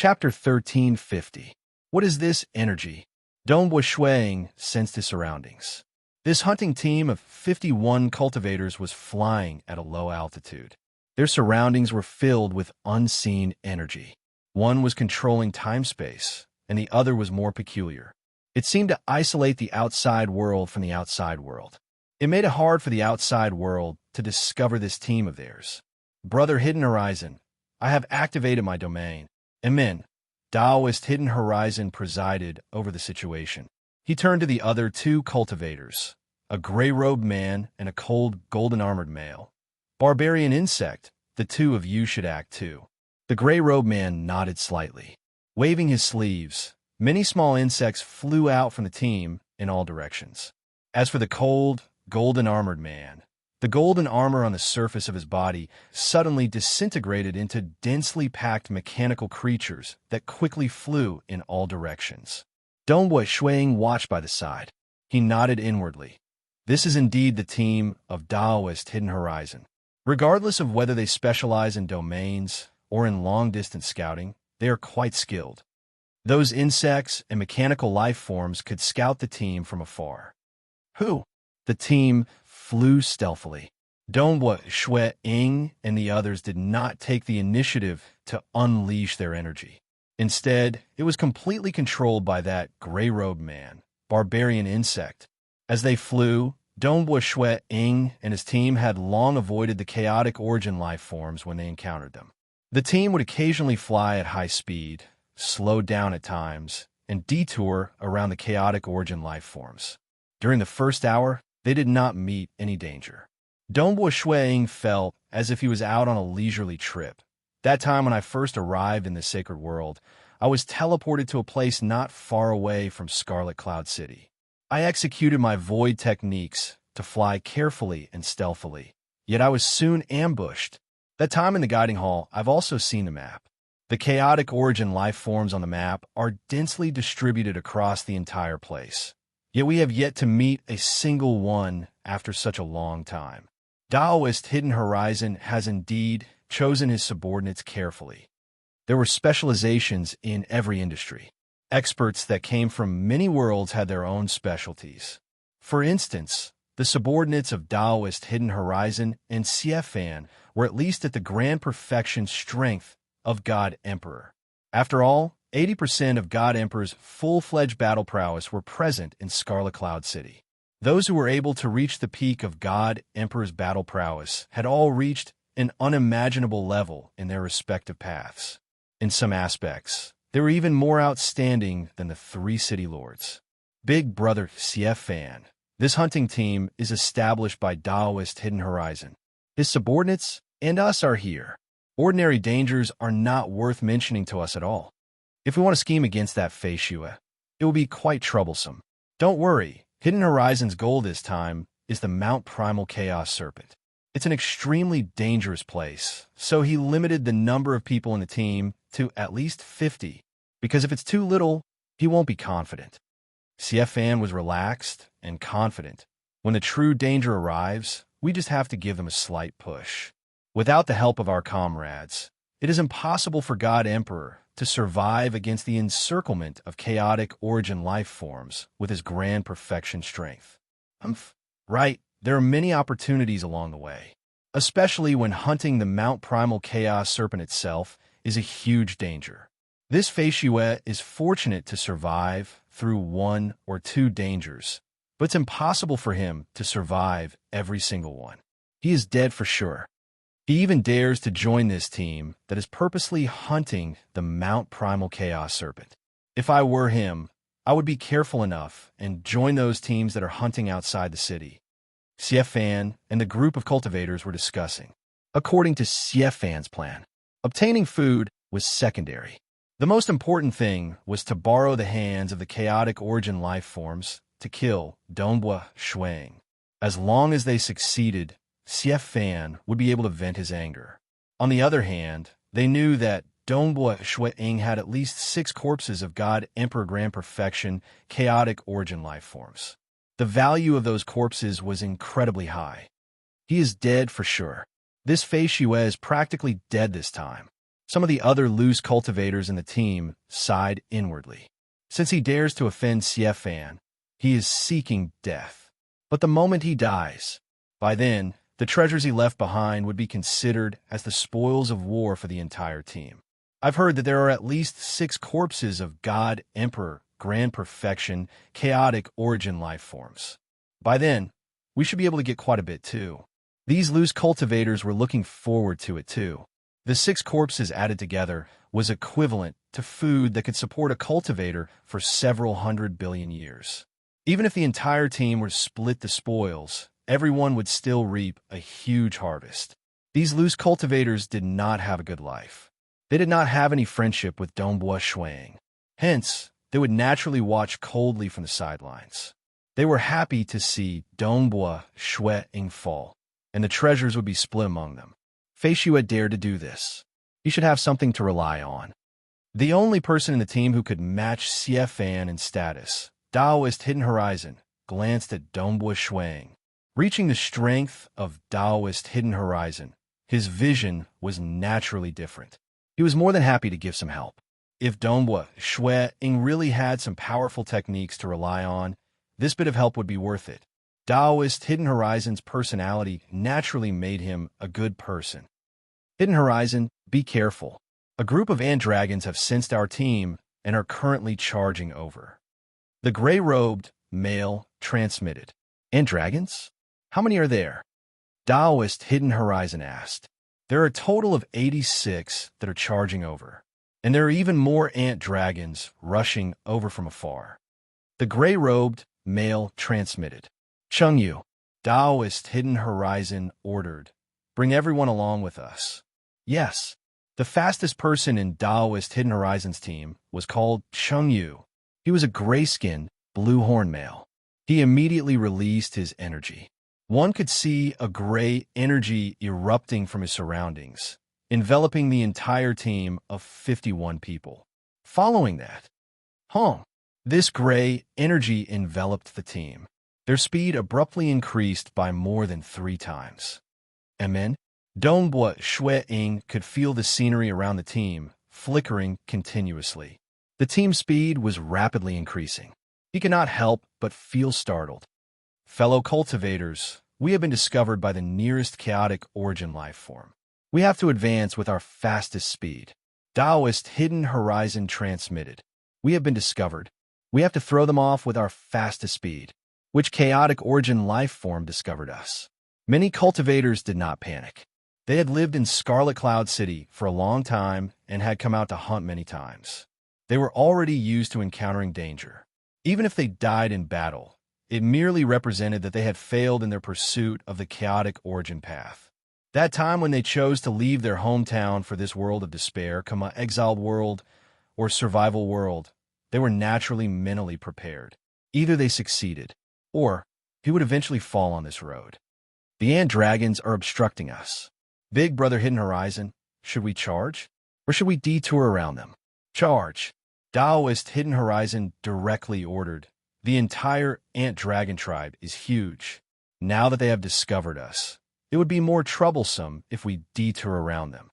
Chapter 1350. What is this energy? Donghua Shuang sensed his surroundings. This hunting team of 51 cultivators was flying at a low altitude. Their surroundings were filled with unseen energy. One was controlling time-space, and the other was more peculiar. It seemed to isolate the outside world from the outside world. It made it hard for the outside world to discover this team of theirs. Brother Hidden Horizon, I have activated my domain. Amen. Taoist Hidden Horizon presided over the situation. He turned to the other two cultivators, a gray-robed man and a cold, golden-armored male. Barbarian insect, the two of you should act too. The gray-robed man nodded slightly. Waving his sleeves, many small insects flew out from the team in all directions. As for the cold, golden-armored man, the golden armor on the surface of his body suddenly disintegrated into densely packed mechanical creatures that quickly flew in all directions. Donghua Shuang watched by the side. He nodded inwardly. This is indeed the team of Taoist Hidden Horizon. Regardless of whether they specialize in domains or in long-distance scouting, they are quite skilled. Those insects and mechanical life forms could scout the team from afar. Who? The team flew stealthily. Donghua Shuang and the others did not take the initiative to unleash their energy. Instead, it was completely controlled by that gray-robed man, barbarian insect. As they flew, Donghua Shuang and his team had long avoided the chaotic origin life forms when they encountered them. The team would occasionally fly at high speed, slow down at times, and detour around the chaotic origin life forms. During the first hour, they did not meet any danger. Donghua Shuang felt as if he was out on a leisurely trip. That time when I first arrived in the sacred world, I was teleported to a place not far away from Scarlet Cloud City. I executed my void techniques to fly carefully and stealthily, yet I was soon ambushed. That time in the guiding hall, I've also seen the map. The chaotic origin life forms on the map are densely distributed across the entire place. Yet we have yet to meet a single one after such a long time. Taoist Hidden Horizon has indeed chosen his subordinates carefully. There were specializations in every industry. Experts that came from many worlds had their own specialties. For instance, the subordinates of Taoist Hidden Horizon and Xiefan were at least at the grand perfection strength of God Emperor. After all, 80% of God Emperor's full-fledged battle prowess were present in Scarlet Cloud City. Those who were able to reach the peak of God Emperor's battle prowess had all reached an unimaginable level in their respective paths. In some aspects, they were even more outstanding than the three city lords. Big Brother Xiefan. This hunting team is established by Taoist Hidden Horizon. His subordinates and us are here. Ordinary dangers are not worth mentioning to us at all. If we want to scheme against that Fei Shue, it will be quite troublesome. Don't worry, Hidden Horizon's goal this time is the Mount Primal Chaos Serpent. It's an extremely dangerous place, so he limited the number of people in the team to at least 50, because if it's too little, he won't be confident. Xiefan was relaxed and confident. When the true danger arrives, we just have to give them a slight push. Without the help of our comrades, it is impossible for God Emperor to survive against the encirclement of chaotic origin life forms with his grand perfection strength. Right, there are many opportunities along the way, especially when hunting the Mount Primal Chaos Serpent itself is a huge danger. This Fei Shue is fortunate to survive through one or two dangers, but it's impossible for him to survive every single one. He is dead for sure. He even dares to join this team that is purposely hunting the Mount Primal Chaos Serpent. If I were him, I would be careful enough and join those teams that are hunting outside the city. Xiefan and the group of cultivators were discussing. According to Xiefan's plan, obtaining food was secondary. The most important thing was to borrow the hands of the chaotic origin life forms to kill Donghua Shuang. As long as they succeeded, Xiefan would be able to vent his anger. On the other hand, they knew that Donghua Shuang had at least 6 corpses of God Emperor Grand Perfection chaotic origin life forms. The value of those corpses was incredibly high. He is dead for sure. This Fei Shue is practically dead this time. Some of the other loose cultivators in the team sighed inwardly. Since he dares to offend Siefan, he is seeking death. But the moment he dies, by then, the treasures he left behind would be considered as the spoils of war for the entire team. I've heard that there are at least 6 corpses of God, Emperor, Grand Perfection, chaotic origin life forms. By then, we should be able to get quite a bit too. These loose cultivators were looking forward to it too. The 6 corpses added together was equivalent to food that could support a cultivator for several 100 billion years. Even if the entire team were to split the spoils, everyone would still reap a huge harvest. These loose cultivators did not have a good life. They did not have any friendship with Dongbua Shuang. Hence, they would naturally watch coldly from the sidelines. They were happy to see Dongbua Shuang fall, and the treasures would be split among them. Fei Shu had dared to do this. He should have something to rely on. The only person in the team who could match Siefan in status, Taoist Hidden Horizon, glanced at Dongbua Shuang. Reaching the strength of Taoist Hidden Horizon, his vision was naturally different. He was more than happy to give some help. If Dongbua Shuang really had some powerful techniques to rely on, this bit of help would be worth it. Taoist Hidden Horizon's personality naturally made him a good person. Hidden Horizon, be careful. A group of ant dragons have sensed our team and are currently charging over. The gray-robed male transmitted. Ant dragons? How many are there? Taoist Hidden Horizon asked. There are a total of 86 that are charging over, and there are even more ant dragons rushing over from afar. The gray-robed male transmitted. Chengyu, Taoist Hidden Horizon ordered. Bring everyone along with us. Yes, the fastest person in Taoist Hidden Horizon's team was called Chengyu. He was a gray-skinned, blue-horn male. He immediately released his energy. One could see a gray energy erupting from his surroundings, enveloping the entire team of 51 people. Following that, this gray energy enveloped the team. Their speed abruptly increased by more than 3 times. And then, Dongbua Shuang could feel the scenery around the team flickering continuously. The team's speed was rapidly increasing. He could not help but feel startled. Fellow cultivators, we have been discovered by the nearest chaotic origin life form. We have to advance with our fastest speed. Taoist Hidden Horizon transmitted. We have been discovered. We have to throw them off with our fastest speed. Which chaotic origin life form discovered us? Many cultivators did not panic. They had lived in Scarlet Cloud City for a long time and had come out to hunt many times. They were already used to encountering danger. Even if they died in battle, it merely represented that they had failed in their pursuit of the chaotic origin path. That time when they chose to leave their hometown for this world of despair, exiled world, or survival world, they were naturally mentally prepared. Either they succeeded, or he would eventually fall on this road. The ant dragons are obstructing us. Big Brother Hidden Horizon, should we charge? Or should we detour around them? Charge. Taoist Hidden Horizon directly ordered. The entire ant dragon tribe is huge. Now that they have discovered us, it would be more troublesome if we detour around them.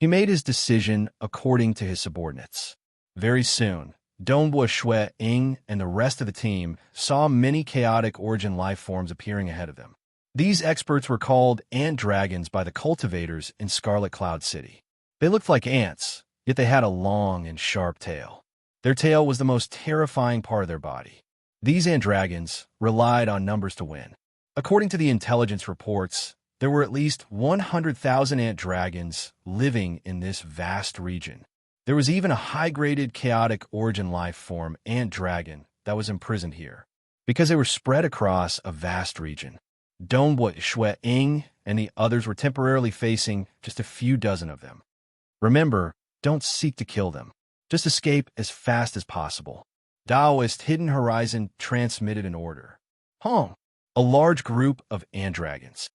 He made his decision according to his subordinates. Very soon, Dongbua Shuang and the rest of the team saw many chaotic origin life forms appearing ahead of them. These experts were called ant dragons by the cultivators in Scarlet Cloud City. They looked like ants, yet they had a long and sharp tail. Their tail was the most terrifying part of their body. These ant dragons relied on numbers to win. According to the intelligence reports, there were at least 100,000 ant dragons living in this vast region. There was even a high-graded chaotic origin life form ant dragon that was imprisoned here, because they were spread across a vast region. Dongbua Shuang and the others were temporarily facing just a few dozen of them. Remember, don't seek to kill them. Just escape as fast as possible. Taoist Hidden Horizon transmitted an order. A large group of ant dragons.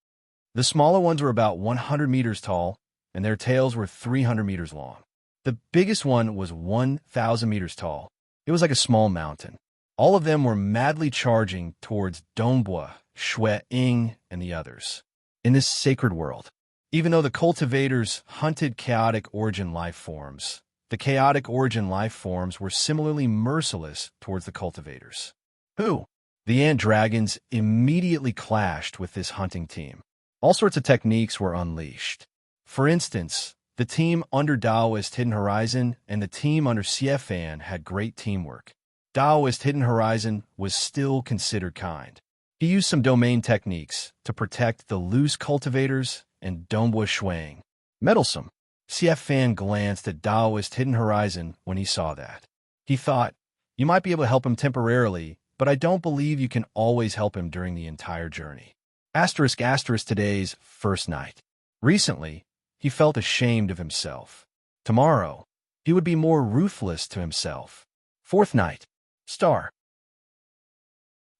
The smaller ones were about 100 meters tall, and their tails were 300 meters long. The biggest one was 1,000 meters tall. It was like a small mountain. All of them were madly charging towards Dongbua Shuang and the others. In this sacred world, Even though the cultivators hunted chaotic origin life forms, the chaotic origin life forms were similarly merciless towards the cultivators. Who? The ant dragons immediately clashed with this hunting team. All sorts of techniques were unleashed. For instance, the team under Daoist Hidden Horizon and the team under CFan had great teamwork. Daoist Hidden Horizon was still considered kind. He used some domain techniques to protect the loose cultivators and Dongbua Shuang. Meddlesome. CFan glanced at Daoist Hidden Horizon when he saw that. He thought, you might be able to help him temporarily, but I don't believe you can always help him during the entire journey. Asterisk today's first night. Recently, he felt ashamed of himself. Tomorrow, he would be more ruthless to himself. Fourth night. Star.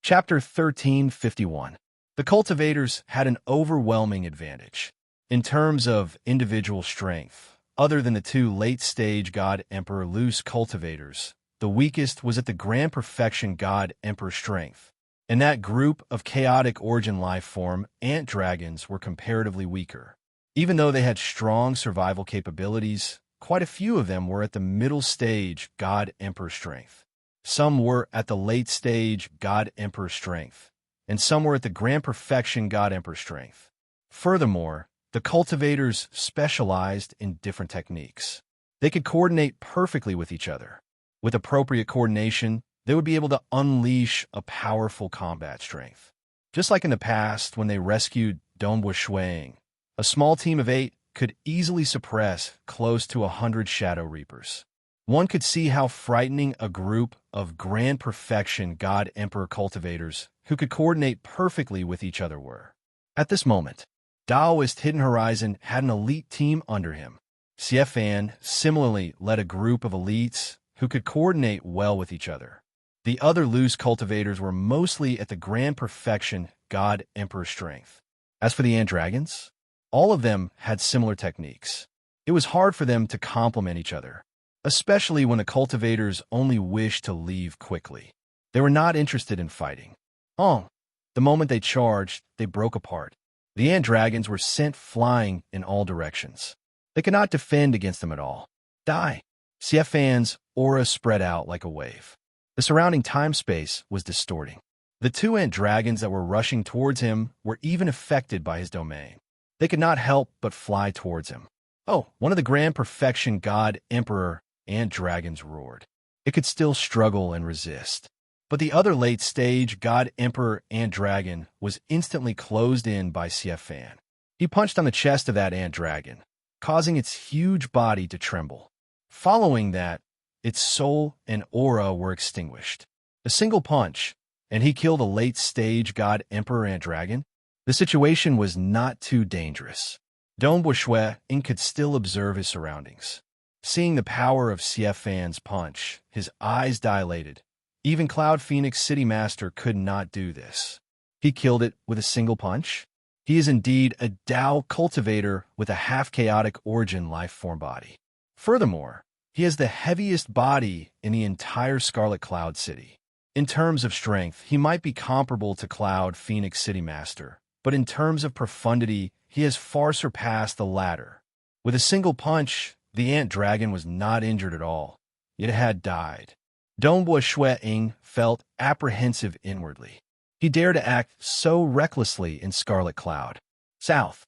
Chapter 1351. The cultivators had an overwhelming advantage. In terms of individual strength, other than the two late-stage God Emperor loose cultivators, the weakest was at the Grand Perfection God Emperor strength. In that group of chaotic origin life form, ant dragons were comparatively weaker. Even though they had strong survival capabilities, quite a few of them were at the middle stage God Emperor strength. Some were at the late stage God Emperor strength, and some were at the Grand Perfection God Emperor strength. Furthermore, the cultivators specialized in different techniques. They could coordinate perfectly with each other. With appropriate coordination, they would be able to unleash a powerful combat strength. Just like in the past when they rescued Dongbua Shuang, a small team of 8 could easily suppress close to 100 Shadow Reapers. One could see how frightening a group of Grand Perfection God Emperor cultivators who could coordinate perfectly with each other were. At this moment, Daoist Hidden Horizon had an elite team under him. CFan similarly led a group of elites who could coordinate well with each other. The other loose cultivators were mostly at the Grand Perfection God Emperor strength. As for the ant dragons, all of them had similar techniques. It was hard for them to complement each other, especially when the cultivators only wished to leave quickly. They were not interested in fighting. The moment they charged, they broke apart. The ant dragons were sent flying in all directions. They could not defend against them at all. Die! CFan's aura spread out like a wave. The surrounding time-space was distorting. The two ant dragons that were rushing towards him were even affected by his domain. They could not help but fly towards him. One of the Grand Perfection God Emperor ant dragons roared. It could still struggle and resist. But the other late-stage God Emperor ant dragon was instantly closed in by CFan. He punched on the chest of that ant dragon, causing its huge body to tremble. Following that, its soul and aura were extinguished. A single punch, and he killed a late-stage God Emperor ant dragon? The situation was not too dangerous. Dongbua Shuang could still observe his surroundings. Seeing the power of CFan's punch, his eyes dilated. Even Cloud Phoenix City Master could not do this. He killed it with a single punch? He is indeed a Dao cultivator with a half-chaotic origin life form body. Furthermore, he has the heaviest body in the entire Scarlet Cloud City. In terms of strength, he might be comparable to Cloud Phoenix City Master, but in terms of profundity, he has far surpassed the latter. With a single punch, the ant dragon was not injured at all. It had died. Dongbua Shuang felt apprehensive inwardly. He dared to act so recklessly in Scarlet Cloud. South.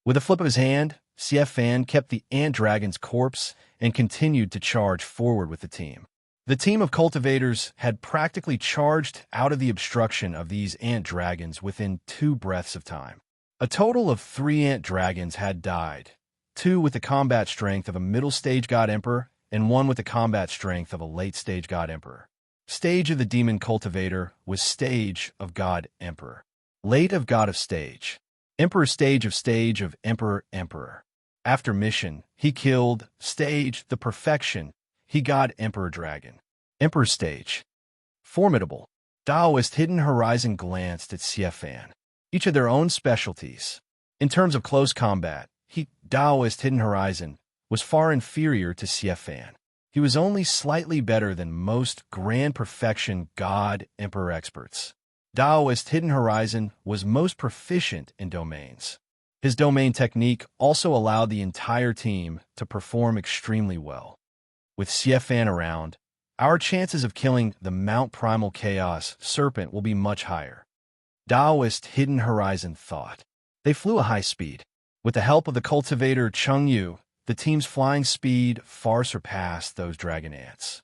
With a flip of his hand, CFan kept the ant dragon's corpse and continued to charge forward with the team. The team of cultivators had practically charged out of the obstruction of these ant dragons within 2 breaths of time. A total of 3 ant dragons had died, 2 with the combat strength of a middle-stage God Emperor and 1 with the combat strength of a late-stage God Emperor. Stage of the Demon Cultivator was Stage of God Emperor. Late of God of Stage. Emperor Stage of Emperor Emperor. After mission, he killed Stage the Perfection. He God Emperor Dragon. Emperor Stage. Formidable. Daoist Hidden Horizon glanced at CFan. Each of their own specialties. In terms of close combat, Daoist Hidden Horizon was far inferior to CFan. He was only slightly better than most Grand Perfection God Emperor experts. Daoist Hidden Horizon was most proficient in domains. His domain technique also allowed the entire team to perform extremely well. With Xiefan around, our chances of killing the Mount Primal Chaos Serpent will be much higher. Daoist Hidden Horizon thought. They flew at high speed. With the help of the cultivator Chengyu, the team's flying speed far surpassed those dragon ants.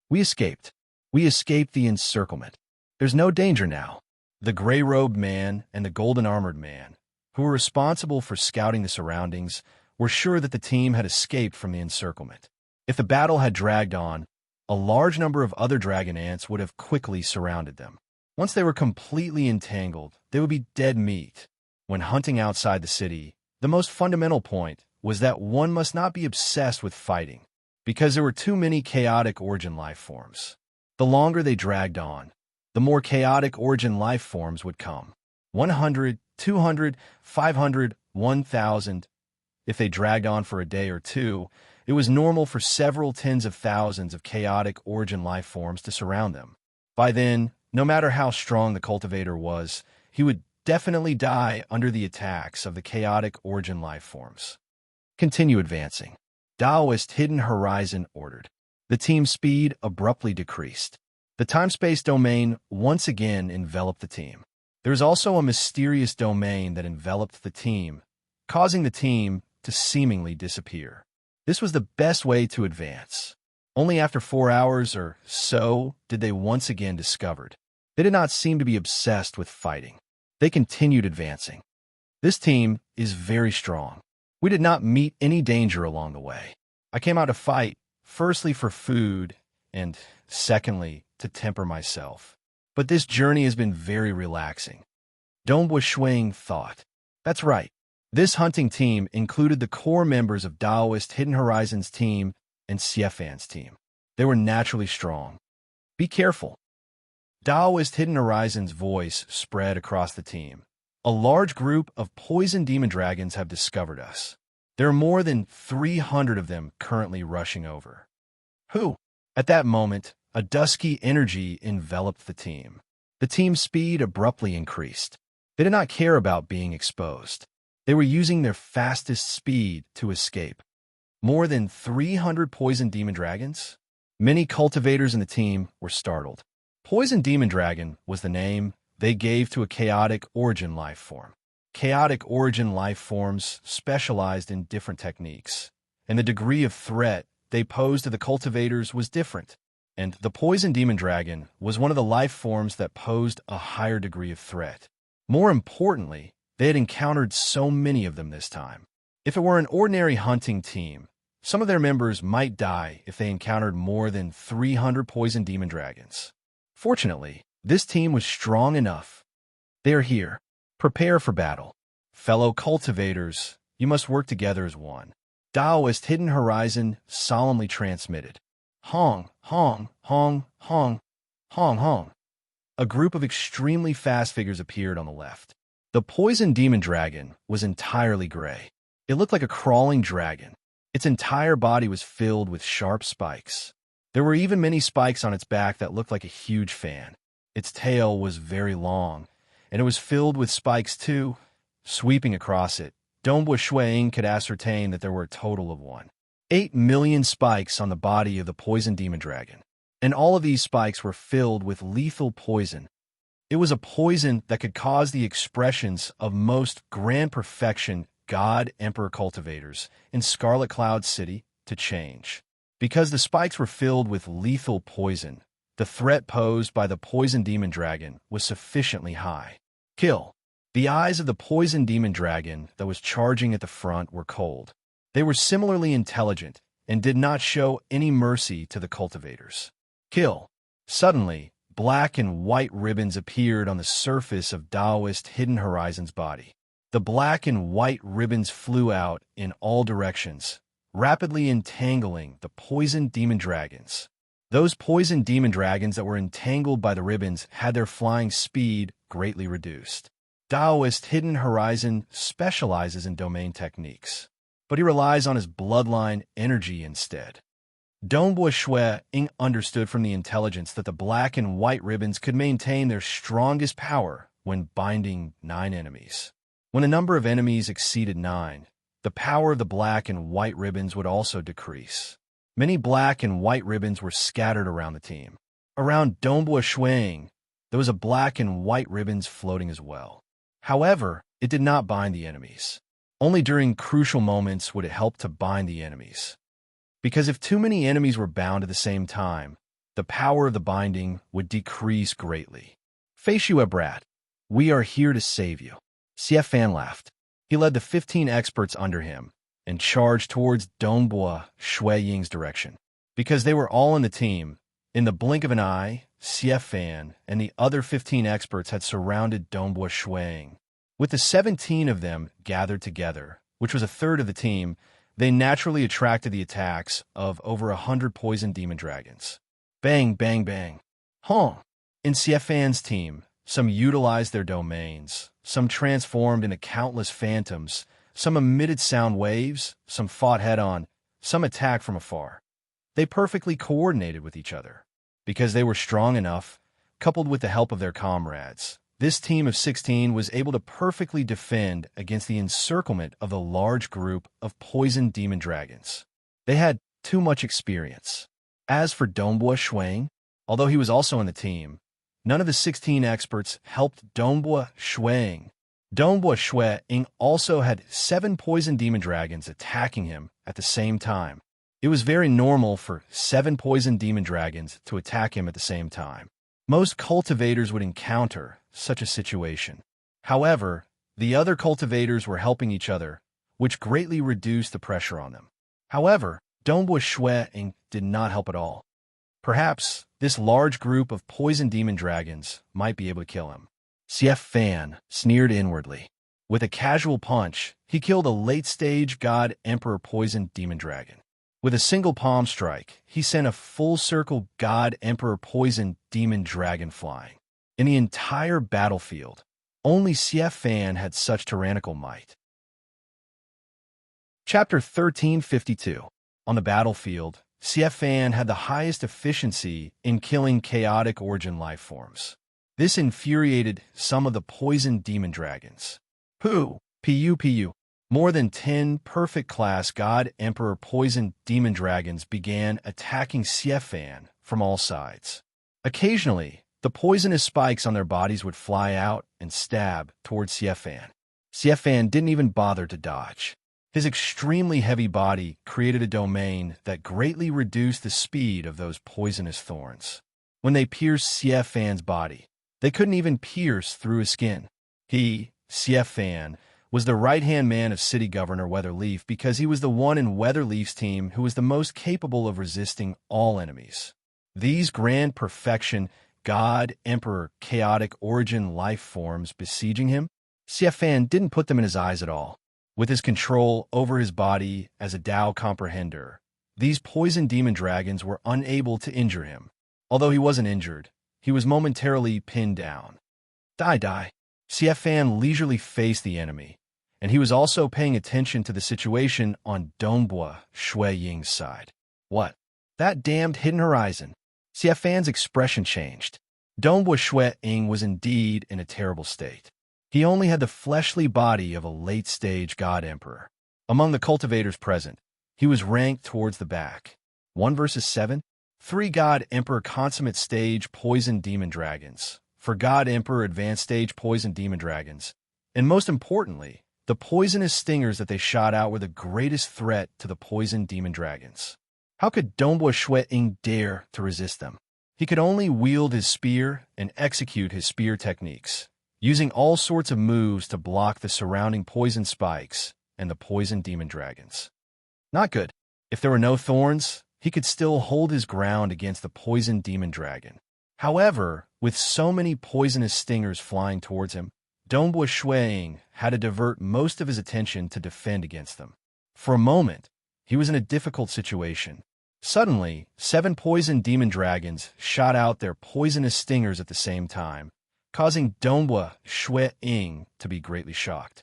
We escaped. We escaped the encirclement. There's no danger now. The gray-robed man and the golden-armored man, who were responsible for scouting the surroundings, were sure that the team had escaped from the encirclement. If the battle had dragged on, a large number of other dragon ants would have quickly surrounded them. Once they were completely entangled, they would be dead meat. When hunting outside the city, the most fundamental point was that one must not be obsessed with fighting, because there were too many chaotic origin life forms. The longer they dragged on, the more chaotic origin life forms would come. 100, 200, 500, 1,000. If they dragged on for a day or two, it was normal for several tens of thousands of chaotic origin life forms to surround them. By then, no matter how strong the cultivator was, he would definitely die under the attacks of the chaotic origin life forms. Continue advancing. Daoist Hidden Horizon ordered. The team's speed abruptly decreased. The time-space domain once again enveloped the team. There was also a mysterious domain that enveloped the team, causing the team to seemingly disappear. This was the best way to advance. Only after 4 hours or so did they once again discovered. They did not seem to be obsessed with fighting. They continued advancing. This team is very strong. We did not meet any danger along the way. I came out to fight, firstly for food, and secondly, to temper myself. But this journey has been very relaxing. Donghua Shuang thought. That's right. This hunting team included the core members of Daoist Hidden Horizons team and Xiefan's team. They were naturally strong. Be careful. Daoist Hidden Horizons' voice spread across the team. A large group of poison demon dragons have discovered us. There are more than 300 of them currently rushing over. Who? At that moment, a dusky energy enveloped the team. The team's speed abruptly increased. They did not care about being exposed. They were using their fastest speed to escape. More than 300 poison demon dragons? Many cultivators in the team were startled. Poison demon dragon was the name they gave to a chaotic origin life form. Chaotic origin life forms specialized in different techniques, and the degree of threat they posed to the cultivators was different. And the poison demon dragon was one of the life forms that posed a higher degree of threat. More importantly, they had encountered so many of them this time. If it were an ordinary hunting team, some of their members might die if they encountered more than 300 poison demon dragons. Fortunately, this team was strong enough. They are here. Prepare for battle. Fellow cultivators, you must work together as one. Daoist Hidden Horizon solemnly transmitted. Hong, Hong, Hong, Hong, Hong, Hong. A group of extremely fast figures appeared on the left. The poison demon dragon was entirely gray. It looked like a crawling dragon. Its entire body was filled with sharp spikes. There were even many spikes on its back that looked like a huge fan. Its tail was very long, and it was filled with spikes too. Sweeping across it, Donghua Shuang could ascertain that there were a total of 8 million spikes on the body of the poison demon dragon, and all of these spikes were filled with lethal poison. It was a poison that could cause the expressions of most grand perfection God Emperor cultivators in Scarlet Cloud City to change. Because the spikes were filled with lethal poison, the threat posed by the poison demon dragon was sufficiently high. Kill. The eyes of the poison demon dragon that was charging at the front were cold. They were similarly intelligent and did not show any mercy to the cultivators. Kill. Suddenly, black and white ribbons appeared on the surface of Daoist Hidden Horizon's body. The black and white ribbons flew out in all directions, rapidly entangling the poison demon dragons. Those poison demon dragons that were entangled by the ribbons had their flying speed greatly reduced. Daoist Hidden Horizon specializes in domain techniques, but he relies on his bloodline energy instead. Donghua Shuang understood from the intelligence that the black and white ribbons could maintain their strongest power when binding 9 enemies. When a number of enemies exceeded 9, the power of the black and white ribbons would also decrease. Many black and white ribbons were scattered around the team. Around Dongbua Shuang, there was a black and white ribbons floating as well. However, it did not bind the enemies. Only during crucial moments would it help to bind the enemies. Because if too many enemies were bound at the same time, the power of the binding would decrease greatly. Face you, brat. We are here to save you. Xie Fan laughed. He led the 15 experts under him and charged towards Dongbua Shui Ying's direction. Because they were all in the team, in the blink of an eye, Xie Fan and the other 15 experts had surrounded Dongbua Shuang. With the 17 of them gathered together, which was a third of the team, they naturally attracted the attacks of over 100 poison demon dragons. Bang, bang, bang. In Xie Fan's team, some utilized their domains, some transformed into countless phantoms, some emitted sound waves, some fought head-on, some attacked from afar. They perfectly coordinated with each other. Because they were strong enough, coupled with the help of their comrades, this team of 16 was able to perfectly defend against the encirclement of the large group of poisoned demon dragons. They had too much experience. As for Dongbua Shuang, although he was also on the team, none of the 16 experts helped Dongbua Shuang. Dongbua Shuang also had 7 poison demon dragons attacking him at the same time. It was very normal for 7 poison demon dragons to attack him at the same time. Most cultivators would encounter such a situation. However, the other cultivators were helping each other, which greatly reduced the pressure on them. However, Dongbua Shuang did not help at all. Perhaps this large group of poison demon dragons might be able to kill him. Xie Fan sneered inwardly. With a casual punch, he killed a late-stage God Emperor poison demon dragon. With a single palm strike, he sent a full-circle God Emperor poison demon dragon flying. In the entire battlefield, only Xie Fan had such tyrannical might. Chapter 1352. On the battlefield, Xie Fan had the highest efficiency in killing chaotic origin life forms. This infuriated some of the poison demon dragons. Pu. More than 10 perfect-class God Emperor poison demon dragons began attacking Xie Fan from all sides. Occasionally, the poisonous spikes on their bodies would fly out and stab towards Xie Fan. Xie Fan didn't even bother to dodge. His extremely heavy body created a domain that greatly reduced the speed of those poisonous thorns. When they pierced Xie Fan's body, they couldn't even pierce through his skin. He, Xie Fan, was the right-hand man of City Governor Weatherleaf because he was the one in Weatherleaf's team who was the most capable of resisting all enemies. These grand perfection, God, Emperor, chaotic origin life forms besieging him, Xie Fan didn't put them in his eyes at all. With his control over his body as a Tao comprehender, these poison demon dragons were unable to injure him. Although he wasn't injured, he was momentarily pinned down. Die. Xie Fan leisurely faced the enemy, and he was also paying attention to the situation on Dongbua Shui Ying's side. What? That damned hidden horizon. Xie Fan's expression changed. Dongbua Shui Ying was indeed in a terrible state. He only had the fleshly body of a late-stage God Emperor. Among the cultivators present, he was ranked towards the back. 1 versus 7. 3 God Emperor consummate stage poison demon dragons. For God Emperor advanced stage poison demon dragons. And most importantly, the poisonous stingers that they shot out were the greatest threat to the poison demon dragons. How could Dongbua Shui Ying dare to resist them? He could only wield his spear and execute his spear techniques, using all sorts of moves to block the surrounding poison spikes and the poison demon dragons. Not good. If there were no thorns, he could still hold his ground against the poison demon dragon. However, with so many poisonous stingers flying towards him, Dongbua Shui Ying had to divert most of his attention to defend against them. For a moment, he was in a difficult situation. Suddenly, 7 poison demon dragons shot out their poisonous stingers at the same time, causing Dongbua Shui Ying to be greatly shocked.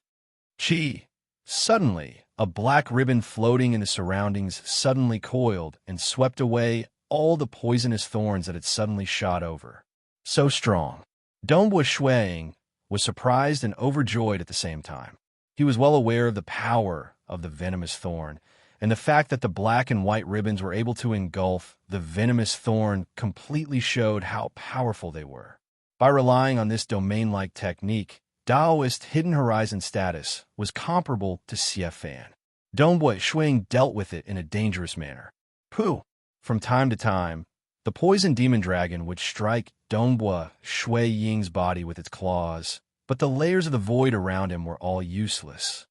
Suddenly, a black ribbon floating in the surroundings suddenly coiled and swept away all the poisonous thorns that had suddenly shot over. So strong. Dongbua Shui Ying, was surprised and overjoyed at the same time. He was well aware of the power of the venomous thorn, and the fact that the black and white ribbons were able to engulf the venomous thorn completely showed how powerful they were. By relying on this domain-like technique, Daoist Hidden Horizon status was comparable to Xiefan. Dongbui Shuang dealt with it in a dangerous manner. Pooh! From time to time, the poison demon dragon would strike Dongbui Shui Ying's body with its claws, but the layers of the void around him were all useless.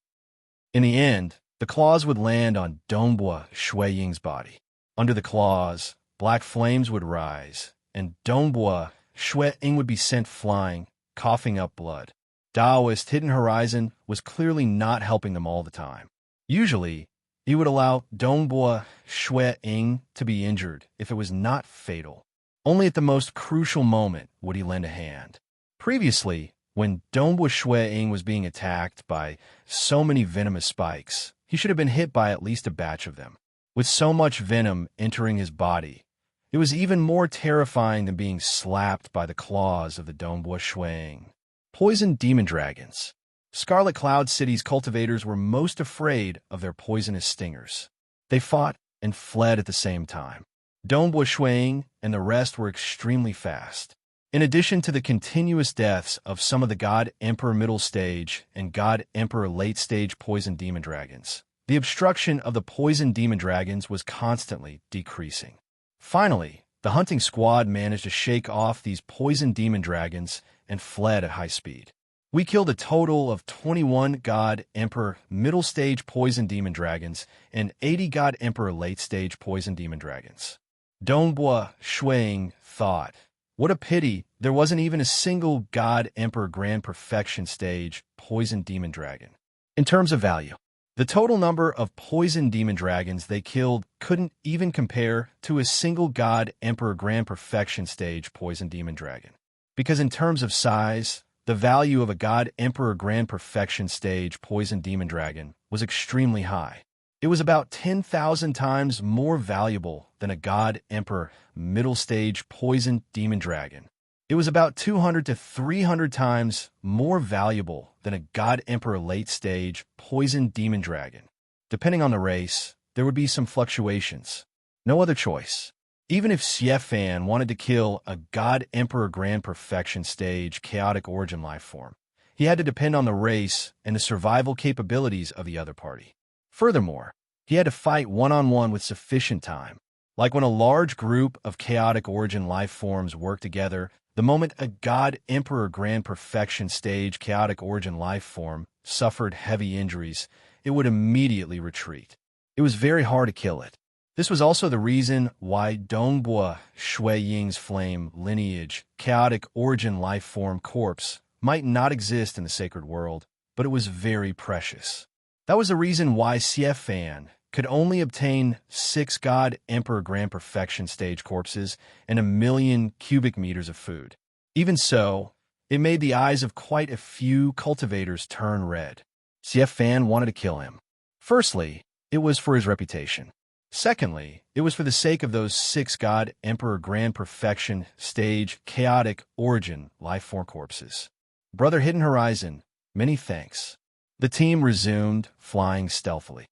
In the end, the claws would land on Dongbui Shui Ying's body. Under the claws, black flames would rise, and Dongbui Shui Ying would be sent flying, coughing up blood. Daoist Hidden Horizon was clearly not helping them all the time. Usually, he would allow Dongbui Shui Ying to be injured if it was not fatal. Only at the most crucial moment would he lend a hand. Previously, when Dongbui Shui Ying was being attacked by so many venomous spikes, he should have been hit by at least a batch of them. With so much venom entering his body, it was even more terrifying than being slapped by the claws of the Dongbui Shui Ying. Poison demon dragons. Scarlet Cloud City's cultivators were most afraid of their poisonous stingers. They fought and fled at the same time. Dongbui Shui Ying and the rest were extremely fast. In addition to the continuous deaths of some of the God Emperor middle stage and God Emperor late stage poison demon dragons, the obstruction of the poison demon dragons was constantly decreasing. Finally, the hunting squad managed to shake off these poison demon dragons and fled at high speed. We killed a total of 21 God Emperor middle stage poison demon dragons and 80 God Emperor late stage poison demon dragons. Dongbui Shui Ying thought, what a pity there wasn't even a single God Emperor Grand Perfection stage poison demon dragon. In terms of value, the total number of poison demon dragons they killed couldn't even compare to a single God Emperor Grand Perfection stage poison demon dragon. Because in terms of size, the value of a God Emperor Grand Perfection stage poison demon dragon was extremely high. It was about 10,000 times more valuable than a God Emperor middle stage poison demon dragon. It was about 200 to 300 times more valuable than a God Emperor late stage poison demon dragon. Depending on the race, there would be some fluctuations. No other choice. Even if Xiefan wanted to kill a God Emperor Grand Perfection stage chaotic origin life form, he had to depend on the race and the survival capabilities of the other party. Furthermore, he had to fight one-on-one with sufficient time. Like when a large group of chaotic origin life forms work together, the moment a God Emperor Grand Perfection stage chaotic origin life form suffered heavy injuries, it would immediately retreat. It was very hard to kill it. This was also the reason why Dongbui Shui Ying's flame lineage chaotic origin life form corpse might not exist in the sacred world, but it was very precious. That was the reason why Xiefan could only obtain 6 God Emperor Grand Perfection stage corpses and 1,000,000 cubic meters of food. Even so, it made the eyes of quite a few cultivators turn red. Xiefan wanted to kill him. Firstly, it was for his reputation. Secondly, it was for the sake of those 6 God Emperor Grand Perfection stage chaotic origin life form corpses. Brother Hidden Horizon, many thanks. The team resumed flying stealthily.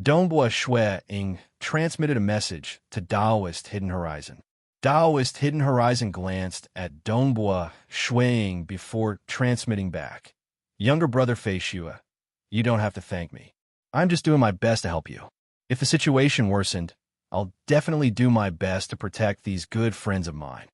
Dongbui Shui Ying transmitted a message to Daoist Hidden Horizon. Daoist Hidden Horizon glanced at Dongbui Shui Ying before transmitting back. Younger brother Fei Shua, you don't have to thank me. I'm just doing my best to help you. If the situation worsened, I'll definitely do my best to protect these good friends of mine.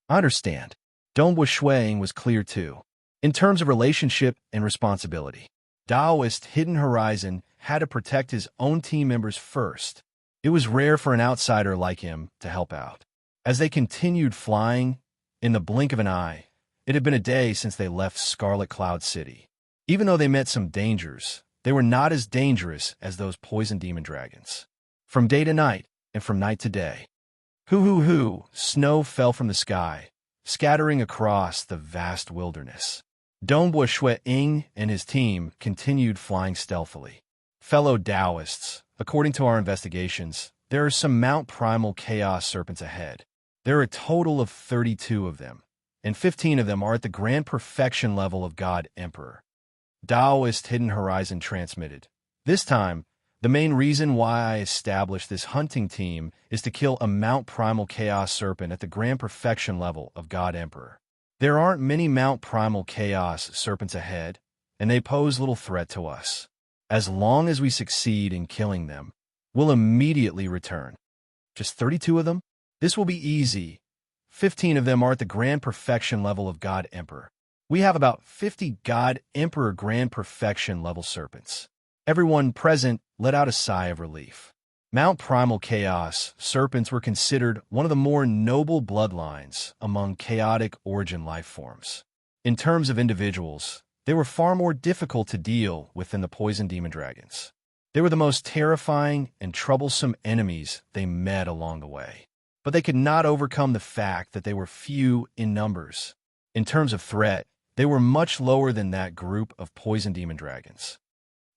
I understand. Dongbui Shui Ying was clear too. In terms of relationship and responsibility, Daoist Hidden Horizon had to protect his own team members first. It was rare for an outsider like him to help out. As they continued flying, in the blink of an eye, it had been a day since they left Scarlet Cloud City. Even though they met some dangers, they were not as dangerous as those poison demon dragons. From day to night, and from night to day. Hoo, snow fell from the sky, scattering across the vast wilderness. Dongbui Shui Ying and his team continued flying stealthily. Fellow Taoists, according to our investigations, there are some Mount Primal Chaos Serpents ahead. There are a total of 32 of them, and 15 of them are at the grand perfection level of God Emperor. Taoist Hidden Horizon transmitted. This time, the main reason why I established this hunting team is to kill a Mount Primal Chaos Serpent at the grand perfection level of God Emperor. There aren't many Mount Primal Chaos Serpents ahead, and they pose little threat to us. As long as we succeed in killing them, we'll immediately return. Just 32 of them? This will be easy. 15 of them are at the grand perfection level of God Emperor. We have about 50 God Emperor grand perfection level serpents. Everyone present let out a sigh of relief. Mount Primal Chaos serpents were considered one of the more noble bloodlines among chaotic origin life forms. In terms of individuals, they were far more difficult to deal with than the poison demon dragons. They were the most terrifying and troublesome enemies they met along the way. But they could not overcome the fact that they were few in numbers. In terms of threat, they were much lower than that group of poison demon dragons.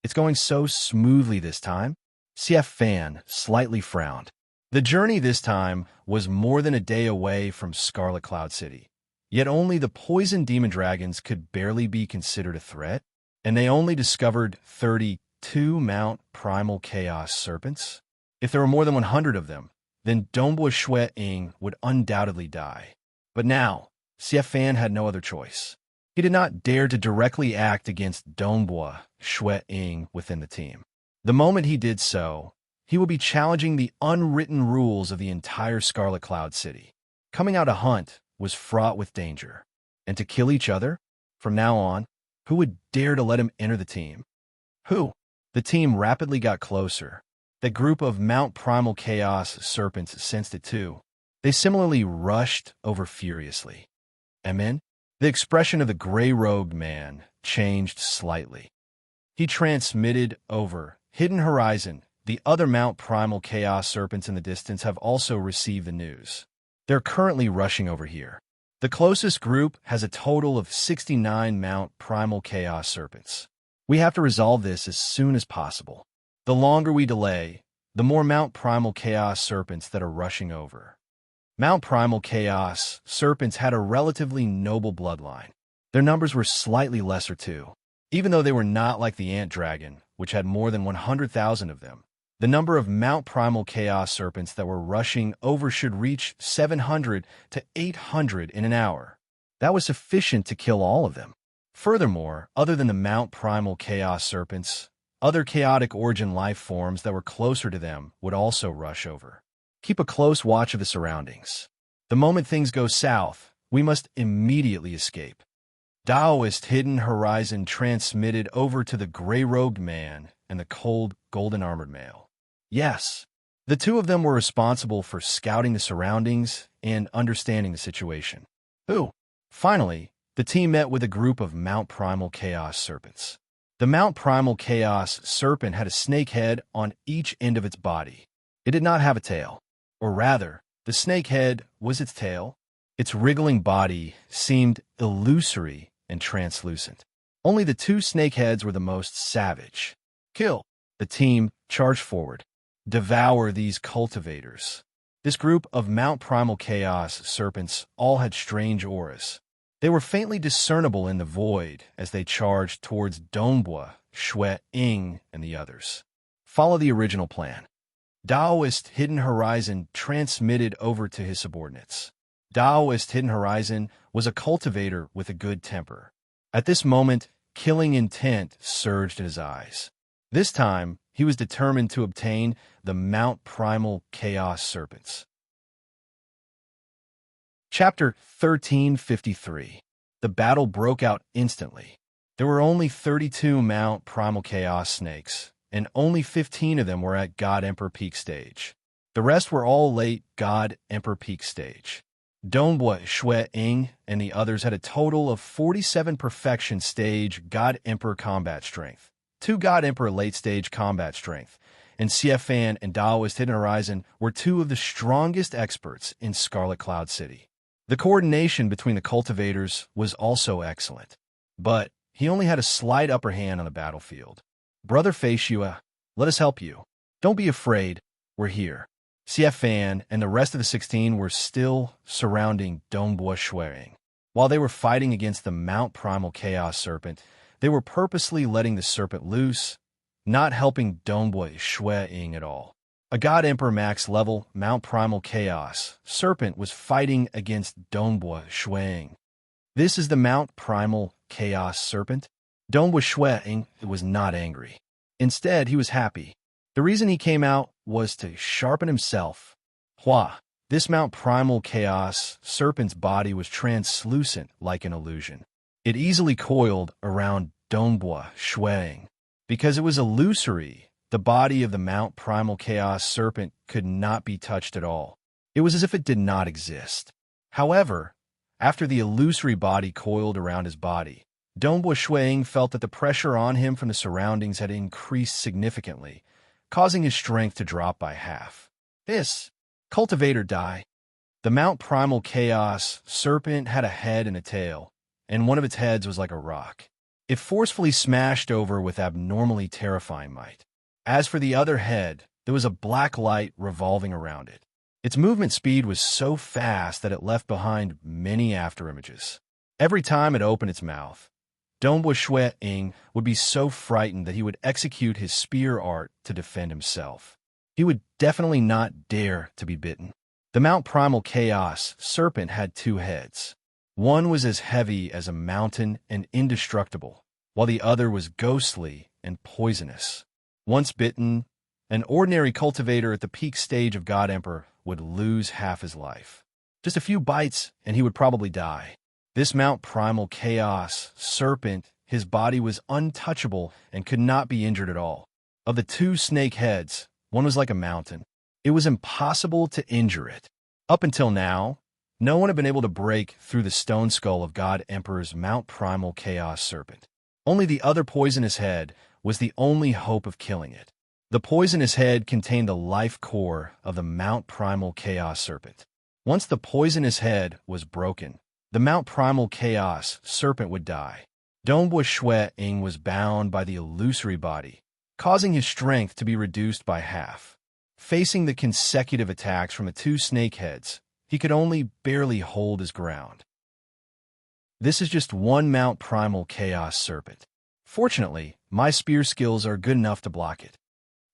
It's going so smoothly this time. CF Fan slightly frowned. The journey this time was more than a day away from Scarlet Cloud City. Yet only the poison demon dragons could barely be considered a threat, and they only discovered 32 Mount Primal Chaos Serpents. If there were more than 100 of them, then Dongbua Shui Ying would undoubtedly die. But now, CF Fan had no other choice. He did not dare to directly act against Dongbua Shui Ying within the team. The moment he did so, he would be challenging the unwritten rules of the entire Scarlet Cloud City. Coming out to hunt was fraught with danger. And to kill each other? From now on, who would dare to let him enter the team? Who? The team rapidly got closer. The group of Mount Primal Chaos Serpents sensed it too. They similarly rushed over furiously. And then, the expression of the gray-robed man changed slightly. He transmitted over Hidden Horizon. The other Mount Primal Chaos Serpents in the distance have also received the news. They're currently rushing over here. The closest group has a total of 69 Mount Primal Chaos Serpents. We have to resolve this as soon as possible. The longer we delay, the more Mount Primal Chaos Serpents that are rushing over. Mount Primal Chaos Serpents had a relatively noble bloodline. Their numbers were slightly lesser too. Even though they were not like the Ant Dragon, which had more than 100,000 of them, the number of Mount Primal Chaos Serpents that were rushing over should reach 700 to 800 in an hour. That was sufficient to kill all of them. Furthermore, other than the Mount Primal Chaos Serpents, other chaotic origin life forms that were closer to them would also rush over. Keep a close watch of the surroundings. The moment things go south, we must immediately escape. Taoist Hidden Horizon transmitted over to the gray-robed man and the cold, golden-armored male. Yes, the two of them were responsible for scouting the surroundings and understanding the situation. Finally, the team met with a group of Mount Primal Chaos Serpents. The Mount Primal Chaos Serpent had a snake head on each end of its body. It did not have a tail. Or rather, the snake head was its tail. Its wriggling body seemed illusory and translucent. Only the two snake heads were the most savage. Kill! The team charged forward. Devour these cultivators. This group of Mount Primal Chaos Serpents all had strange auras. They were faintly discernible in the void as they charged towards Dongbua, Shui Ying, and the others. Follow the original plan. Taoist Hidden Horizon transmitted over to his subordinates. Taoist Hidden Horizon was a cultivator with a good temper. At this moment, killing intent surged in his eyes. This time, he was determined to obtain the Mount Primal Chaos Serpents. Chapter 1353. The battle broke out instantly. There were only 32 Mount Primal Chaos snakes, and only 15 of them were at God Emperor Peak Stage. The rest were all late God Emperor Peak Stage. Dongbua Shui Ying and the others had a total of 47 Perfection Stage God Emperor Combat Strength, 2 God Emperor Late Stage Combat Strength, and CF Fan and Taoist Hidden Horizon were 2 of the strongest experts in Scarlet Cloud City. The coordination between the cultivators was also excellent, but he only had a slight upper hand on the battlefield. Brother Feishua, let us help you. Don't be afraid, we're here. CF Fan and the rest of the 16 were still surrounding Dongbua Shui Ying. While they were fighting against the Mount Primal Chaos Serpent, they were purposely letting the serpent loose, not helping Dongbui Shui Ying at all. A God Emperor max level Mount Primal Chaos Serpent was fighting against Dongbui Shui Ying. This is the Mount Primal Chaos Serpent? Dongbui Shui Ying was not angry. Instead, he was happy. The reason he came out was to sharpen himself. Hua. This Mount Primal Chaos Serpent's body was translucent like an illusion. It easily coiled around Dongbui Shui Ying. Because it was illusory, the body of the Mount Primal Chaos Serpent could not be touched at all. It was as if it did not exist. However, after the illusory body coiled around his body, Dongbui Shui Ying felt that the pressure on him from the surroundings had increased significantly, causing his strength to drop by half. This cultivator die. The Mount Primal Chaos Serpent had a head and a tail, and one of its heads was like a rock. It forcefully smashed over with abnormally terrifying might. As for the other head, there was a black light revolving around it. Its movement speed was so fast that it left behind many afterimages. Every time it opened its mouth, Dongbui Shui Ying would be so frightened that he would execute his spear art to defend himself. He would definitely not dare to be bitten. The Mount Primal Chaos Serpent had two heads. One was as heavy as a mountain and indestructible, while the other was ghostly and poisonous. Once bitten, an ordinary cultivator at the peak stage of God Emperor would lose half his life. Just a few bites and he would probably die. This Mount Primal Chaos Serpent, his body was untouchable and could not be injured at all. Of the two snake heads, one was like a mountain. It was impossible to injure it. Up until now, no one had been able to break through the stone skull of God Emperor's Mount Primal Chaos Serpent. Only the other poisonous head was the only hope of killing it. The poisonous head contained the life core of the Mount Primal Chaos Serpent. Once the poisonous head was broken, the Mount Primal Chaos Serpent would die. Dongbui Shui Ying was bound by the illusory body, causing his strength to be reduced by half. Facing the consecutive attacks from the two snake heads, he could only barely hold his ground. This is just one Mount Primal Chaos Serpent. Fortunately, my spear skills are good enough to block it.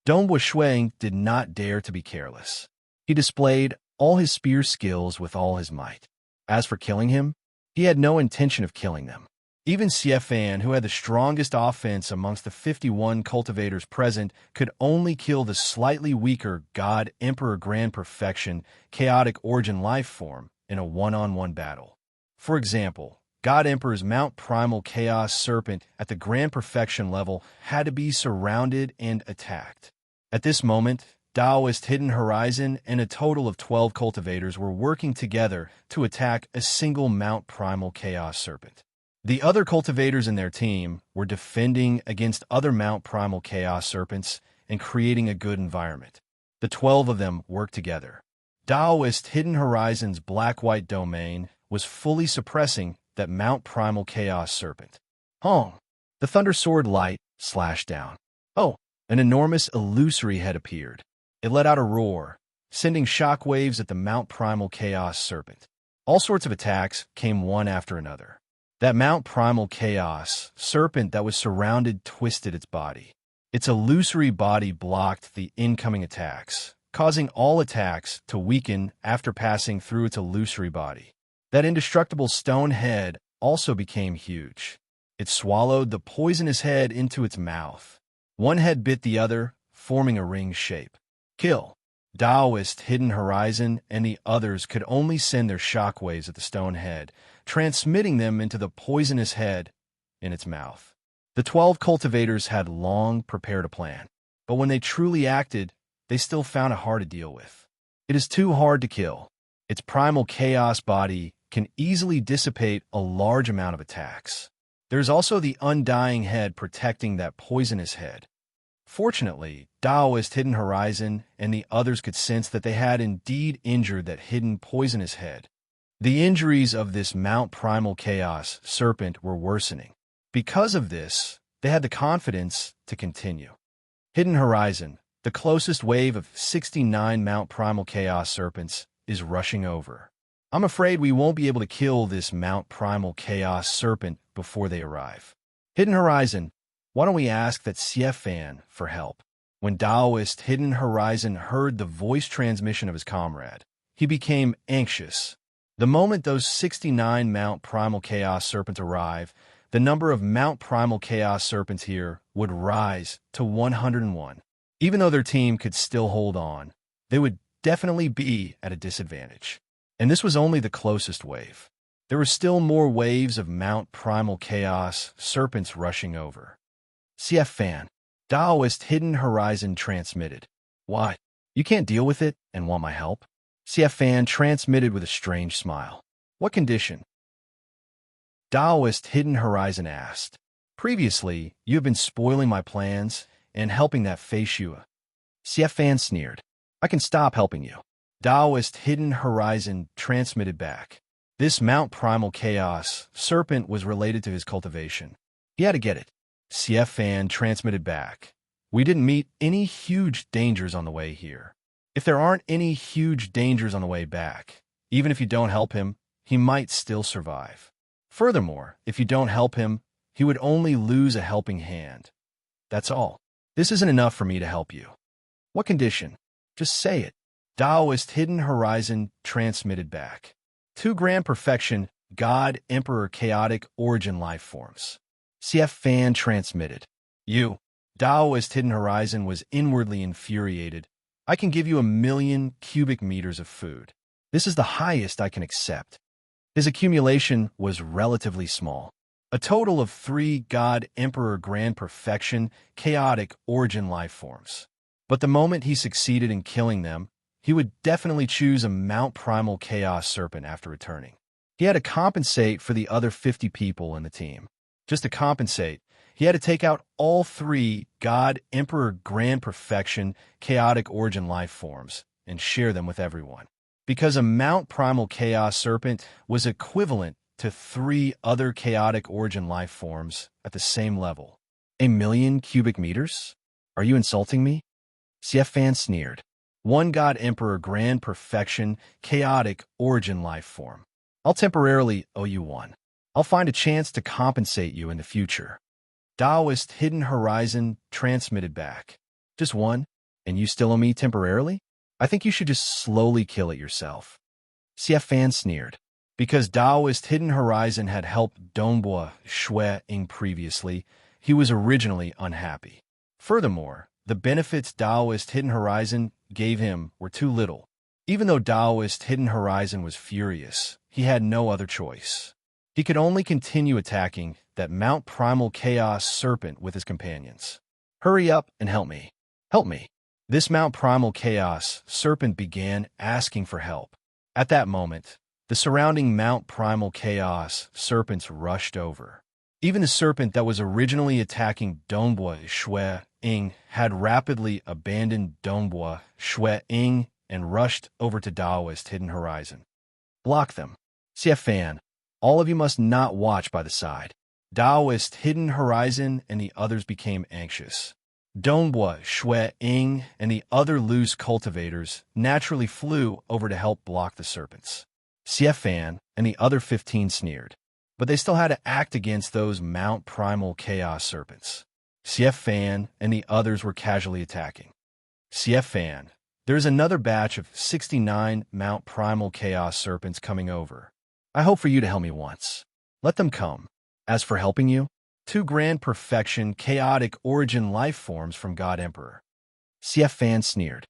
Dongbui Shui Ying did not dare to be careless. He displayed all his spear skills with all his might. As for killing him, he had no intention of killing them. Even Xie Fan, who had the strongest offense amongst the 51 cultivators present, could only kill the slightly weaker God Emperor Grand Perfection Chaotic Origin life form in a one-on-one battle. For example, God Emperor's Mount Primal Chaos Serpent at the Grand Perfection level had to be surrounded and attacked. At this moment, Taoist Hidden Horizon and a total of 12 cultivators were working together to attack a single Mount Primal Chaos Serpent. The other cultivators in their team were defending against other Mount Primal Chaos Serpents and creating a good environment. The 12 of them worked together. Taoist Hidden Horizon's black-white domain was fully suppressing that Mount Primal Chaos Serpent. Hong! The Thunder Sword light slashed down. Oh! An enormous illusory head appeared. It let out a roar, sending shockwaves at the Mount Primal Chaos Serpent. All sorts of attacks came one after another. That Mount Primal Chaos Serpent that was surrounded twisted its body. Its illusory body blocked the incoming attacks, causing all attacks to weaken after passing through its illusory body. That indestructible stone head also became huge. It swallowed the poisonous head into its mouth. One head bit the other, forming a ring shape. Kill. Taoist Hidden Horizon and the others could only send their shockwaves at the stone head, transmitting them into the poisonous head in its mouth. The 12 cultivators had long prepared a plan, but when they truly acted, they still found it hard to deal with. It is too hard to kill. Its primal chaos body can easily dissipate a large amount of attacks. There's also the undying head protecting that poisonous head. Fortunately, Taoist Hidden Horizon and the others could sense that they had indeed injured that hidden poisonous head. The injuries of this Mount Primal Chaos Serpent were worsening. Because of this, they had the confidence to continue. Hidden Horizon, the closest wave of 69 Mount Primal Chaos Serpents, is rushing over. I'm afraid we won't be able to kill this Mount Primal Chaos Serpent before they arrive. Hidden Horizon, why don't we ask that Siefan for help? When Taoist Hidden Horizon heard the voice transmission of his comrade, he became anxious. The moment those 69 Mount Primal Chaos Serpents arrive, the number of Mount Primal Chaos Serpents here would rise to 101. Even though their team could still hold on, they would definitely be at a disadvantage. And this was only the closest wave. There were still more waves of Mount Primal Chaos Serpents rushing over. Siefan, Taoist Hidden Horizon transmitted. What? You can't deal with it and want my help? Siefan transmitted with a strange smile. What condition? Taoist Hidden Horizon asked. Previously, you have been spoiling my plans and helping that Feishua. Siefan sneered. I can stop helping you. Taoist Hidden Horizon transmitted back. This Mount Primal Chaos Serpent was related to his cultivation. He had to get it. Siefan transmitted back. We didn't meet any huge dangers on the way here. If there aren't any huge dangers on the way back, even if you don't help him, he might still survive. Furthermore, if you don't help him, he would only lose a helping hand. That's all. This isn't enough for me to help you. What condition? Just say it. Taoist Hidden Horizon transmitted back. 2 Grand Perfection, God, Emperor, Chaotic Origin Life Forms. Siefan transmitted. You. Taoist Hidden Horizon was inwardly infuriated. I can give you 1,000,000 cubic meters of food. This is the highest I can accept. His accumulation was relatively small. A total of 3 God, Emperor, Grand Perfection, Chaotic Origin Life Forms. But the moment he succeeded in killing them, he would definitely choose a Mount Primal Chaos Serpent after returning. He had to compensate for the other 50 people in the team. Just to compensate, he had to take out all 3 God, Emperor, Grand Perfection, Chaotic Origin Life Forms and share them with everyone. Because a Mount Primal Chaos Serpent was equivalent to 3 other Chaotic Origin Life Forms at the same level. 1,000,000 cubic meters? Are you insulting me? Siefan sneered. 1 God Emperor Grand Perfection Chaotic Origin Life Form. I'll temporarily owe you 1. I'll find a chance to compensate you in the future. Taoist Hidden Horizon transmitted back. Just 1, and you still owe me temporarily? I think you should just slowly kill it yourself. Siefan sneered. Because Taoist Hidden Horizon had helped Dongbua Shui Ying previously, he was originally unhappy. Furthermore, the benefits Taoist Hidden Horizon gave him were too little. Even though Taoist Hidden Horizon was furious, he had no other choice. He could only continue attacking that Mount Primal Chaos Serpent with his companions. Hurry up and help me. Help me. This Mount Primal Chaos Serpent began asking for help. At that moment, the surrounding Mount Primal Chaos Serpents rushed over. Even the serpent that was originally attacking Dongbua Shui Ying had rapidly abandoned Dongbua Shui Ying and rushed over to Taoist Hidden Horizon. Block them. Siefan, all of you must not watch by the side. Taoist Hidden Horizon and the others became anxious. Dongbua Shui Ying and the other loose cultivators naturally flew over to help block the serpents. Siefan and the other 15 sneered, but they still had to act against those Mount Primal Chaos Serpents. Siefan and the others were casually attacking. Siefan, there is another batch of 69 Mount Primal Chaos Serpents coming over. I hope for you to help me once. Let them come. As for helping you, 2 Grand Perfection Chaotic Origin Life Forms from God Emperor. Siefan sneered.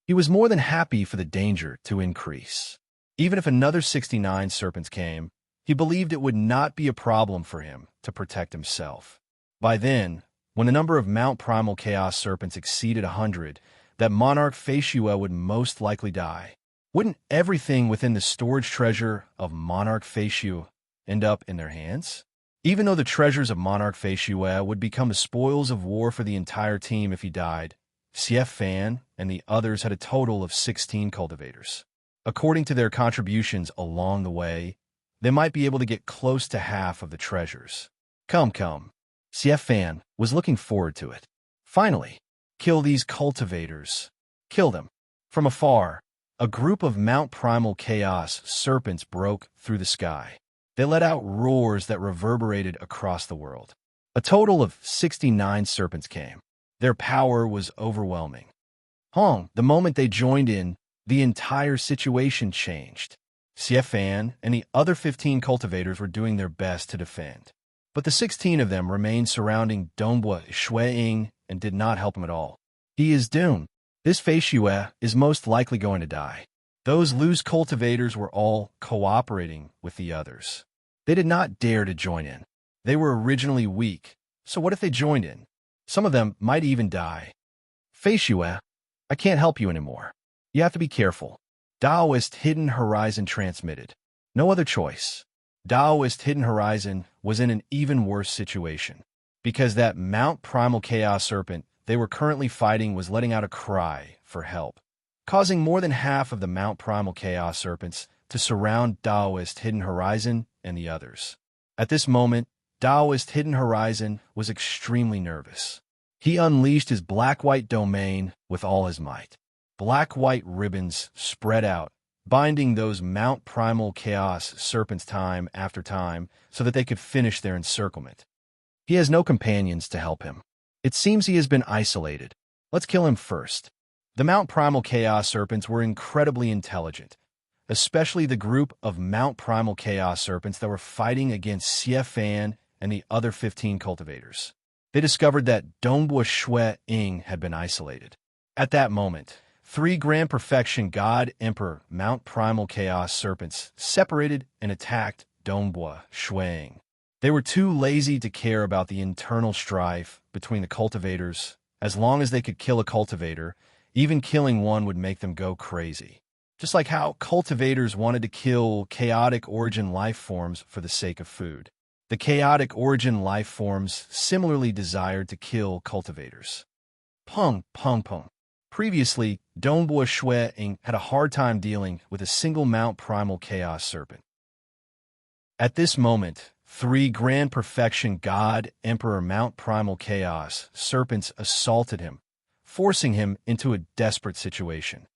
He was more than happy for the danger to increase. Even if another 69 serpents came, he believed it would not be a problem for him to protect himself. By then, when the number of Mount Primal Chaos Serpents exceeded 100, that Monarch Feishua would most likely die. Wouldn't everything within the storage treasure of Monarch Feishua end up in their hands? Even though the treasures of Monarch Feishua would become the spoils of war for the entire team if he died, Siefan and the others had a total of 16 cultivators. According to their contributions along the way, they might be able to get close to half of the treasures. Come. Siefan was looking forward to it. Finally, kill these cultivators. Kill them. From afar, a group of Mount Primal Chaos serpents broke through the sky. They let out roars that reverberated across the world. A total of 69 serpents came. Their power was overwhelming. The moment they joined in, the entire situation changed. Xiefan and the other 15 cultivators were doing their best to defend. But the 16 of them remained surrounding Dongbua Shui and did not help him at all. He is doomed. This Fei Xue is most likely going to die. Those loose cultivators were all cooperating with the others. They did not dare to join in. They were originally weak, so what if they joined in? Some of them might even die. Fei Xue, I can't help you anymore. You have to be careful. Daoist Hidden Horizon transmitted. No other choice. Daoist Hidden Horizon was in an even worse situation, because that Mount Primal Chaos Serpent they were currently fighting was letting out a cry for help, causing more than half of the Mount Primal Chaos Serpents to surround Daoist Hidden Horizon and the others. At this moment, Daoist Hidden Horizon was extremely nervous. He unleashed his black-white domain with all his might. Black-white ribbons spread out, binding those Mount Primal Chaos Serpents time after time so that they could finish their encirclement. He has no companions to help him. It seems he has been isolated. Let's kill him first. The Mount Primal Chaos Serpents were incredibly intelligent, especially the group of Mount Primal Chaos Serpents that were fighting against Xiefan and the other 15 cultivators. They discovered that Dongbua Shui Ying had been isolated. At that moment, 3 Grand Perfection God Emperor Mount Primal Chaos Serpents separated and attacked Dongbua Shui Ying. They were too lazy to care about the internal strife between the cultivators. As long as they could kill a cultivator, even killing one would make them go crazy. Just like how cultivators wanted to kill chaotic origin life forms for the sake of food. The chaotic origin life forms similarly desired to kill cultivators. Pung. Previously, Dongbua Shui Ying had a hard time dealing with a single Mount Primal Chaos Serpent. At this moment, 3 Grand Perfection God Emperor Mount Primal Chaos Serpents assaulted him, forcing him into a desperate situation.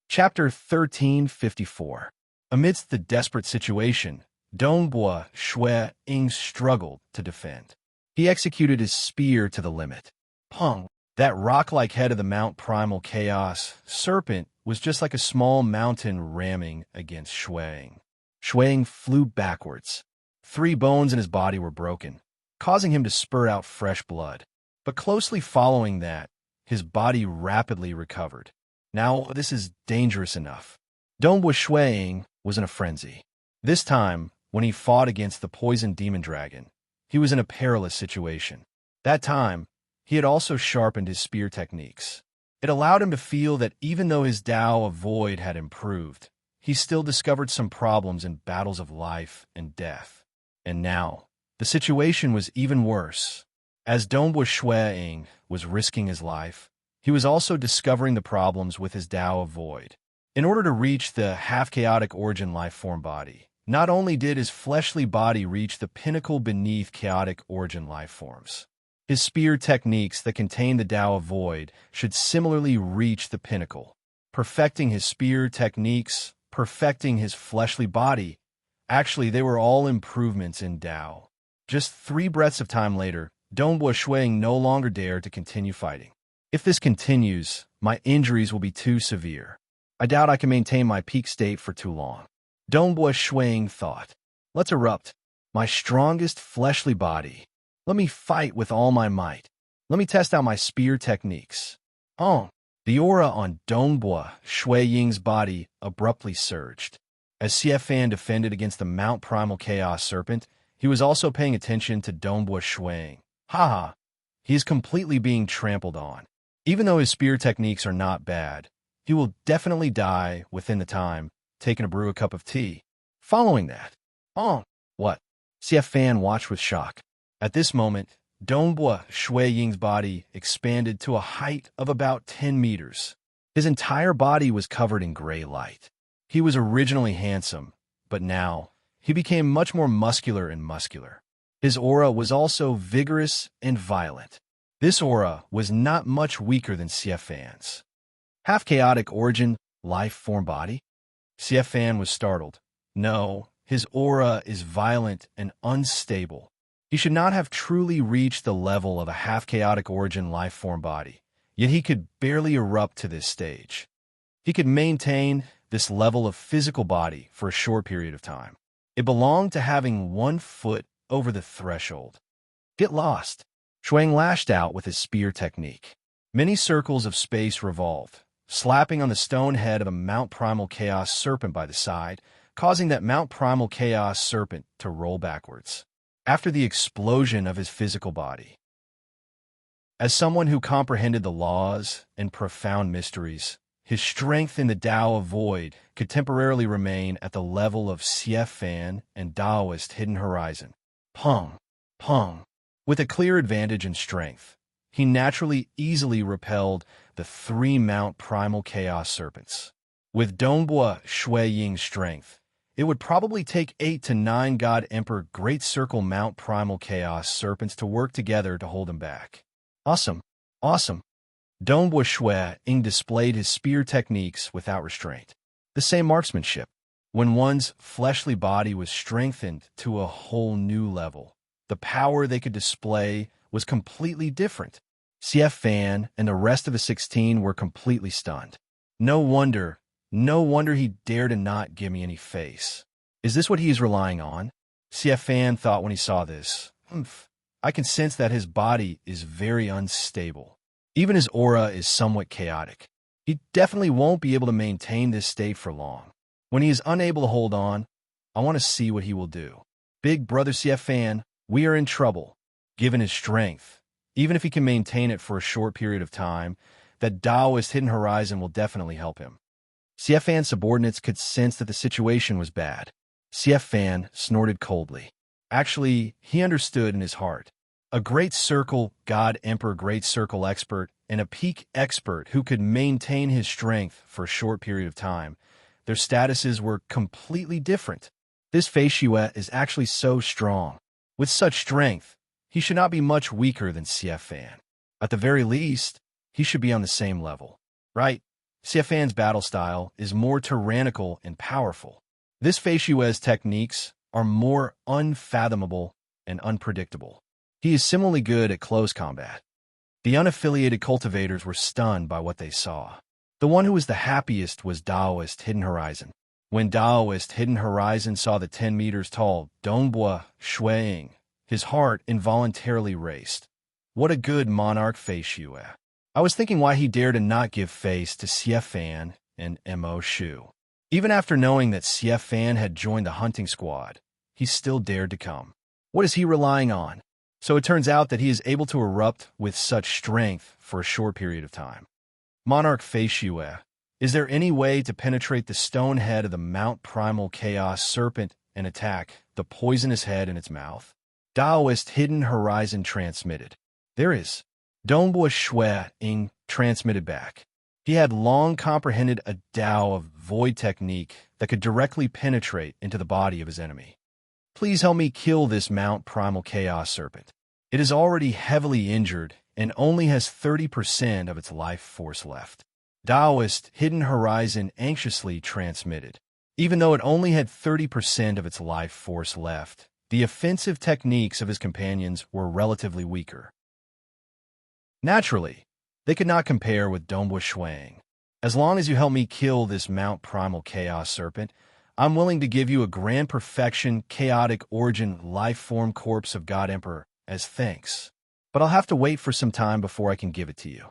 Chapter 1354. Amidst the desperate situation, Dongbua Shui Ying struggled to defend. He executed his spear to the limit. That rock-like head of the Mount Primal Chaos Serpent was just like a small mountain ramming against Shui Ying. Shui Ying flew backwards. 3 bones in his body were broken, causing him to spurt out fresh blood. But closely following that, his body rapidly recovered. Now, this is dangerous enough. Dongbua Shui Ying was in a frenzy. This time, when he fought against the poison demon dragon, he was in a perilous situation. That time, he had also sharpened his spear techniques. It allowed him to feel that even though his Tao of Void had improved, he still discovered some problems in battles of life and death. And now, the situation was even worse. As Dongbua Shui Ying was risking his life, he was also discovering the problems with his Tao of Void. In order to reach the half-chaotic origin life form body, not only did his fleshly body reach the pinnacle beneath chaotic origin life forms, his spear techniques that contain the Tao of Void should similarly reach the pinnacle. Perfecting his spear techniques, perfecting his fleshly body, actually they were all improvements in Tao. Just 3 breaths of time later, Dongbua Shui Ying no longer dared to continue fighting. If this continues, my injuries will be too severe. I doubt I can maintain my peak state for too long. Dongbua Shui Ying thought. Let's erupt. My strongest fleshly body. Let me fight with all my might. Let me test out my spear techniques. The aura on Dongbua Shui Ying's body abruptly surged. As Xiefan defended against the Mount Primal Chaos Serpent, he was also paying attention to Dongbua Shui Ying. He is completely being trampled on. Even though his spear techniques are not bad, he will definitely die within the time taken to brew a cup of tea. Following that, what? Xiefan watched with shock. At this moment, Dongbua Shui Ying's body expanded to a height of about 10 meters. His entire body was covered in gray light. He was originally handsome, but now he became much more muscular and muscular. His aura was also vigorous and violent. This aura was not much weaker than Xiefan's. Half-chaotic origin, life-form body? CF Fan was startled. No, his aura is violent and unstable. He should not have truly reached the level of a half-chaotic origin life-form body, yet he could barely erupt to this stage. He could maintain this level of physical body for a short period of time. It belonged to having 1 foot over the threshold. Get lost. Shuang lashed out with his spear technique. Many circles of space revolved, slapping on the stone head of a Mount Primal Chaos Serpent by the side, causing that Mount Primal Chaos Serpent to roll backwards. After the explosion of his physical body. As someone who comprehended the laws and profound mysteries, his strength in the Tao of Void could temporarily remain at the level of CF Fan and Taoist Hidden Horizon. Pong, pong. With a clear advantage in strength, he naturally easily repelled the 3 Mount Primal Chaos Serpents. With Dongbua Shui Ying's strength, it would probably take 8 to 9 God Emperor Great Circle Mount Primal Chaos Serpents to work together to hold him back. Awesome, awesome. Dongbua Shui Ying displayed his spear techniques without restraint. The same marksmanship, when one's fleshly body was strengthened to a whole new level. The power they could display was completely different. CF Fan and the rest of the 16 were completely stunned. No wonder he dared to not give me any face. Is this what he is relying on? CF Fan thought when he saw this. I can sense that his body is very unstable. Even his aura is somewhat chaotic. He definitely won't be able to maintain this state for long. When he is unable to hold on, I want to see what he will do. Big brother CF Fan, we are in trouble. Given his strength, even if he can maintain it for a short period of time, that Taoist Hidden Horizon will definitely help him. CF Fan's subordinates could sense that the situation was bad. CF Fan snorted coldly. Actually, he understood in his heart. A Great Circle God Emperor Great Circle expert and a peak expert who could maintain his strength for a short period of time. Their statuses were completely different. This Fei Xue is actually so strong. With such strength, he should not be much weaker than CF Fan. At the very least, he should be on the same level. Right? CF Fan's battle style is more tyrannical and powerful. This Fei Xue's techniques are more unfathomable and unpredictable. He is similarly good at close combat. The unaffiliated cultivators were stunned by what they saw. The one who was the happiest was Taoist Hidden Horizon. When Taoist Hidden Horizon saw the 10 meters tall Dongbua Shui Ying, his heart involuntarily raced. What a good monarch Fei Xue. I was thinking why he dared to not give face to CF Fan and Mo Shu. Even after knowing that CF Fan had joined the hunting squad, he still dared to come. What is he relying on? So it turns out that he is able to erupt with such strength for a short period of time. Monarch Fei Xue, is there any way to penetrate the stone head of the Mount Primal Chaos Serpent and attack the poisonous head in its mouth? Taoist Hidden Horizon transmitted. There is. Dongbua Shui Ying transmitted back. He had long comprehended a Tao of Void technique that could directly penetrate into the body of his enemy. Please help me kill this Mount Primal Chaos Serpent. It is already heavily injured and only has 30% of its life force left. Taoist Hidden Horizon anxiously transmitted. Even though it only had 30% of its life force left, the offensive techniques of his companions were relatively weaker. Naturally, they could not compare with Dongbua Shui Ying. As long as you help me kill this Mount Primal Chaos Serpent, I'm willing to give you a grand perfection, chaotic origin, life form corpse of God Emperor as thanks. But I'll have to wait for some time before I can give it to you.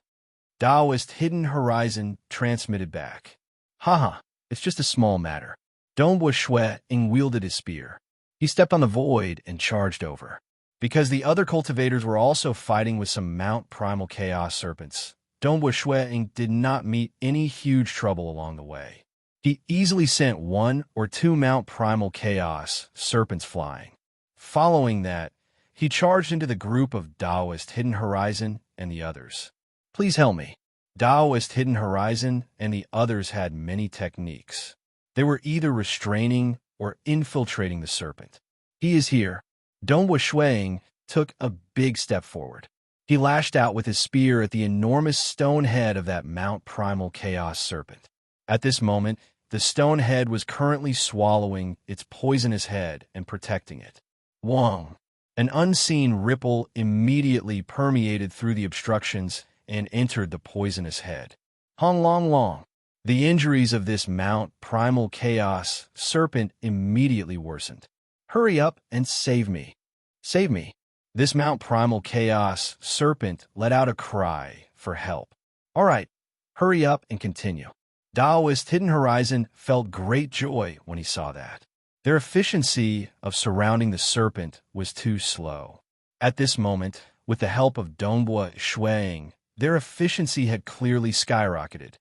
Taoist Hidden Horizon transmitted back. Haha, it's just a small matter. Dongbua Shui Ying wielded his spear. He stepped on the void and charged over. Because the other cultivators were also fighting with some Mount Primal Chaos Serpents, Dongbua Shui Ying did not meet any huge trouble along the way. He easily sent 1 or 2 Mount Primal Chaos Serpents flying. Following that, he charged into the group of Taoist Hidden Horizon and the others. Please help me. Taoist Hidden Horizon and the others had many techniques. They were either restraining or infiltrating the serpent. He is here. Dongbua Shui Ying took a big step forward. He lashed out with his spear at the enormous stone head of that Mount Primal Chaos Serpent. At this moment, the stone head was currently swallowing its poisonous head and protecting it. Wong! An unseen ripple immediately permeated through the obstructions and entered the poisonous head. Hong Long Long! The injuries of this Mount Primal Chaos Serpent immediately worsened. Hurry up and save me. Save me. This Mount Primal Chaos Serpent let out a cry for help. All right, hurry up and continue. Daoist Hidden Horizon felt great joy when he saw that. Their efficiency of surrounding the serpent was too slow. At this moment, with the help of Dongbua Shuang, their efficiency had clearly skyrocketed.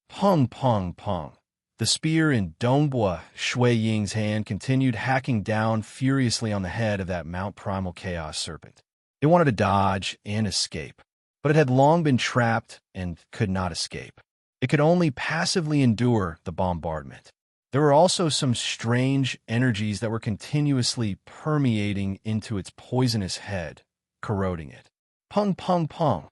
Pung, pung, pung. The spear in Dongbua Shui Ying's hand continued hacking down furiously on the head of that Mount Primal Chaos Serpent. It wanted to dodge and escape, but it had long been trapped and could not escape. It could only passively endure the bombardment. There were also some strange energies that were continuously permeating into its poisonous head, corroding it. Pung, pung, pung.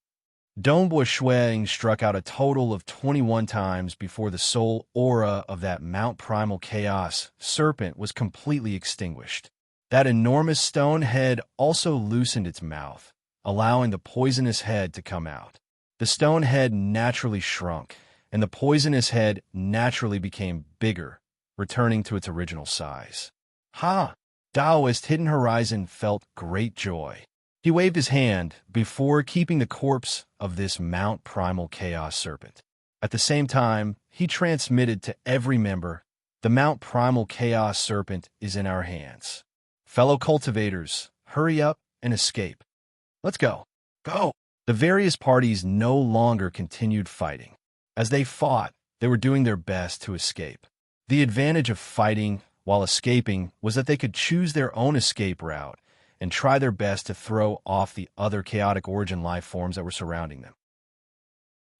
Dongbua Shuang struck out a total of 21 times before the soul aura of that Mount Primal Chaos Serpent was completely extinguished. That enormous stone head also loosened its mouth, allowing the poisonous head to come out. The stone head naturally shrunk, and the poisonous head naturally became bigger, returning to its original size. Ha! Daoist Hidden Horizon felt great joy. He waved his hand before keeping the corpse of this Mount Primal Chaos Serpent. At the same time, he transmitted to every member, the Mount Primal Chaos Serpent is in our hands. Fellow cultivators, hurry up and escape. Let's go. Go! The various parties no longer continued fighting. As they fought, they were doing their best to escape. The advantage of fighting while escaping was that they could choose their own escape route and try their best to throw off the other chaotic origin life forms that were surrounding them.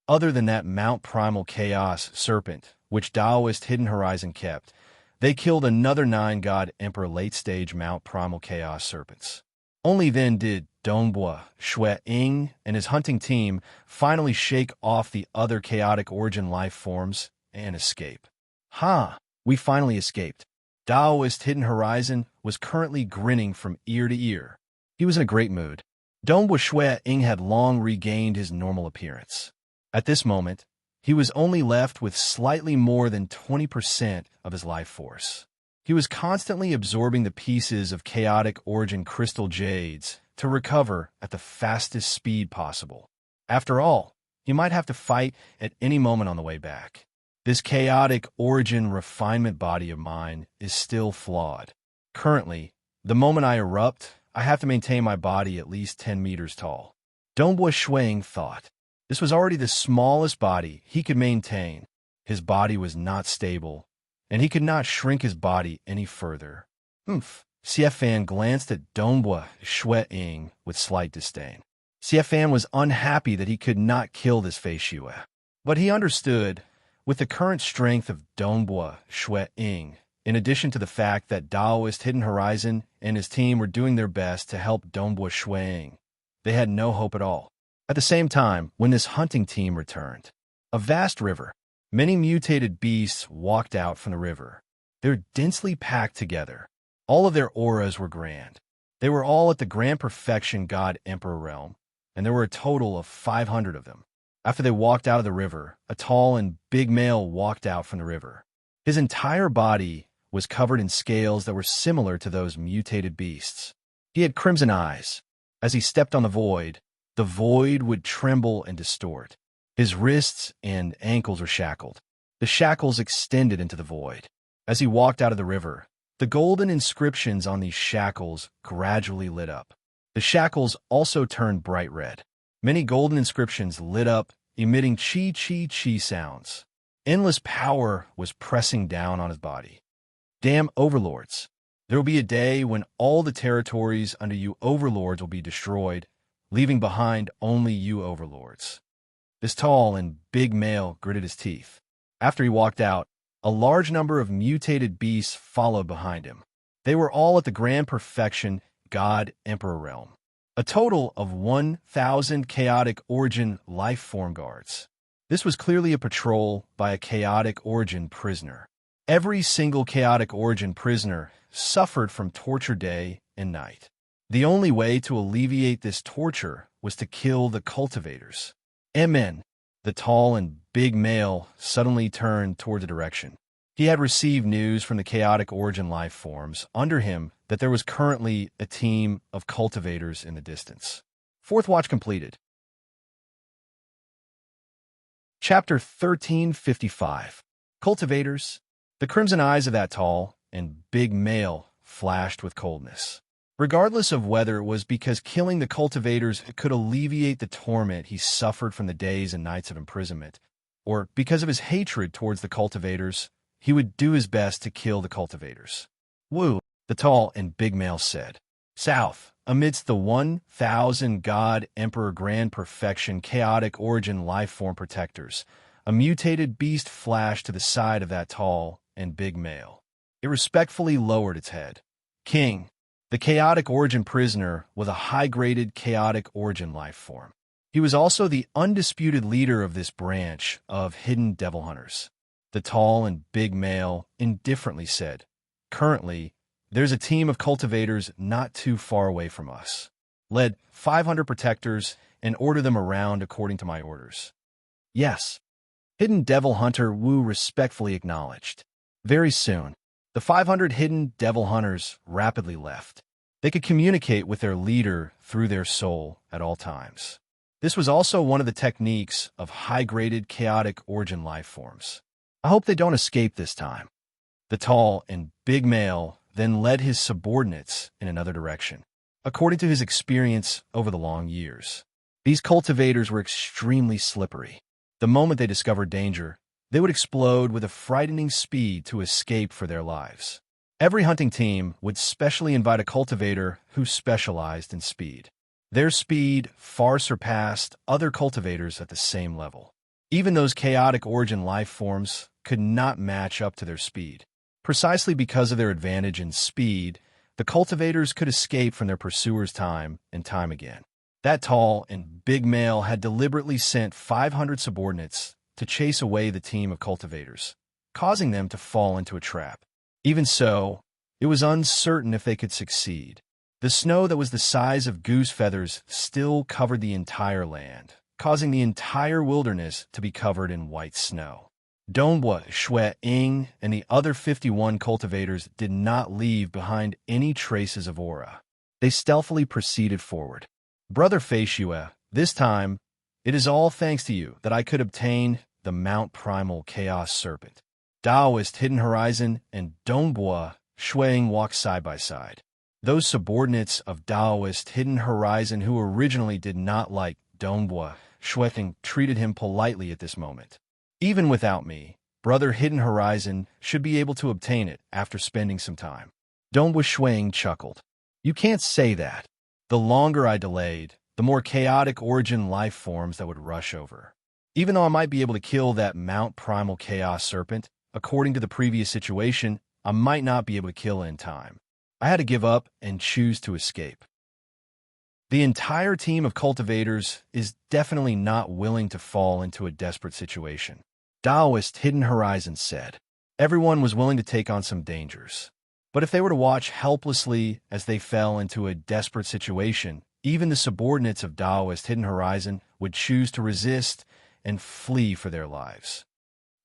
Other than that Mount Primal Chaos Serpent, which Daoist Hidden Horizon kept, they killed another 9 God Emperor late-stage Mount Primal Chaos Serpents. Only then did Dongbua Shuang and his hunting team finally shake off the other chaotic origin life forms and escape. Ha! We finally escaped. Daoist Hidden Horizon was currently grinning from ear to ear. He was in a great mood. Dongbua Shuang had long regained his normal appearance. At this moment, he was only left with slightly more than 20% of his life force. He was constantly absorbing the pieces of chaotic origin crystal jades to recover at the fastest speed possible. After all, he might have to fight at any moment on the way back. This chaotic origin refinement body of mine is still flawed. Currently, the moment I erupt, I have to maintain my body at least 10 meters tall. Dongbua Shuang thought. This was already the smallest body he could maintain. His body was not stable, and he could not shrink his body any further. Xiefan glanced at Dongbua Shuang with slight disdain. Xiefan was unhappy that he could not kill this Fei Shue, but he understood. With the current strength of Dongbua Shuang, in addition to the fact that Daoist Hidden Horizon and his team were doing their best to help Dongbua Shuang, they had no hope at all. At the same time, when this hunting team returned, a vast river, many mutated beasts walked out from the river. They were densely packed together. All of their auras were grand. They were all at the Grand Perfection God Emperor realm, and there were a total of 500 of them. After they walked out of the river, a tall and big male walked out from the river. His entire body was covered in scales that were similar to those mutated beasts. He had crimson eyes. As he stepped on the void would tremble and distort. His wrists and ankles were shackled. The shackles extended into the void. As he walked out of the river, the golden inscriptions on these shackles gradually lit up. The shackles also turned bright red. Many golden inscriptions lit up, emitting chi-chi-chi sounds. Endless power was pressing down on his body. Damn overlords. There will be a day when all the territories under you overlords will be destroyed, leaving behind only you overlords. This tall and big male gritted his teeth. After he walked out, a large number of mutated beasts followed behind him. They were all at the Grand Perfection God Emperor realm. A total of 1,000 chaotic origin life form guards. This was clearly a patrol by a chaotic origin prisoner. Every single chaotic origin prisoner suffered from torture day and night. The only way to alleviate this torture was to kill the cultivators. Amen. The tall and big male suddenly turned toward the direction. He had received news from the chaotic origin life forms under him that there was currently a team of cultivators in the distance. Fourth watch completed. Chapter 1355. Cultivators. The crimson eyes of that tall and big male flashed with coldness. Regardless of whether it was because killing the cultivators could alleviate the torment he suffered from the days and nights of imprisonment, or because of his hatred towards the cultivators, he would do his best to kill the cultivators. Woo, the tall and big male said. South, amidst the 1,000 God Emperor Grand Perfection chaotic origin life form protectors, a mutated beast flashed to the side of that tall and big male. It respectfully lowered its head. King, the chaotic origin prisoner, was a high-graded chaotic origin life form. He was also the undisputed leader of this branch of hidden devil hunters. The tall and big male indifferently said, Currently, there's a team of cultivators not too far away from us. Led 500 protectors and order them around according to my orders. Yes. Hidden Devil Hunter Wu respectfully acknowledged. Very soon, the 500 hidden devil hunters rapidly left. They could communicate with their leader through their soul at all times. This was also one of the techniques of high-graded chaotic origin life forms. I hope they don't escape this time. The tall and big male then led his subordinates in another direction, according to his experience over the long years. These cultivators were extremely slippery. The moment they discovered danger, they would explode with a frightening speed to escape for their lives. Every hunting team would specially invite a cultivator who specialized in speed. Their speed far surpassed other cultivators at the same level. Even those chaotic origin life forms could not match up to their speed. Precisely because of their advantage in speed, the cultivators could escape from their pursuers time and time again. That tall and big male had deliberately sent 500 subordinates to chase away the team of cultivators, causing them to fall into a trap. Even so, it was uncertain if they could succeed. The snow that was the size of goose feathers still covered the entire land, causing the entire wilderness to be covered in white snow. Donghua, Shui, Ying, and the other 51 cultivators did not leave behind any traces of aura. They stealthily proceeded forward. Brother Feishue, this time, it is all thanks to you that I could obtain the Mount Primal Chaos Serpent. Taoist Hidden Horizon and Donghua Shuang walked side by side. Those subordinates of Taoist Hidden Horizon who originally did not like Donghua Shuang treated him politely at this moment. Even without me, Brother Hidden Horizon should be able to obtain it after spending some time. Donghua Shuang chuckled. You can't say that. The longer I delayed, the more chaotic origin life forms that would rush over. Even though I might be able to kill that Mount Primal Chaos Serpent, according to the previous situation, I might not be able to kill it in time. I had to give up and choose to escape. The entire team of cultivators is definitely not willing to fall into a desperate situation. Taoist Hidden Horizon said. Everyone was willing to take on some dangers. But if they were to watch helplessly as they fell into a desperate situation, even the subordinates of Taoist Hidden Horizon would choose to resist and flee for their lives.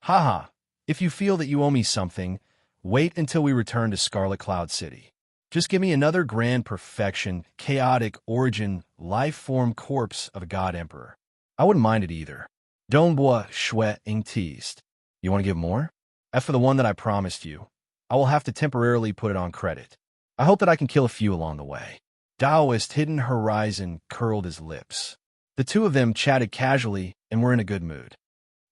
Haha, if you feel that you owe me something, wait until we return to Scarlet Cloud City. Just give me another grand perfection, chaotic origin, life form corpse of a God Emperor. I wouldn't mind it either. Donghua Shui Ying teased. You want to give more? As for the one that I promised you, I will have to temporarily put it on credit. I hope that I can kill a few along the way. Taoist Hidden Horizon curled his lips. The two of them chatted casually and were in a good mood.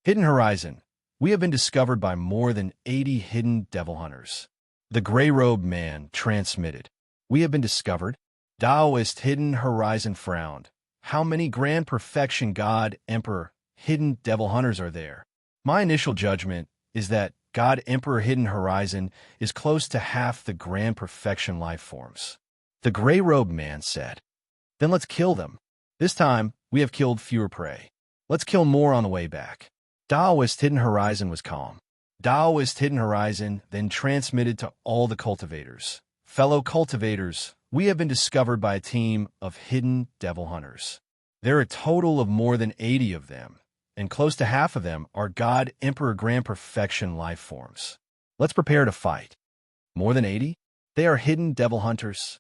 Hidden Horizon, we have been discovered by more than 80 hidden devil hunters. The gray-robed man transmitted. We have been discovered. Taoist Hidden Horizon frowned. How many grand perfection God Emperor hidden devil hunters are there? My initial judgment is that God Emperor Hidden Horizon is close to half the grand perfection life forms. The gray-robed man said. Then let's kill them. This time, we have killed fewer prey. Let's kill more on the way back. Taoist Hidden Horizon was calm. Taoist Hidden Horizon then transmitted to all the cultivators. Fellow cultivators, we have been discovered by a team of hidden devil hunters. There are a total of more than 80 of them, and close to half of them are God Emperor Grand Perfection life forms. Let's prepare to fight. More than 80? They are hidden devil hunters.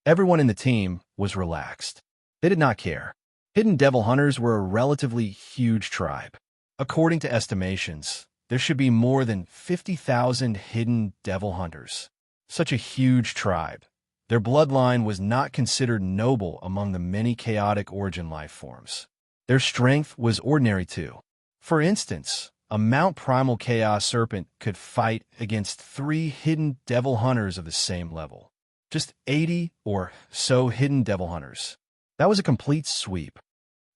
Everyone in the team was relaxed. They did not care. Hidden devil hunters were a relatively huge tribe. According to estimations, there should be more than 50,000 hidden devil hunters. Such a huge tribe. Their bloodline was not considered noble among the many chaotic origin life forms. Their strength was ordinary too. For instance, a Mount Primal Chaos Serpent could fight against 3 hidden devil hunters of the same level. Just 80 or so hidden devil hunters. That was a complete sweep.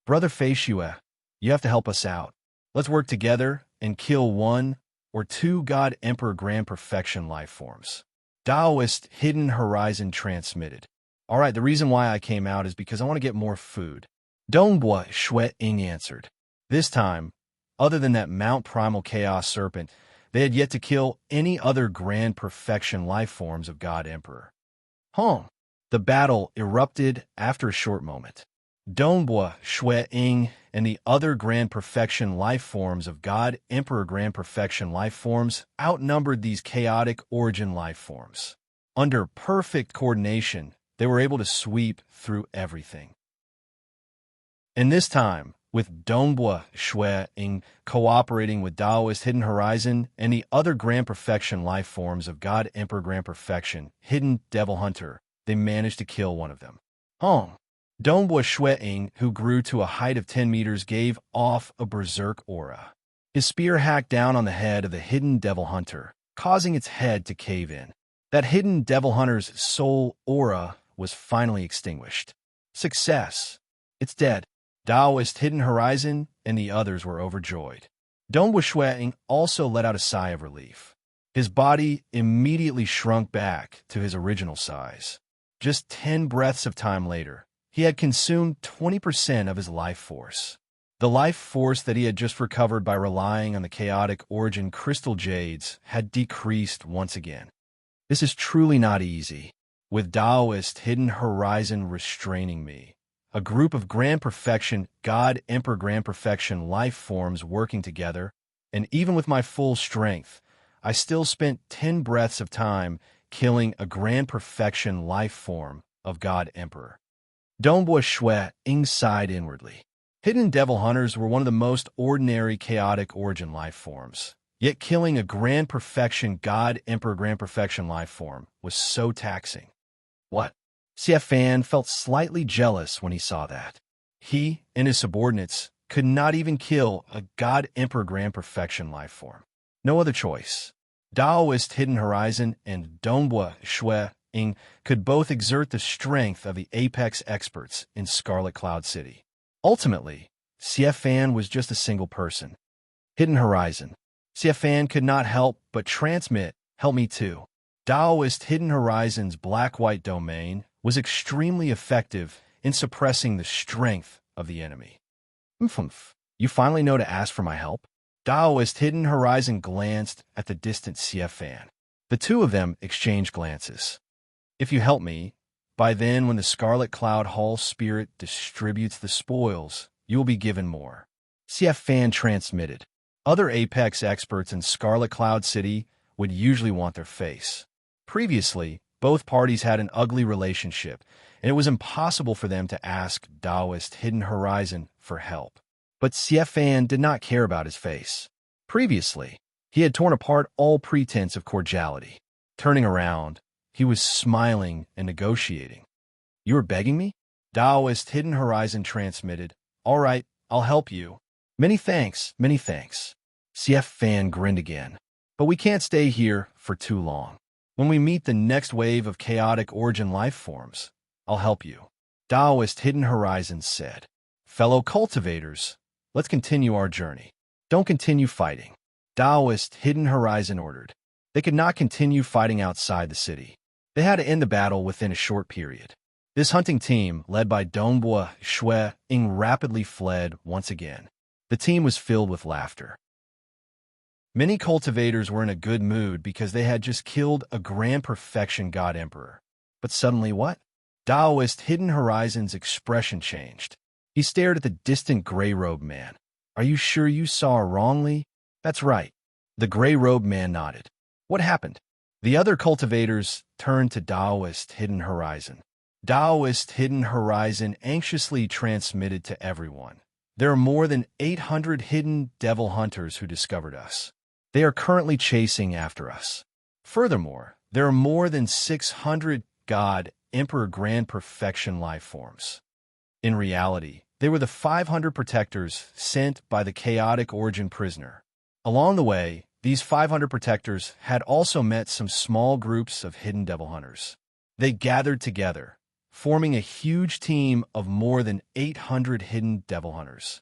Brother Feishue, you have to help us out. Let's work together and kill 1 or 2 God Emperor Grand Perfection life forms. Taoist Hidden Horizon transmitted. All right, the reason why I came out is because I want to get more food. Dongbua Shui Ying answered. This time, other than that Mount Primal Chaos Serpent, they had yet to kill any other Grand Perfection life forms of God Emperor. The battle erupted after a short moment. Dongbua Shui Ying and the other Grand Perfection life forms of God Emperor Grand Perfection life forms outnumbered these chaotic origin life forms. Under perfect coordination, they were able to sweep through everything. And this time, with Dongbua Shui Ying cooperating with Taoist Hidden Horizon and the other Grand Perfection life forms of God Emperor Grand Perfection, Hidden Devil Hunter, they managed to kill one of them. Dongbua Shui Ying, who grew to a height of 10 meters, gave off a berserk aura. His spear hacked down on the head of the hidden devil hunter, causing its head to cave in. That hidden devil hunter's soul aura was finally extinguished. Success! It's dead. Taoist Hidden Horizon and the others were overjoyed. Dongbua Shui Ying also let out a sigh of relief. His body immediately shrunk back to his original size. Just 10 breaths of time later, he had consumed 20% of his life force. The life force that he had just recovered by relying on the chaotic origin crystal jades had decreased once again. This is truly not easy. With Taoist Hidden Horizon restraining me, a group of Grand Perfection, God Emperor Grand Perfection life forms working together, and even with my full strength, I still spent 10 breaths of time killing a Grand Perfection life form of God Emperor. Dongbua Shui Ying sighed inwardly. Hidden devil hunters were one of the most ordinary chaotic origin life forms, yet killing a Grand Perfection God Emperor Grand Perfection life form was so taxing. What? Fan felt slightly jealous when he saw that. He and his subordinates could not even kill a God Emperor Grand Perfection life form. No other choice. Taoist Hidden Horizon and Dongbua Shui Ying could both exert the strength of the apex experts in Scarlet Cloud City. Ultimately, Fan was just a single person. Hidden Horizon. Fan could not help but transmit, "Help me too." Taoist Hidden Horizon's black-white domain was extremely effective in suppressing the strength of the enemy. You finally know to ask for my help? Taoist Hidden Horizon glanced at the distant Fan. The two of them exchanged glances. If you help me, by then when the Scarlet Cloud Hall spirit distributes the spoils, you will be given more. Fan transmitted. Other Apex experts in Scarlet Cloud City would usually want their face. Previously, both parties had an ugly relationship, and it was impossible for them to ask Taoist Hidden Horizon for help. But Fan did not care about his face. Previously, he had torn apart all pretense of cordiality. Turning around, he was smiling and negotiating. "You were begging me?" Taoist Hidden Horizon transmitted. "All right, I'll help you. Many thanks, many thanks." Fan grinned again. "But we can't stay here for too long. When we meet the next wave of chaotic origin life forms, I'll help you." Taoist Hidden Horizon said. "Fellow cultivators, let's continue our journey. Don't continue fighting." Taoist Hidden Horizon ordered. They could not continue fighting outside the city. They had to end the battle within a short period. This hunting team, led by Dongbua Shui, Ying, rapidly fled once again. The team was filled with laughter. Many cultivators were in a good mood because they had just killed a grand perfection god emperor. But suddenly what? Daoist Hidden Horizon's expression changed. He stared at the distant gray-robed man. Are you sure you saw wrongly? That's right. The gray-robed man nodded. What happened? The other cultivators turned to Daoist Hidden Horizon. Daoist Hidden Horizon anxiously transmitted to everyone. There are more than 800 hidden devil hunters who discovered us. They are currently chasing after us. Furthermore, there are more than 600 God, Emperor Grand Perfection life forms. In reality, they were the 500 protectors sent by the chaotic origin prisoner. Along the way, these 500 protectors had also met some small groups of hidden devil hunters. They gathered together, forming a huge team of more than 800 hidden devil hunters.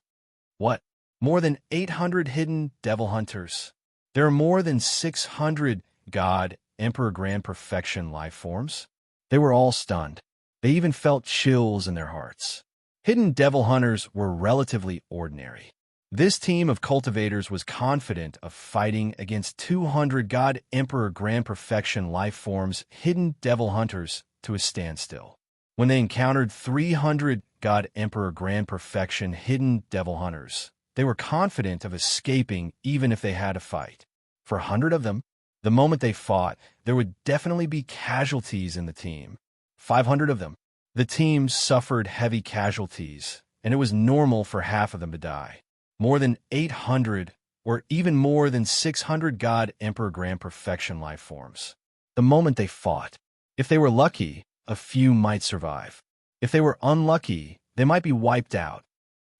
What? More than 800 hidden devil hunters? There are more than 600 God, Emperor Grand Perfection life forms? They were all stunned. They even felt chills in their hearts. Hidden devil hunters were relatively ordinary. This team of cultivators was confident of fighting against 200 God Emperor Grand Perfection life forms, hidden devil hunters, to a standstill. When they encountered 300 God Emperor Grand Perfection hidden devil hunters, they were confident of escaping even if they had to fight. For 100 of them, the moment they fought, there would definitely be casualties in the team. 500 of them, the team suffered heavy casualties, and it was normal for half of them to die. More than 800, or even more than 600 God Emperor Grand Perfection life forms. The moment they fought, if they were lucky, a few might survive. If they were unlucky, they might be wiped out.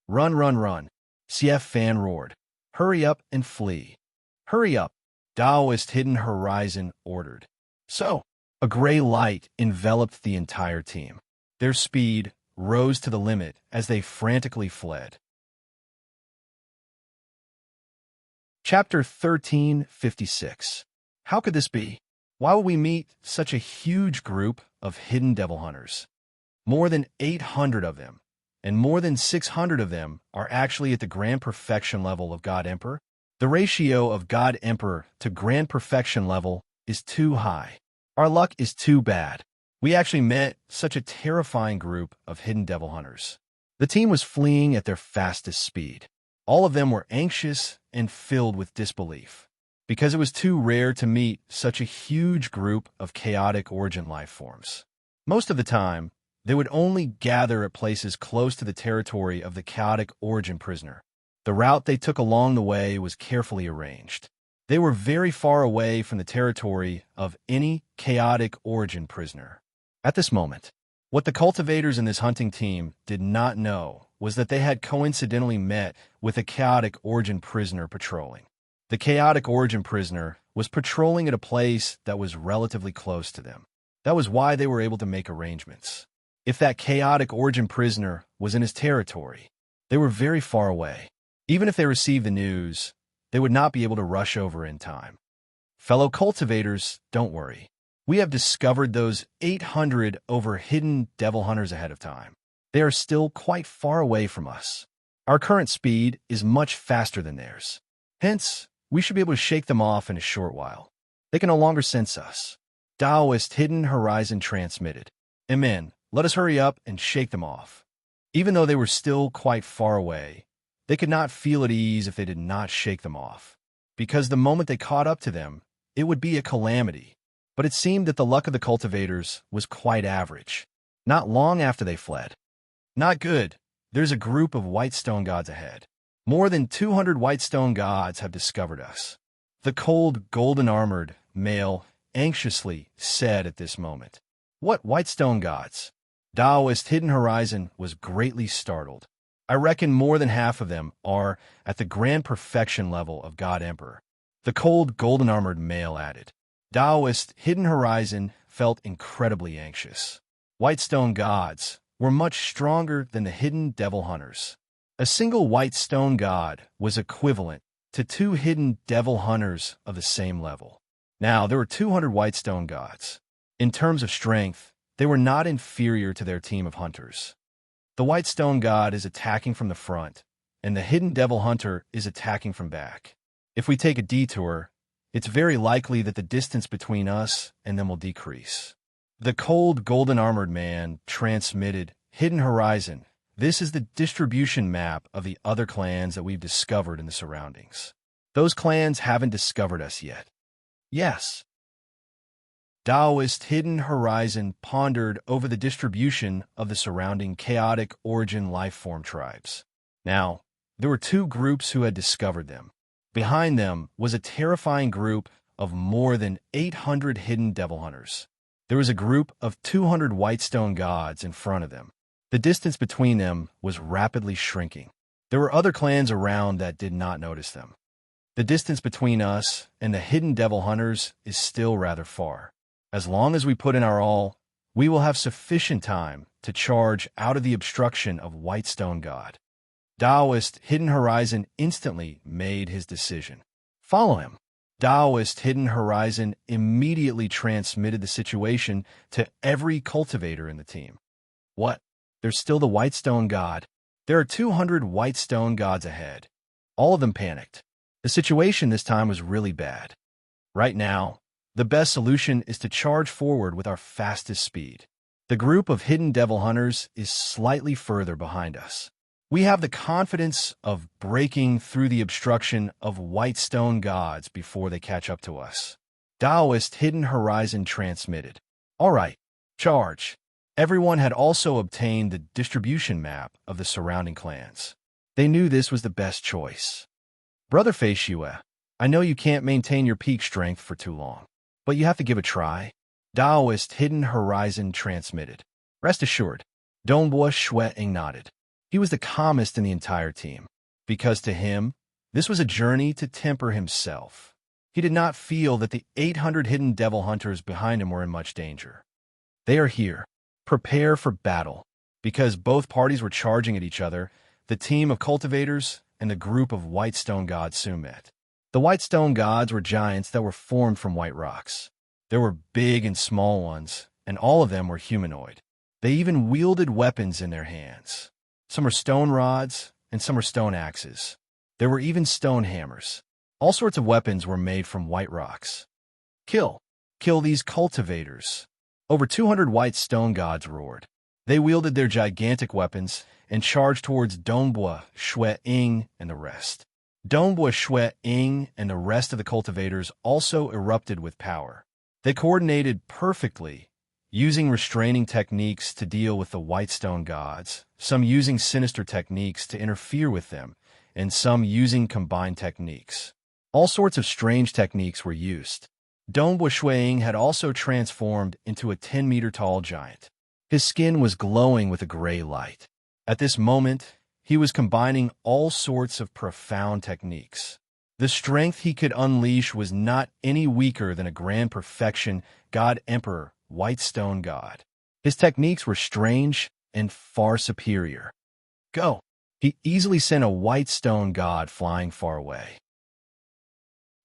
Run, run, run. CF Fan roared. Hurry up and flee. Hurry up, Daoist Hidden Horizon ordered. So, a gray light enveloped the entire team. Their speed rose to the limit as they frantically fled. Chapter 1356. How could this be? Why would we meet such a huge group of hidden devil hunters? More than 800 of them, and more than 600 of them are actually at the Grand Perfection level of God Emperor. The ratio of God Emperor to Grand Perfection level is too high. Our luck is too bad. We actually met such a terrifying group of hidden devil hunters. The team was fleeing at their fastest speed. All of them were anxious and filled with disbelief, because it was too rare to meet such a huge group of chaotic origin life forms. Most of the time, they would only gather at places close to the territory of the chaotic origin prisoner. The route they took along the way was carefully arranged. They were very far away from the territory of any chaotic origin prisoner. At this moment, what the cultivators in this hunting team did not know was that they had coincidentally met with a chaotic origin prisoner patrolling. The chaotic origin prisoner was patrolling at a place that was relatively close to them. That was why they were able to make arrangements. If that chaotic origin prisoner was in his territory, they were very far away. Even if they received the news, they would not be able to rush over in time. Fellow cultivators, don't worry. We have discovered those 800 over hidden devil hunters ahead of time. They are still quite far away from us. Our current speed is much faster than theirs. Hence, we should be able to shake them off in a short while. They can no longer sense us. Daoist Hidden Horizon transmitted. Amen. Let us hurry up and shake them off. Even though they were still quite far away, they could not feel at ease if they did not shake them off, because the moment they caught up to them, it would be a calamity. But it seemed that the luck of the cultivators was quite average. Not long after they fled. Not good. There's a group of white stone gods ahead. More than 200 white stone gods have discovered us. The cold, golden-armored male anxiously said at this moment. What white stone gods? Daoist Hidden Horizon was greatly startled. I reckon more than half of them are at the Grand Perfection level of God Emperor. The cold, golden-armored male added. Daoist Hidden Horizon felt incredibly anxious. White stone gods were much stronger than the hidden devil hunters. A single white stone god was equivalent to 2 hidden devil hunters of the same level. Now, there were 200 white stone gods. In terms of strength, They were not inferior to their team of hunters. The White Stone God is attacking from the front, and the Hidden Devil Hunter is attacking from back. If we take a detour, it's very likely that the distance between us and them will decrease. The cold, golden-armored man transmitted Hidden Horizon. This is the distribution map of the other clans that we've discovered in the surroundings. Those clans haven't discovered us yet. Yes. Taoist Hidden Horizon pondered over the distribution of the surrounding chaotic origin life-form tribes. Now, there were two groups who had discovered them. Behind them was a terrifying group of more than 800 hidden devil hunters. There was a group of 200 white stone gods in front of them. The distance between them was rapidly shrinking. There were other clans around that did not notice them. The distance between us and the hidden devil hunters is still rather far. As long as we put in our all, we will have sufficient time to charge out of the obstruction of White Stone God. Taoist Hidden Horizon instantly made his decision. Follow him. Taoist Hidden Horizon immediately transmitted the situation to every cultivator in the team. What? There's still the White Stone God. There are 200 White Stone Gods ahead. All of them panicked. The situation this time was really bad. Right now, the best solution is to charge forward with our fastest speed. The group of hidden devil hunters is slightly further behind us. We have the confidence of breaking through the obstruction of White Stone Gods before they catch up to us. Taoist Hidden Horizon transmitted. All right, charge. Everyone had also obtained the distribution map of the surrounding clans. They knew this was the best choice. Brother Fei Xue, I know you can't maintain your peak strength for too long, but you have to give a try. Taoist Hidden Horizon transmitted. Rest assured, Dongbo Shueing nodded. He was the calmest in the entire team, because to him, this was a journey to temper himself. He did not feel that the 800 hidden devil hunters behind him were in much danger. They are here. Prepare for battle. Because both parties were charging at each other, the team of cultivators and the group of White Stone Gods soon met. The White Stone Gods were giants that were formed from white rocks. There were big and small ones, and all of them were humanoid. They even wielded weapons in their hands. Some were stone rods, and some were stone axes. There were even stone hammers. All sorts of weapons were made from white rocks. Kill! Kill these cultivators! Over 200 white stone gods roared. They wielded their gigantic weapons and charged towards Dongbo Shueing and the rest. Dongbo Shueing and the rest of the cultivators also erupted with power. They coordinated perfectly, using restraining techniques to deal with the White Stone Gods, some using sinister techniques to interfere with them, and some using combined techniques. All sorts of strange techniques were used. Dongbo Shueing had also transformed into a 10-meter-tall giant. His skin was glowing with a gray light. At this moment, he was combining all sorts of profound techniques. The strength he could unleash was not any weaker than a grand perfection God Emperor White Stone God. His techniques were strange and far superior. Go! He easily sent a White Stone God flying far away.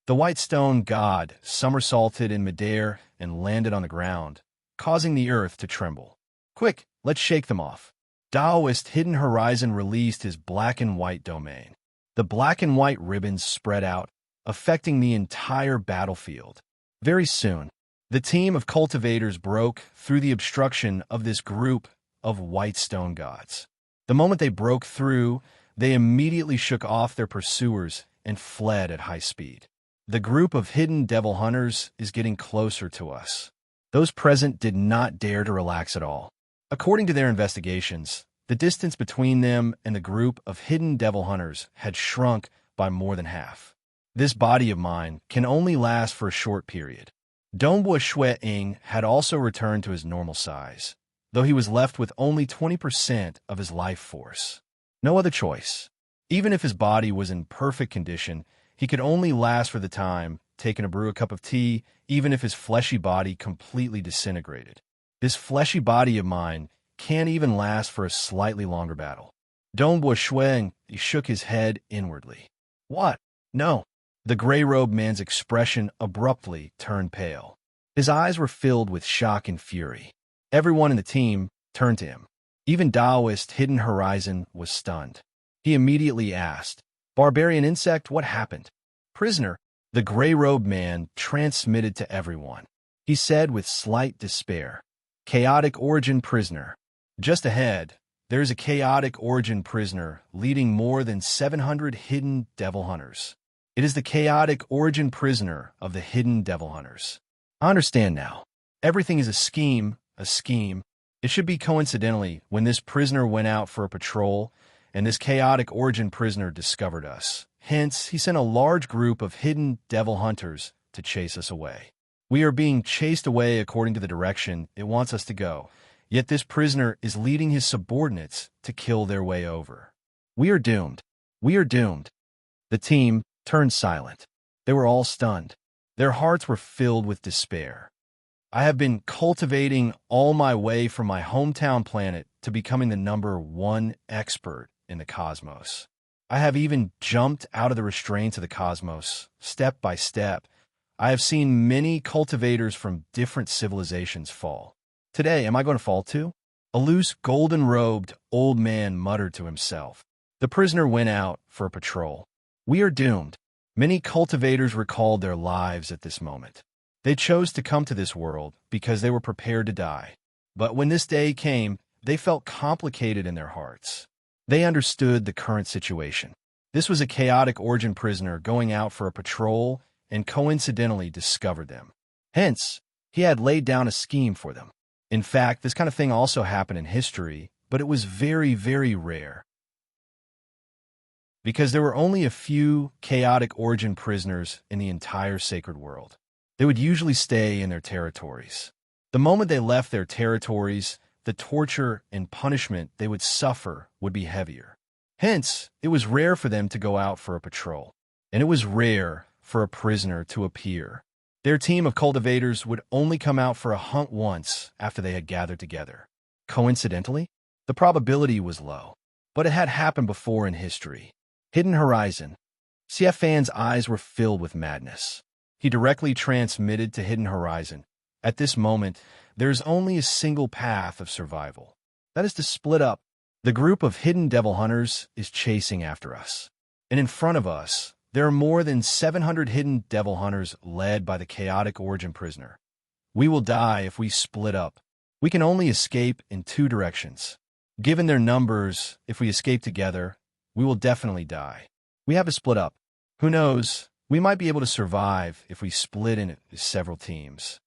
The White Stone God somersaulted in midair and landed on the ground, causing the earth to tremble. Quick, let's shake them off. Taoist Hidden Horizon released his black and white domain. The black and white ribbons spread out, affecting the entire battlefield. Very soon, the team of cultivators broke through the obstruction of this group of White Stone Gods. The moment they broke through, they immediately shook off their pursuers and fled at high speed. The group of hidden devil hunters is getting closer to us. Those present did not dare to relax at all. According to their investigations, the distance between them and the group of hidden devil hunters had shrunk by more than half. This body of mine can only last for a short period. Dongbo Shueing had also returned to his normal size, though he was left with only 20% of his life force. No other choice. Even if his body was in perfect condition, he could only last for the time taken to brew a cup of tea, even if his fleshy body completely disintegrated. This fleshy body of mine can't even last for a slightly longer battle. Dongbo Shueing shook his head inwardly. What? No. The gray-robed man's expression abruptly turned pale. His eyes were filled with shock and fury. Everyone in the team turned to him. Even Taoist Hidden Horizon was stunned. He immediately asked, "Barbarian insect, what happened?" "Prisoner," the gray-robed man transmitted to everyone. He said with slight despair, "Chaotic origin prisoner. Just ahead, there is a chaotic origin prisoner leading more than 700 hidden devil hunters. It is the chaotic origin prisoner of the hidden devil hunters." I understand now. Everything is a scheme, a scheme. It should be coincidentally when this prisoner went out for a patrol and this chaotic origin prisoner discovered us. Hence, he sent a large group of hidden devil hunters to chase us away. We are being chased away according to the direction it wants us to go, yet this prisoner is leading his subordinates to kill their way over. We are doomed. We are doomed. The team turned silent. They were all stunned. Their hearts were filled with despair. I have been cultivating all my way from my hometown planet to becoming the #1 expert in the cosmos. I have even jumped out of the restraints of the cosmos, step by step. I have seen many cultivators from different civilizations fall. Today, am I going to fall too? A loose, golden-robed old man muttered to himself. The prisoner went out for a patrol. We are doomed. Many cultivators recalled their lives at this moment. They chose to come to this world because they were prepared to die. But when this day came, they felt complicated in their hearts. They understood the current situation. This was a chaotic origin prisoner going out for a patrol and coincidentally discovered them. Hence, he had laid down a scheme for them. In fact, this kind of thing also happened in history, but it was very, very rare. Because there were only a few chaotic origin prisoners in the entire sacred world. They would usually stay in their territories. The moment they left their territories, the torture and punishment they would suffer would be heavier. Hence, it was rare for them to go out for a patrol, and it was rare for a prisoner to appear. Their team of cultivators would only come out for a hunt once after they had gathered together. Coincidentally, the probability was low, but it had happened before in history. Hidden Horizon. CF Fan's eyes were filled with madness. He directly transmitted to Hidden Horizon. At this moment, there is only a single path of survival. That is to split up. The group of hidden devil hunters is chasing after us. And in front of us, there are more than 700 hidden devil hunters led by the chaotic origin prisoner. We will die if we split up. We can only escape in two directions. Given their numbers, if we escape together, we will definitely die. We have to split up. Who knows? We might be able to survive if we split into several teams.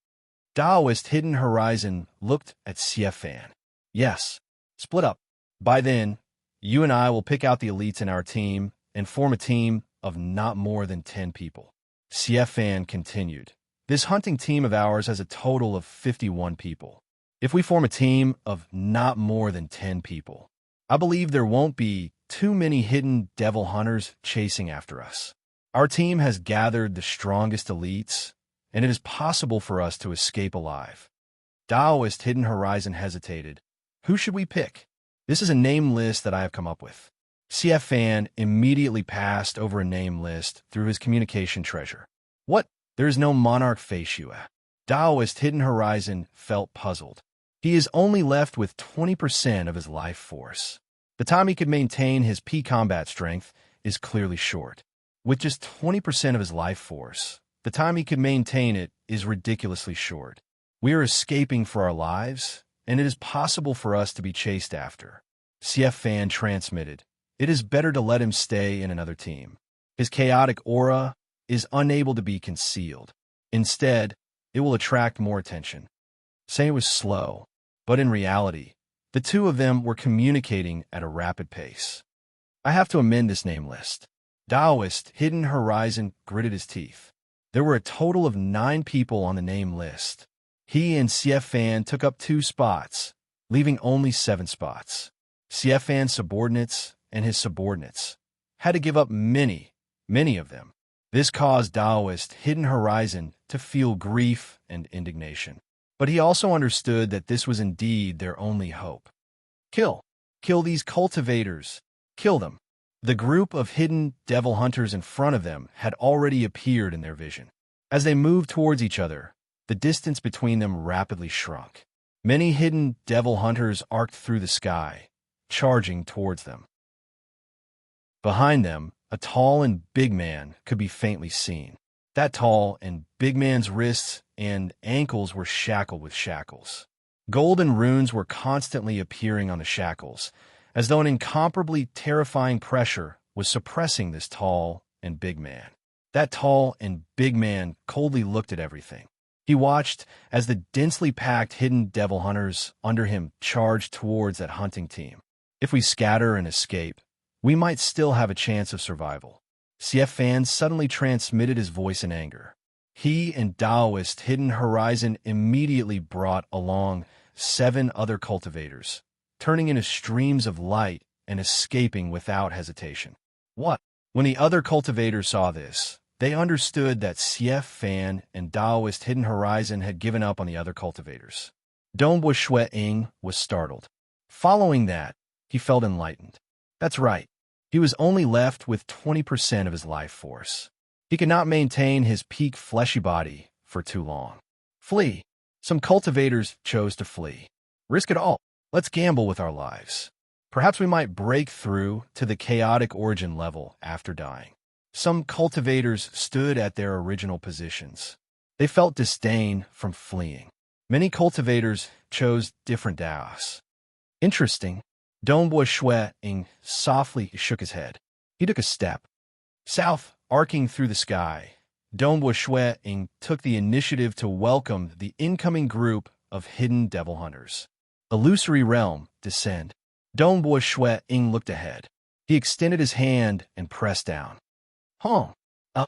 Taoist Hidden Horizon looked at CF Fan. Yes, split up. By then, you and I will pick out the elites in our team and form a team of not more than 10 people. CF Fan continued. This hunting team of ours has a total of 51 people. If we form a team of not more than 10 people, I believe there won't be too many hidden devil hunters chasing after us. Our team has gathered the strongest elites, and it is possible for us to escape alive. Taoist Hidden Horizon hesitated. Who should we pick? This is a name list that I have come up with. CF Fan immediately passed over a name list through his communication treasure. What? There is no monarch Feishua. Taoist Hidden Horizon felt puzzled. He is only left with 20% of his life force. The time he could maintain his P-combat strength is clearly short. With just 20% of his life force, the time he could maintain it is ridiculously short. We are escaping for our lives, and it is possible for us to be chased after. CF Fan transmitted. It is better to let him stay in another team. His chaotic aura is unable to be concealed. Instead, it will attract more attention. Say it was slow, but in reality, the two of them were communicating at a rapid pace. I have to amend this name list. Taoist Hidden Horizon gritted his teeth. There were a total of 9 people on the name list. He and CF Fan took up 2 spots, leaving only 7 spots. CF Fan's subordinates and his subordinates had to give up many of them. This caused Taoist Hidden Horizon to feel grief and indignation. But he also understood that this was indeed their only hope. Kill these cultivators. Kill them. The group of hidden devil hunters in front of them had already appeared in their vision. As they moved towards each other, the distance between them rapidly shrunk. Many hidden devil hunters arced through the sky, charging towards them. Behind them, a tall and big man could be faintly seen. That tall and big man's wrists and ankles were shackled with shackles. Golden runes were constantly appearing on the shackles, as though an incomparably terrifying pressure was suppressing this tall and big man. That tall and big man coldly looked at everything. He watched as the densely packed hidden devil hunters under him charged towards that hunting team. If we scatter and escape, we might still have a chance of survival. CF Fan suddenly transmitted his voice in anger. He and Taoist Hidden Horizon immediately brought along 7 other cultivators, turning into streams of light and escaping without hesitation. What? When the other cultivators saw this, they understood that CF Fan and Taoist Hidden Horizon had given up on the other cultivators. Donghua Shui Ying was startled. Following that, he felt enlightened. That's right. He was only left with 20% of his life force. He could not maintain his peak fleshy body for too long. Flee. Some cultivators chose to flee. Risk it all. Let's gamble with our lives. Perhaps we might break through to the chaotic origin level after dying. Some cultivators stood at their original positions. They felt disdain from fleeing. Many cultivators chose different Daos. Interesting. Donghua Shui Ying softly shook his head. He took a step. South, arcing through the sky, Donghua Shui Ying took the initiative to welcome the incoming group of hidden devil hunters. Illusory realm, descend. Donghua Shui Ying looked ahead. He extended his hand and pressed down. Up.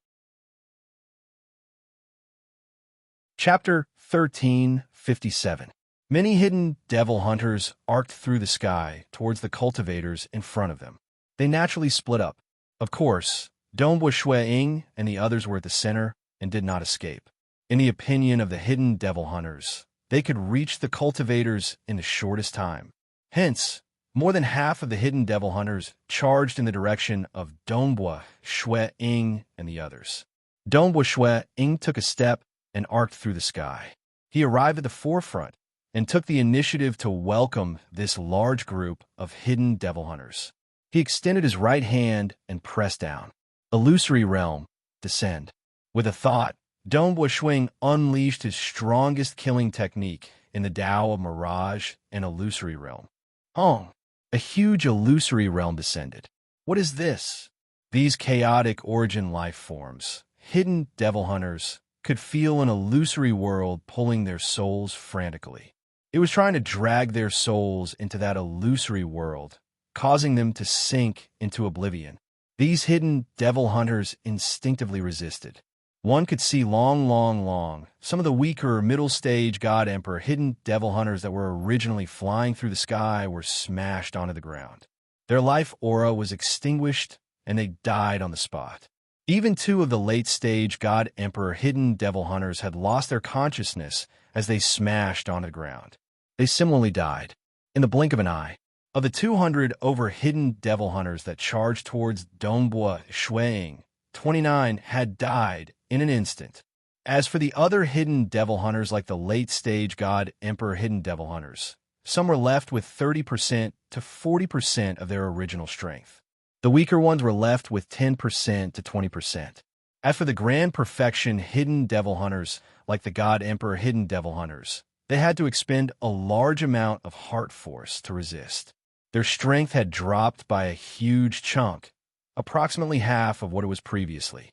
Chapter 1357. Many hidden devil hunters arced through the sky towards the cultivators in front of them. They naturally split up. Of course, Donghua Shui Ying and the others were at the center and did not escape. In the opinion of the hidden devil hunters, they could reach the cultivators in the shortest time. Hence, more than half of the hidden devil hunters charged in the direction of Donghua Shui Ying and the others. Donghua Shui Ying took a step and arced through the sky. He arrived at the forefront and took the initiative to welcome this large group of hidden devil hunters. He extended his right hand and pressed down. Illusory realm, descend. With a thought, Donghua Shui Ying unleashed his strongest killing technique in the Tao of Mirage and Illusory realm. Hong! A huge illusory realm descended. What is this? These chaotic origin life forms, hidden devil hunters, could feel an illusory world pulling their souls frantically. It was trying to drag their souls into that illusory world, causing them to sink into oblivion. These hidden devil hunters instinctively resisted. One could see long, some of the weaker middle-stage God Emperor hidden devil hunters that were originally flying through the sky were smashed onto the ground. Their life aura was extinguished, and they died on the spot. Even 2 of the late-stage God Emperor hidden devil hunters had lost their consciousness as they smashed onto the ground. They similarly died, in the blink of an eye. Of the 200 over hidden devil hunters that charged towards Donghua Shui Ying, 29 had died in an instant. As for the other hidden devil hunters like the late-stage God Emperor hidden devil hunters, some were left with 30% to 40% of their original strength. The weaker ones were left with 10% to 20%. As for the grand perfection hidden devil hunters like the God Emperor hidden devil hunters, they had to expend a large amount of heart force to resist. Their strength had dropped by a huge chunk, approximately half of what it was previously.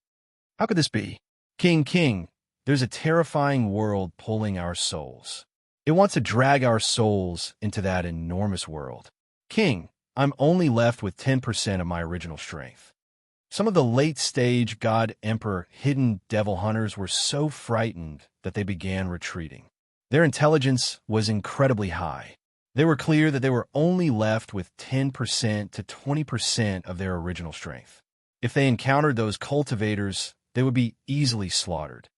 How could this be? King, there's a terrifying world pulling our souls. It wants to drag our souls into that enormous world. King, I'm only left with 10% of my original strength. Some of the late-stage God Emperor hidden devil hunters were so frightened that they began retreating. Their intelligence was incredibly high. They were clear that they were only left with 10% to 20% of their original strength. If they encountered those cultivators, they would be easily slaughtered.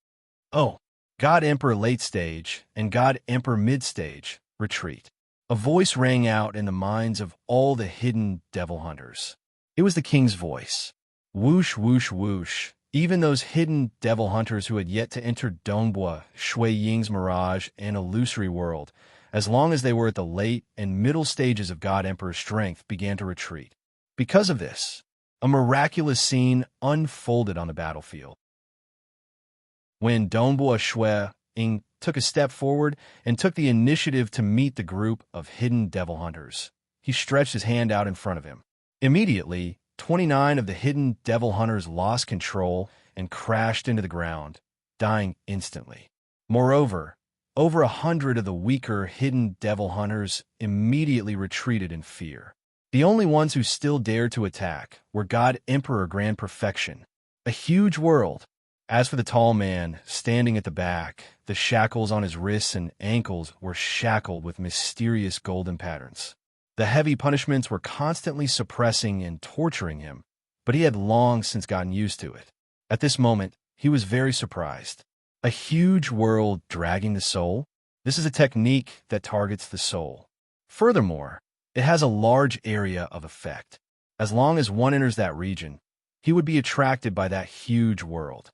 Oh, God Emperor late stage and God Emperor mid stage, retreat. A voice rang out in the minds of all the hidden devil hunters. It was the king's voice. Whoosh, whoosh, whoosh. Even those hidden devil hunters who had yet to enter Donghua Shui Ying's mirage and illusory world, as long as they were at the late and middle stages of God Emperor's strength began to retreat. Because of this, a miraculous scene unfolded on the battlefield. When Dongbua Shui Ying took a step forward and took the initiative to meet the group of hidden devil hunters, he stretched his hand out in front of him. Immediately, 29 of the hidden devil hunters lost control and crashed into the ground, dying instantly. Moreover, over 100 of the weaker hidden devil hunters immediately retreated in fear. The only ones who still dared to attack were God Emperor Grand Perfection, a huge world. As for the tall man standing at the back, the shackles on his wrists and ankles were shackled with mysterious golden patterns. The heavy punishments were constantly suppressing and torturing him, but he had long since gotten used to it. At this moment, he was very surprised. A huge world dragging the soul? This is a technique that targets the soul. Furthermore, it has a large area of effect. As long as one enters that region, he would be attracted by that huge world.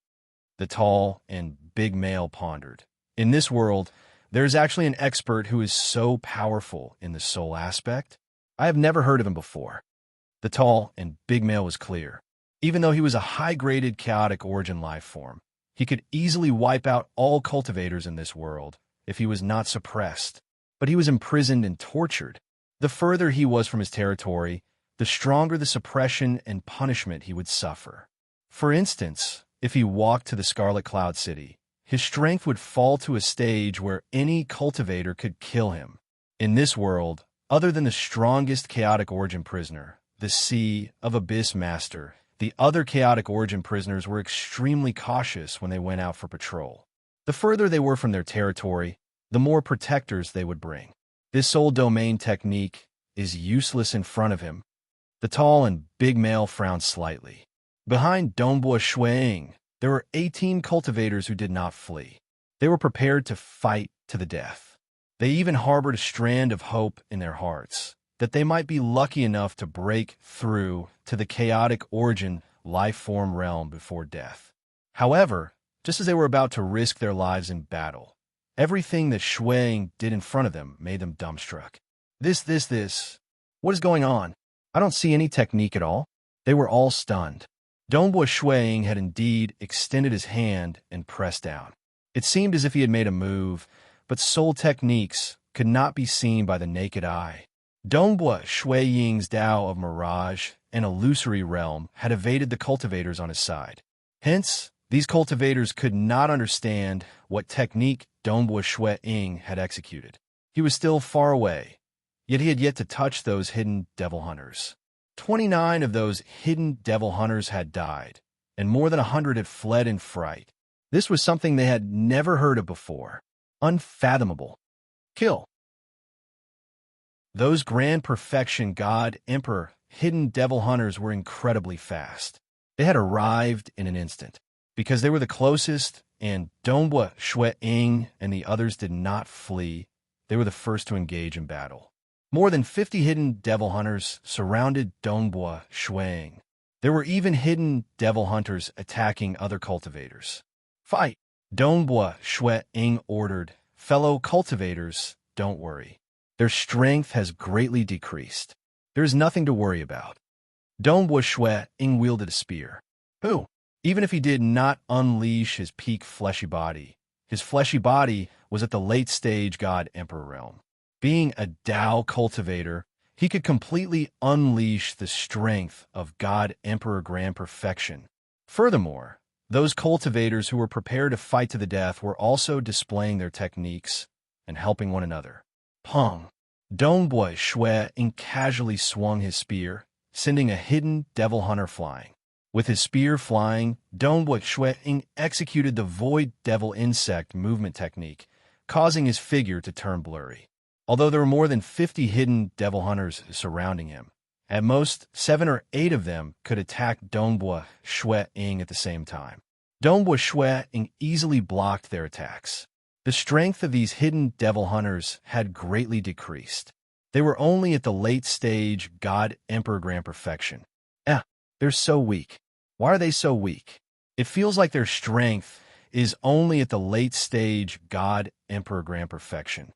The tall and big male pondered. In this world, there is actually an expert who is so powerful in the soul aspect. I have never heard of him before. The tall and big male was clear. Even though he was a high-graded chaotic origin life form, he could easily wipe out all cultivators in this world if he was not suppressed. But he was imprisoned and tortured. The further he was from his territory, the stronger the suppression and punishment he would suffer. For instance, if he walked to the Scarlet Cloud City, his strength would fall to a stage where any cultivator could kill him. In this world, other than the strongest chaotic origin prisoner, the Sea of Abyss Master, the other chaotic origin prisoners were extremely cautious when they went out for patrol. The further they were from their territory, the more protectors they would bring. This soul domain technique is useless in front of him. The tall and big male frowned slightly. Behind Dongbua Shui Ying, there were 18 cultivators who did not flee. They were prepared to fight to the death. They even harbored a strand of hope in their hearts, that they might be lucky enough to break through to the chaotic origin life form realm before death. However, just as they were about to risk their lives in battle, everything that Shui Ying did in front of them made them dumbstruck. This. What is going on? I don't see any technique at all. They were all stunned. Dongbua Shui Ying had indeed extended his hand and pressed down. It seemed as if he had made a move, but soul techniques could not be seen by the naked eye. Dongbua Shui Ying's Tao of Mirage and Illusory Realm had evaded the cultivators on his side. Hence, these cultivators could not understand what technique Dongbua Shui Ying had executed. He was still far away, yet he had yet to touch those hidden devil hunters. 29 of those hidden devil hunters had died, and more than 100 had fled in fright. This was something they had never heard of before. Unfathomable. Kill. Those Grand Perfection God Emperor hidden devil hunters were incredibly fast. They had arrived in an instant. Because they were the closest, and Dongbua Shui Ying and the others did not flee, they were the first to engage in battle. More than 50 hidden devil hunters surrounded Dongbua Shui Ying. There were even hidden devil hunters attacking other cultivators. Fight! Dongbua Shui Ying ordered. Fellow cultivators, don't worry. Their strength has greatly decreased. There is nothing to worry about. Dongbua Shui Ying wielded a spear. Who? Even if he did not unleash his peak fleshy body, his fleshy body was at the late-stage God Emperor realm. Being a Tao cultivator, he could completely unleash the strength of God Emperor Grand Perfection. Furthermore, those cultivators who were prepared to fight to the death were also displaying their techniques and helping one another. Pong! Dongbua Shui Ying casually swung his spear, sending a hidden devil hunter flying. With his spear flying, Dongbua Shui Ying executed the Void Devil Insect movement technique, causing his figure to turn blurry. Although there were more than 50 hidden devil hunters surrounding him, at most 7 or 8 of them could attack Dongbua Shui Ying at the same time. Dongbua Shui Ying easily blocked their attacks. The strength of these hidden devil hunters had greatly decreased. They were only at the late stage God Emperor Grand Perfection. They're so weak. Why are they so weak? It feels like their strength is only at the late stage God Emperor Grand Perfection.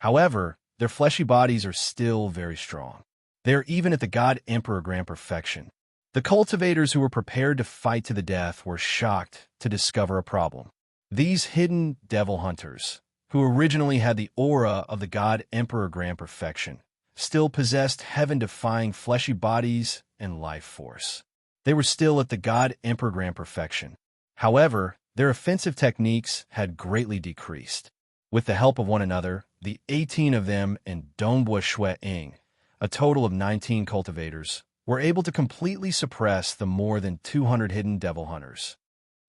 However, their fleshy bodies are still very strong. They are even at the God Emperor Grand Perfection. The cultivators who were prepared to fight to the death were shocked to discover a problem. These hidden devil hunters, who originally had the aura of the God Emperor Grand Perfection, still possessed heaven-defying fleshy bodies and life force. They were still at the God Emperor Grand Perfection. However, their offensive techniques had greatly decreased. With the help of one another, the 18 of them and Dongbua Shui Ying, a total of 19 cultivators, were able to completely suppress the more than 200 hidden devil hunters.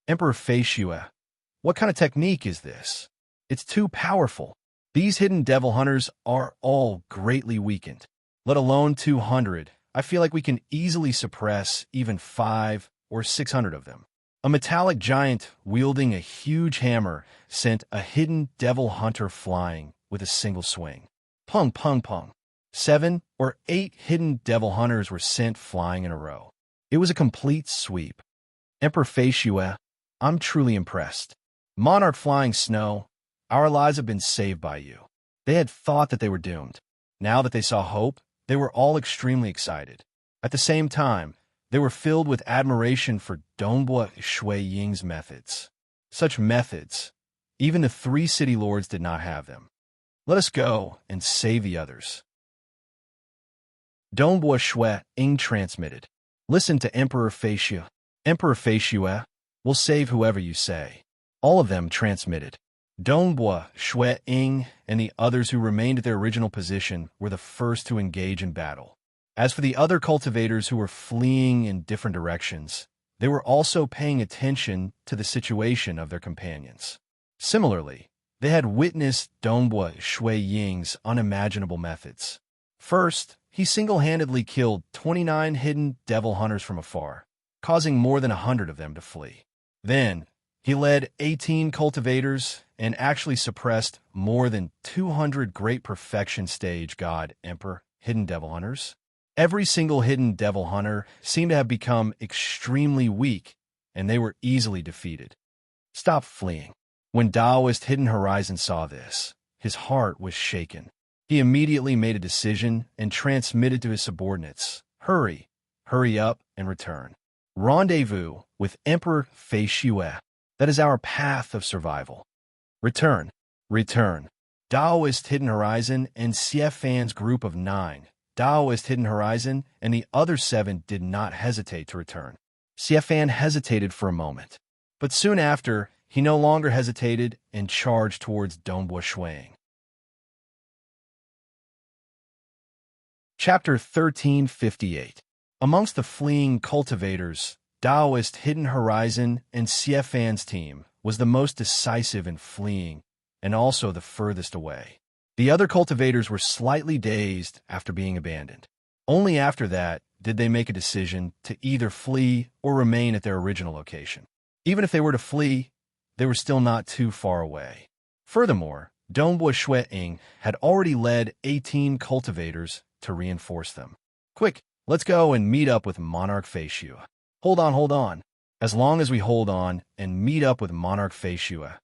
Emperor Fei Xue, what kind of technique is this? It's too powerful. These hidden devil hunters are all greatly weakened. Let alone 200, I feel like we can easily suppress even 500 or 600 of them. A metallic giant wielding a huge hammer sent a hidden devil hunter flying with a single swing. Pung, pung, pung. 7 or 8 hidden devil hunters were sent flying in a row. It was a complete sweep. Emperor Fei Xue, I'm truly impressed. Monarch Flying Snow, our lives have been saved by you. They had thought that they were doomed. Now that they saw hope, they were all extremely excited. At the same time, they were filled with admiration for Dongbua Shui Ying's methods. Such methods, even the 3 city lords did not have them. Let us go and save the others. Dongbua Shui Ying transmitted. Listen to Emperor Fei Xue. Emperor Fei Xue, will save whoever you say. All of them transmitted. Dongbua Shui Ying and the others who remained at their original position were the first to engage in battle. As for the other cultivators who were fleeing in different directions, they were also paying attention to the situation of their companions. Similarly, they had witnessed Dongbua Shui Ying's unimaginable methods. First, he single-handedly killed 29 hidden devil hunters from afar, causing more than 100 of them to flee. Then, he led 18 cultivators and actually suppressed more than 200 Great Perfection Stage God Emperor hidden devil hunters. Every single hidden devil hunter seemed to have become extremely weak, and they were easily defeated. Stop fleeing. When Taoist Hidden Horizon saw this, his heart was shaken. He immediately made a decision and transmitted to his subordinates, hurry up and return. Rendezvous with Emperor Fei Xue. That is our path of survival. Return. Taoist Hidden Horizon and Xie group of 9. Taoist Hidden Horizon and the other 7 did not hesitate to return. Xie hesitated for a moment, but soon after, he no longer hesitated and charged towards Dongbua Shui. Chapter 1358. Amongst the fleeing cultivators, Taoist Hidden Horizon and Xie team was the most decisive in fleeing and also the furthest away. The other cultivators were slightly dazed after being abandoned. Only after that did they make a decision to either flee or remain at their original location. Even if they were to flee, they were still not too far away. Furthermore, Dongbua Shui Ying had already led 18 cultivators to reinforce them. Quick, let's go and meet up with Monarch Fei Xue. Hold on. As long as we hold on and meet up with Monarch Fei Xue,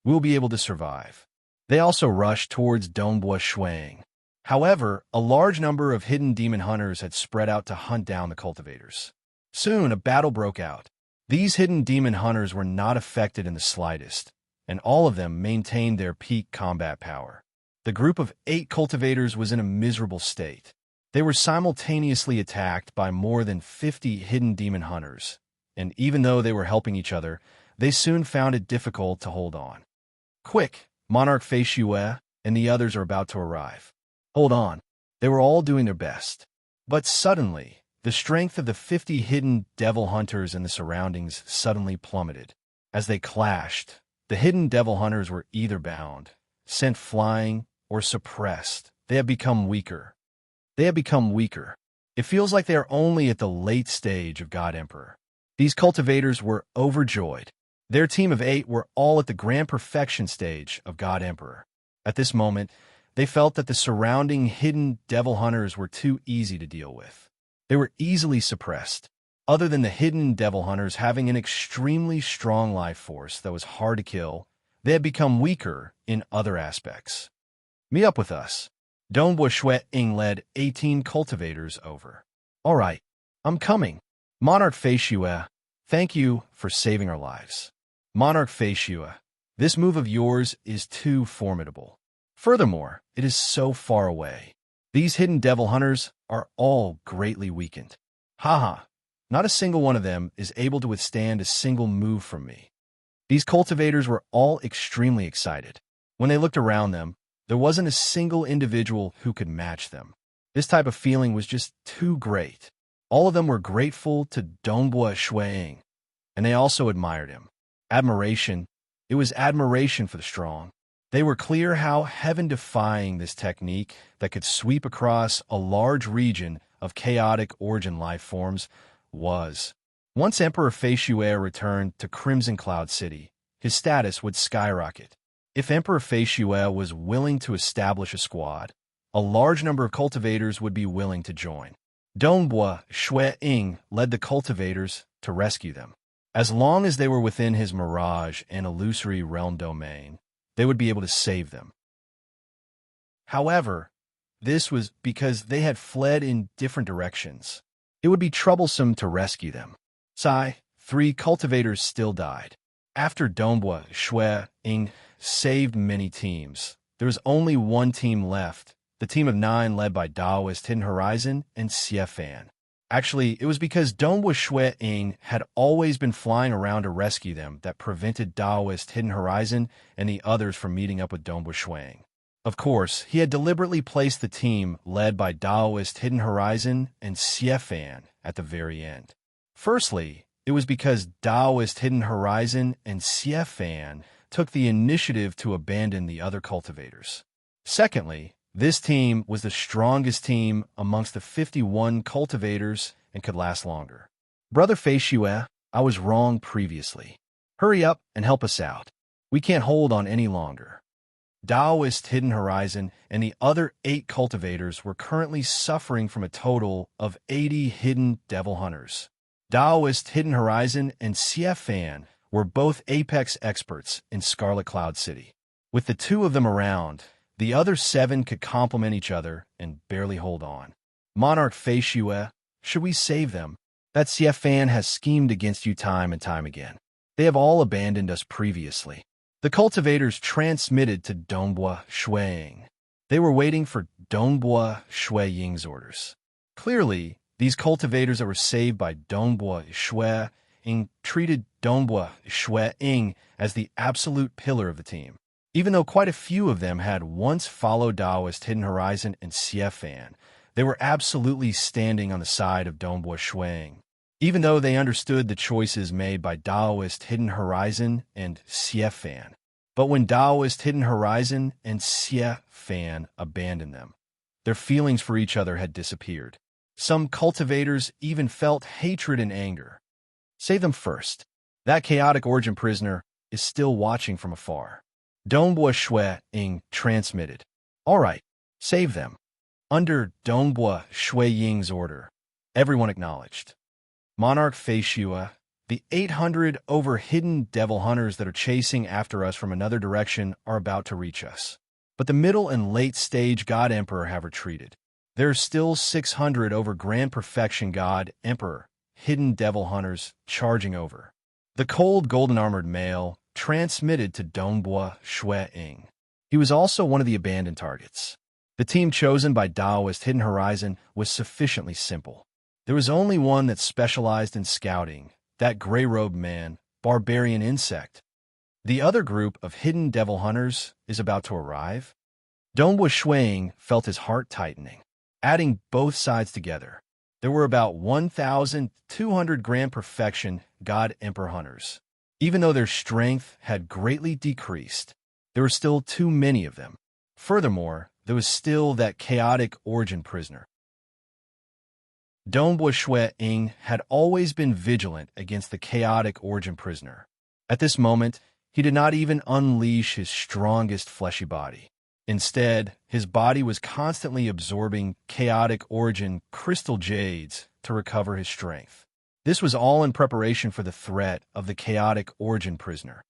we'll be able to survive. They also rushed towards Dongbua Shui. However, a large number of hidden demon hunters had spread out to hunt down the cultivators. Soon, a battle broke out. These hidden demon hunters were not affected in the slightest, and all of them maintained their peak combat power. The group of 8 cultivators was in a miserable state. They were simultaneously attacked by more than 50 hidden demon hunters, and even though they were helping each other, they soon found it difficult to hold on. Quick! Monarch Fei Xue and the others are about to arrive. Hold on. They were all doing their best. But suddenly, the strength of the 50 hidden devil hunters in the surroundings suddenly plummeted. As they clashed, the hidden devil hunters were either bound, sent flying, or suppressed. They have become weaker. It feels like they are only at the late stage of God Emperor. These cultivators were overjoyed. Their team of 8 were all at the Grand Perfection stage of God Emperor. At this moment, they felt that the surrounding hidden devil hunters were too easy to deal with. They were easily suppressed. Other than the hidden devil hunters having an extremely strong life force that was hard to kill, they had become weaker in other aspects. Meet up with us. Dongbua Shui Ying led 18 cultivators over. All right, I'm coming. Monarch Fei Shue, thank you for saving our lives. Monarch Fei Shue, this move of yours is too formidable. Furthermore, it is so far away. These hidden devil hunters are all greatly weakened. Haha, not a single one of them is able to withstand a single move from me. These cultivators were all extremely excited. When they looked around them, there wasn't a single individual who could match them. This type of feeling was just too great. All of them were grateful to Dongbua Shuiying, and they also admired him. Admiration. It was admiration for the strong. They were clear how heaven-defying this technique that could sweep across a large region of chaotic origin life forms was. Once Emperor Fei Shue returned to Crimson Cloud City, his status would skyrocket. If Emperor Fei Shue was willing to establish a squad, a large number of cultivators would be willing to join. Dongbua Shuiying led the cultivators to rescue them. As long as they were within his mirage and illusory realm domain, they would be able to save them. However, this was because they had fled in different directions. It would be troublesome to rescue them. 3 cultivators still died. After Dongbua Shuiying saved many teams, there was only one team left, the team of 9 led by Taoist Hidden Horizon and Xie Fan. Actually, it was because Dongbua Shuiying had always been flying around to rescue them that prevented Taoist Hidden Horizon and the others from meeting up with Dongbua Shuiying. Of course, he had deliberately placed the team led by Taoist Hidden Horizon and Xie Fan at the very end. Firstly, it was because Taoist Hidden Horizon and Xie Fan took the initiative to abandon the other cultivators. Secondly, this team was the strongest team amongst the 51 cultivators and could last longer. Brother Fei Shue, I was wrong previously. Hurry up and help us out. We can't hold on any longer. Taoist Hidden Horizon and the other 8 cultivators were currently suffering from a total of 80 hidden devil hunters. Taoist Hidden Horizon and Xie Fan were both apex experts in Scarlet Cloud City. With the 2 of them around, the other 7 could complement each other and barely hold on. Monarch Fei Shue, should we save them? That Xie Fan has schemed against you time and time again. They have all abandoned us previously. The cultivators transmitted to Dongbua Shuiying. They were waiting for Dongbua Shuiying's orders. Clearly, these cultivators that were saved by Dongbua Shuiying treated Dongbua Shuiying as the absolute pillar of the team. Even though quite a few of them had once followed Taoist Hidden Horizon and Xie Fan, they were absolutely standing on the side of Dongbua Shuiying. Even though they understood the choices made by Taoist Hidden Horizon and Xie Fan. But when Taoist Hidden Horizon and Xie Fan abandoned them, their feelings for each other had disappeared. Some cultivators even felt hatred and anger. Save them first. That chaotic origin prisoner is still watching from afar. Dongbua Shuiying transmitted. All right, save them. Under Dongbua Shuiying's order, everyone acknowledged. Monarch Fei Shue, the 800 over hidden devil hunters that are chasing after us from another direction are about to reach us. But the middle and late stage God Emperor have retreated. There are still 600 over Grand Perfection God Emperor, hidden devil hunters charging over. The cold golden armored male transmitted to Dongbua Shuiying. He was also one of the abandoned targets. The team chosen by Taoist Hidden Horizon was sufficiently simple. There was only one that specialized in scouting, that gray-robed man, barbarian insect. The other group of hidden devil hunters is about to arrive. Dongbua Shuiying felt his heart tightening. Adding both sides together, there were about 1,200 Grand Perfection God Emperor hunters. Even though their strength had greatly decreased, there were still too many of them. Furthermore, there was still that chaotic origin prisoner. Dongbua Shuiying had always been vigilant against the chaotic origin prisoner. At this moment, he did not even unleash his strongest fleshy body. Instead, his body was constantly absorbing chaotic origin crystal jades to recover his strength. This was all in preparation for the threat of the chaotic origin prisoner.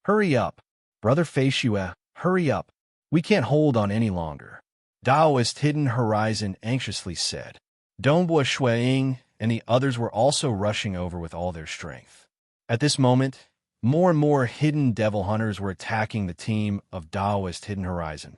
Hurry up, Brother Fei Shue, hurry up. We can't hold on any longer. Daoist Hidden Horizon anxiously said. Dongbua Shuiying and the others were also rushing over with all their strength. At this moment, more and more hidden devil hunters were attacking the team of Daoist Hidden Horizon.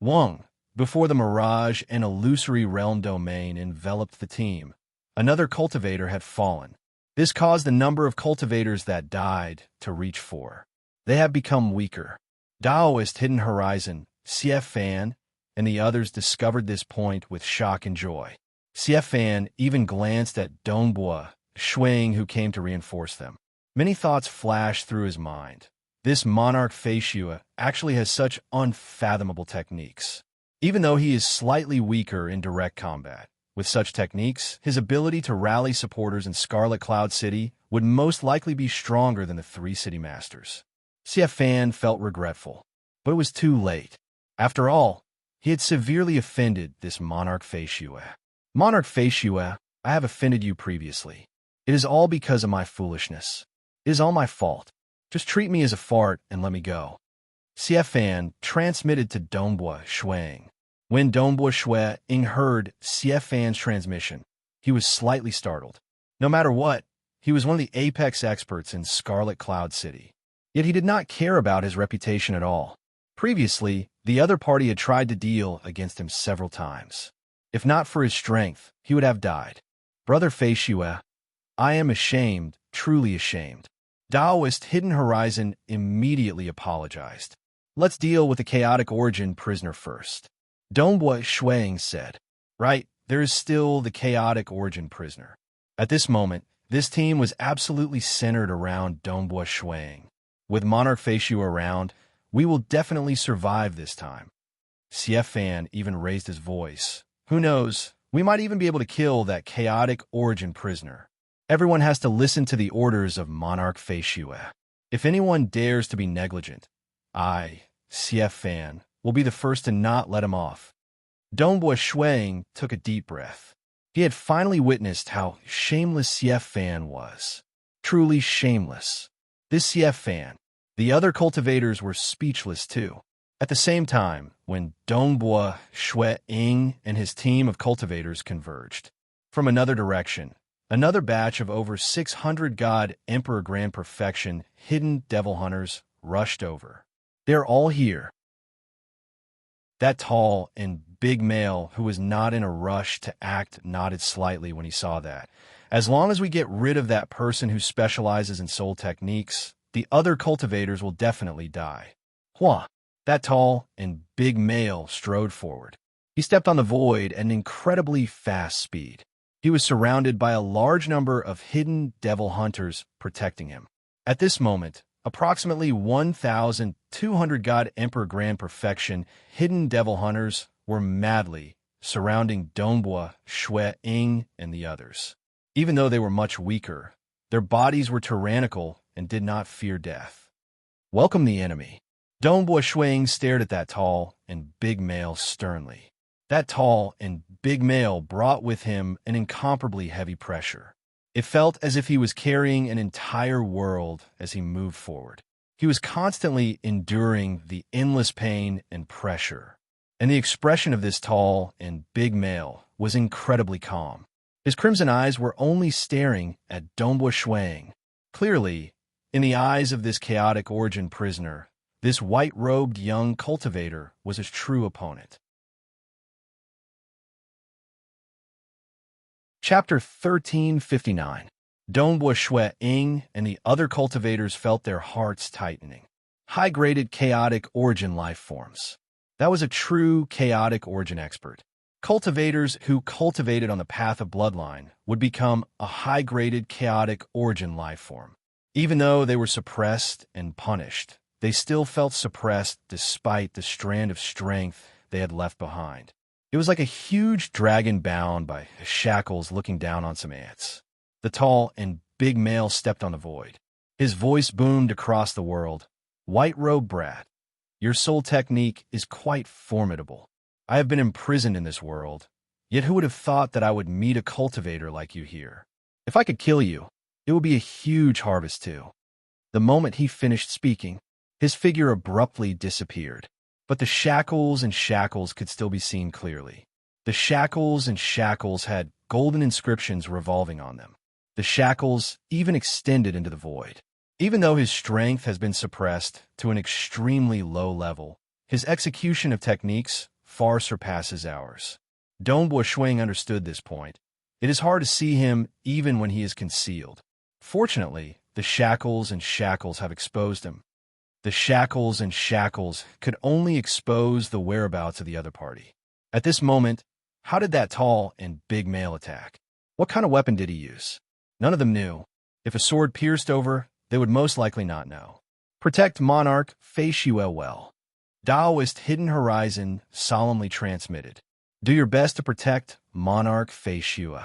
Wang, before the mirage and illusory realm domain enveloped the team, another cultivator had fallen. This caused the number of cultivators that died to reach 4. They have become weaker. Daoist Hidden Horizon, CF Fan, and the others discovered this point with shock and joy. CF Fan even glanced at Dongbua Shuiying, who came to reinforce them. Many thoughts flashed through his mind. This monarch Feishua actually has such unfathomable techniques. Even though he is slightly weaker in direct combat, with such techniques, his ability to rally supporters in Scarlet Cloud City would most likely be stronger than the 3 city masters. CF Fan felt regretful, but it was too late. After all, he had severely offended this monarch Feishua. Monarch Feishua, I have offended you previously. It is all because of my foolishness. It is all my fault. Just treat me as a fart and let me go. CF Fan transmitted to Dongbua Shuiying. When Dongbua Shuiying heard CF Fan's transmission, he was slightly startled. No matter what, he was one of the apex experts in Scarlet Cloud City. Yet he did not care about his reputation at all. Previously, the other party had tried to deal against him several times. If not for his strength, he would have died. Brother Feishua, I am ashamed, truly ashamed. Daoist Hidden Horizon immediately apologized. Let's deal with the chaotic origin prisoner first. Dongbua Shuiying said. Right, there is still the chaotic origin prisoner. At this moment, this team was absolutely centered around Dongbua Shuiying. With Monarch Feishua around, we will definitely survive this time. CF Fan even raised his voice. Who knows, we might even be able to kill that chaotic origin prisoner. Everyone has to listen to the orders of Monarch Feishua. If anyone dares to be negligent, I, CF Fan, will be the first to not let him off. Dongbua Shuiying took a deep breath. He had finally witnessed how shameless CF Fan was. Truly shameless. This CF Fan. The other cultivators were speechless too. At the same time, when Dongbua Shuiying and his team of cultivators converged. From another direction, another batch of over 600 God Emperor Grand Perfection hidden devil hunters rushed over. They're all here. That tall and big male who was not in a rush to act nodded slightly when he saw that. As long as we get rid of that person who specializes in soul techniques, the other cultivators will definitely die. Hua! That tall and big male strode forward. He stepped on the void at an incredibly fast speed. He was surrounded by a large number of hidden devil hunters protecting him. At this moment, approximately 1,200 God Emperor Grand Perfection hidden devil hunters were madly surrounding Dongbua Shuiying and the others. Even though they were much weaker, their bodies were tyrannical and did not fear death. Welcome the enemy. Dongbua Shuiying stared at that tall and big male sternly. That tall and big male brought with him an incomparably heavy pressure. It felt as if he was carrying an entire world as he moved forward. He was constantly enduring the endless pain and pressure, and the expression of this tall and big male was incredibly calm. His crimson eyes were only staring at Dongbua Shuiying. Clearly, in the eyes of this chaotic origin prisoner, this white-robed young cultivator was his true opponent. Chapter 1359. Dongbua Shuiying and the other cultivators felt their hearts tightening. High-graded chaotic origin life forms. That was a true chaotic origin expert. Cultivators who cultivated on the path of bloodline would become a high-graded chaotic origin life form. Even though they were suppressed and punished, they still felt suppressed despite the strand of strength they had left behind. It was like a huge dragon bound by shackles looking down on some ants. The tall and big male stepped on the void. His voice boomed across the world. White-robed brat, your soul technique is quite formidable. I have been imprisoned in this world, yet who would have thought that I would meet a cultivator like you here? If I could kill you, it would be a huge harvest too. The moment he finished speaking, his figure abruptly disappeared. But the shackles and shackles could still be seen clearly. The shackles and shackles had golden inscriptions revolving on them. The shackles even extended into the void. Even though his strength has been suppressed to an extremely low level, his execution of techniques far surpasses ours. Dongbo Shuang understood this point. It is hard to see him even when he is concealed. Fortunately, the shackles and shackles have exposed him. The shackles and shackles could only expose the whereabouts of the other party. At this moment, how did that tall and big male attack? What kind of weapon did he use? None of them knew. If a sword pierced over, they would most likely not know. Protect Monarch Fei Shue well. Taoist Hidden Horizon solemnly transmitted. Do your best to protect Monarch Fei Shue.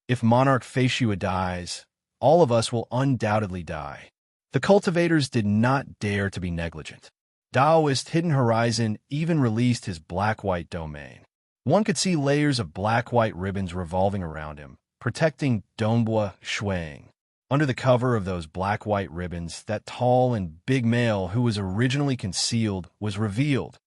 If Monarch Fei Shue dies, all of us will undoubtedly die. The cultivators did not dare to be negligent. Taoist Hidden Horizon even released his black-white domain. One could see layers of black-white ribbons revolving around him, protecting Dongbo Shuang. Under the cover of those black-white ribbons, that tall and big male who was originally concealed was revealed.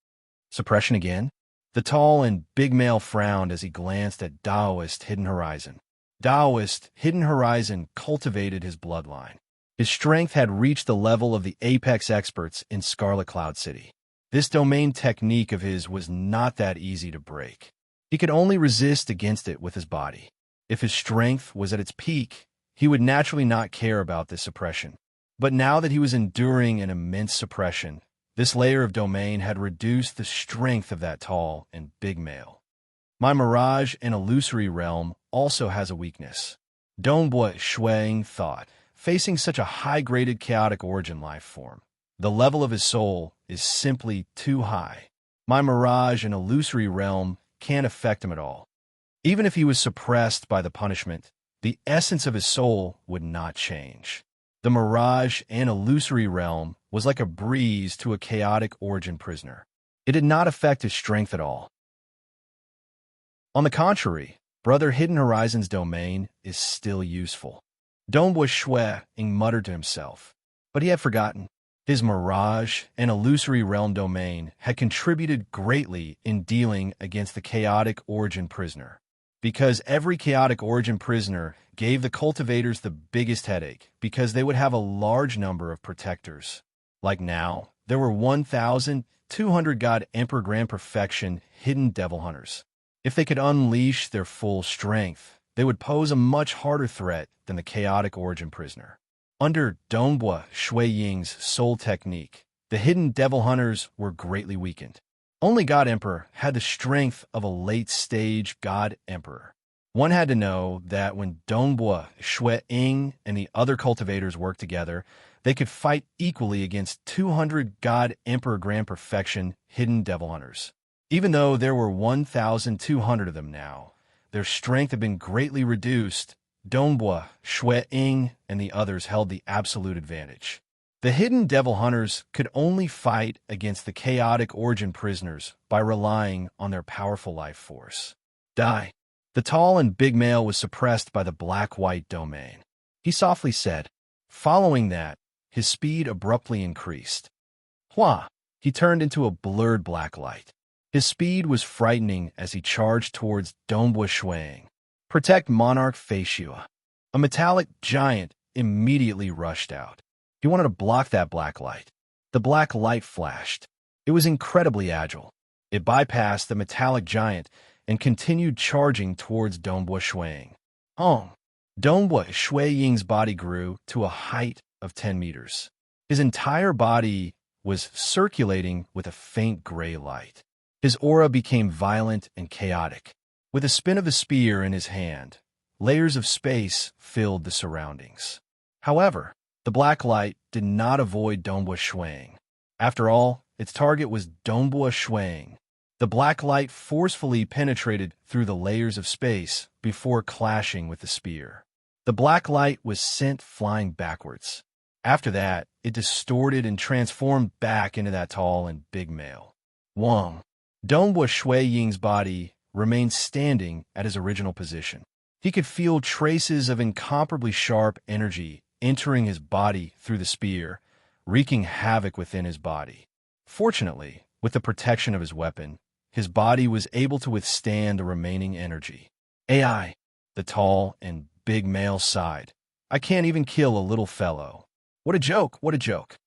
Suppression again? The tall and big male frowned as he glanced at Taoist Hidden Horizon. Taoist Hidden Horizon cultivated his bloodline. His strength had reached the level of the apex experts in Scarlet Cloud City. This domain technique of his was not that easy to break. He could only resist against it with his body. If his strength was at its peak, he would naturally not care about this suppression. But now that he was enduring an immense suppression, this layer of domain had reduced the strength of that tall and big male. My mirage and illusory realm also has a weakness. Dongbo Shuang thought. Facing such a high-graded chaotic origin life form, the level of his soul is simply too high. My mirage and illusory realm can't affect him at all. Even if he was suppressed by the punishment, the essence of his soul would not change. The mirage and illusory realm was like a breeze to a chaotic origin prisoner. It did not affect his strength at all. On the contrary, Brother Hidden Horizon's domain is still useful. Dongbo Shuang muttered to himself, but he had forgotten. His mirage and illusory realm domain had contributed greatly in dealing against the chaotic origin prisoner. Because every chaotic origin prisoner gave the cultivators the biggest headache, because they would have a large number of protectors. Like now, there were 1,200 God Emperor Grand Perfection hidden devil hunters. If they could unleash their full strength, they would pose a much harder threat than the chaotic origin prisoner. Under Dongbo Ying's soul technique, the hidden devil hunters were greatly weakened. Only God Emperor had the strength of a late-stage God Emperor. One had to know that when Dongbo Ying and the other cultivators worked together, they could fight equally against 200 God Emperor Grand Perfection hidden devil hunters. Even though there were 1,200 of them now, their strength had been greatly reduced. Dongbo Ying and the others held the absolute advantage. The hidden devil hunters could only fight against the chaotic origin prisoners by relying on their powerful life force. Die. The tall and big male was suppressed by the black-white domain. He softly said. Following that, his speed abruptly increased. Hua! He turned into a blurred black light. His speed was frightening as he charged towards Dongbo Shuang. Protect Monarch Fei Shue. A metallic giant immediately rushed out. He wanted to block that black light. The black light flashed. It was incredibly agile. It bypassed the metallic giant and continued charging towards Dongbo Shuang. Dongbo Ying's body grew to a height of 10 meters. His entire body was circulating with a faint gray light. His aura became violent and chaotic. With a spin of the spear in his hand, layers of space filled the surroundings. However, the black light did not avoid Dongbo Shuang. After all, its target was Dongbo Shuang. The black light forcefully penetrated through the layers of space before clashing with the spear. The black light was sent flying backwards. After that, it distorted and transformed back into that tall and big male. Dongbo Ying's body remained standing at his original position. He could feel traces of incomparably sharp energy entering his body through the spear, wreaking havoc within his body. Fortunately, With the protection of his weapon, his body was able to withstand the remaining energy. AI, the tall and big male sighed. I can't even kill a little fellow. What a joke, what a joke.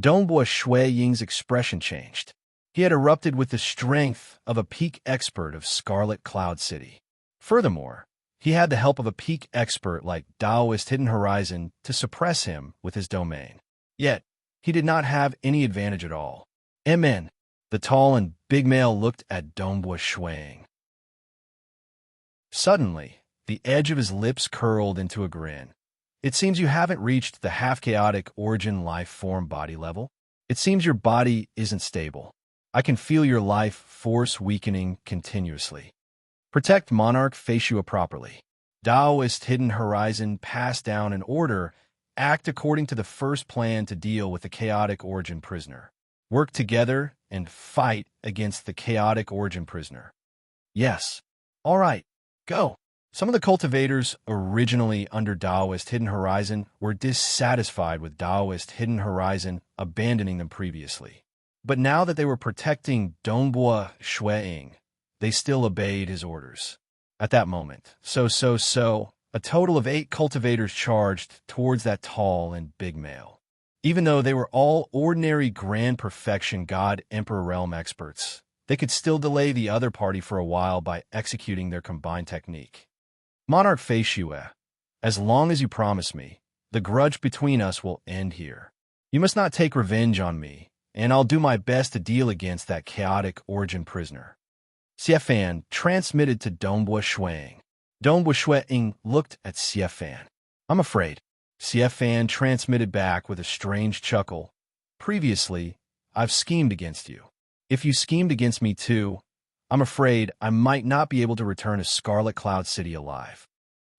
Donghua Shui Ying's expression changed. He had erupted with the strength of a peak expert of Scarlet Cloud City. Furthermore, he had the help of a peak expert like Taoist Hidden Horizon to suppress him with his domain. Yet, he did not have any advantage at all. MN, the tall and big male looked at Donghua Shuang. Suddenly, the edge of his lips curled into a grin. It seems you haven't reached the half-chaotic origin life form body level. It seems your body isn't stable. I can feel your life force weakening continuously. Protect Monarch Faciua properly. Taoist Hidden Horizon passed down an order. Act according to the first plan to deal with the chaotic origin prisoner. Work together and fight against the chaotic origin prisoner. Yes. All right. Go. Some of the cultivators originally under Taoist Hidden Horizon were dissatisfied with Taoist Hidden Horizon abandoning them previously. But now that they were protecting Donghua Shuang, they still obeyed his orders. At that moment, a total of 8 cultivators charged towards that tall and big male. Even though they were all ordinary Grand Perfection God Emperor Realm experts, they could still delay the other party for a while by executing their combined technique. Monarch Faciua, as long as you promise me, the grudge between us will end here. You must not take revenge on me, and I'll do my best to deal against that chaotic origin prisoner. Xiefan transmitted to Donghua Shuang. Donghua Shuang looked at Xiefan. I'm afraid. Xiefan transmitted back with a strange chuckle. Previously, I've schemed against you. If you schemed against me too, I'm afraid I might not be able to return to Scarlet Cloud City alive.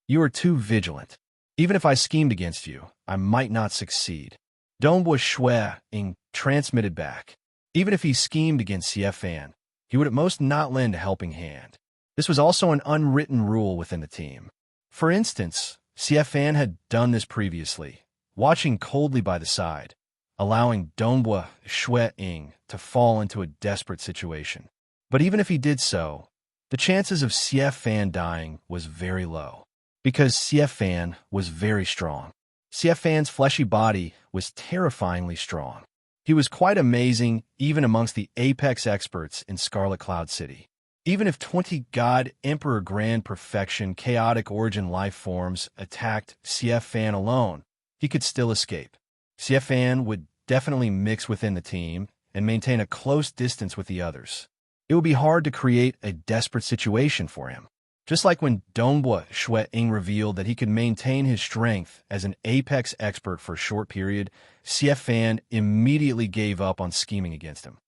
You are too vigilant. Even if I schemed against you, I might not succeed. Donghua Shuang transmitted back. Even if he schemed against Xiefan, he would at most not lend a helping hand. This was also an unwritten rule within the team. For instance, Xiefan had done this previously, watching coldly by the side, allowing Donghua Shuang to fall into a desperate situation. But even if he did so, the chances of Xiefan dying was very low, because Xiefan was very strong. Xiefan's fleshy body was terrifyingly strong. He was quite amazing even amongst the apex experts in Scarlet Cloud City. Even if 20 God Emperor Grand Perfection chaotic origin life forms attacked Xiefan alone, he could still escape. Xiefan would definitely mix within the team and maintain a close distance with the others. It would be hard to create a desperate situation for him. Just like when Donghua Shuang revealed that he could maintain his strength as an apex expert for a short period, Xiefan immediately gave up on scheming against him.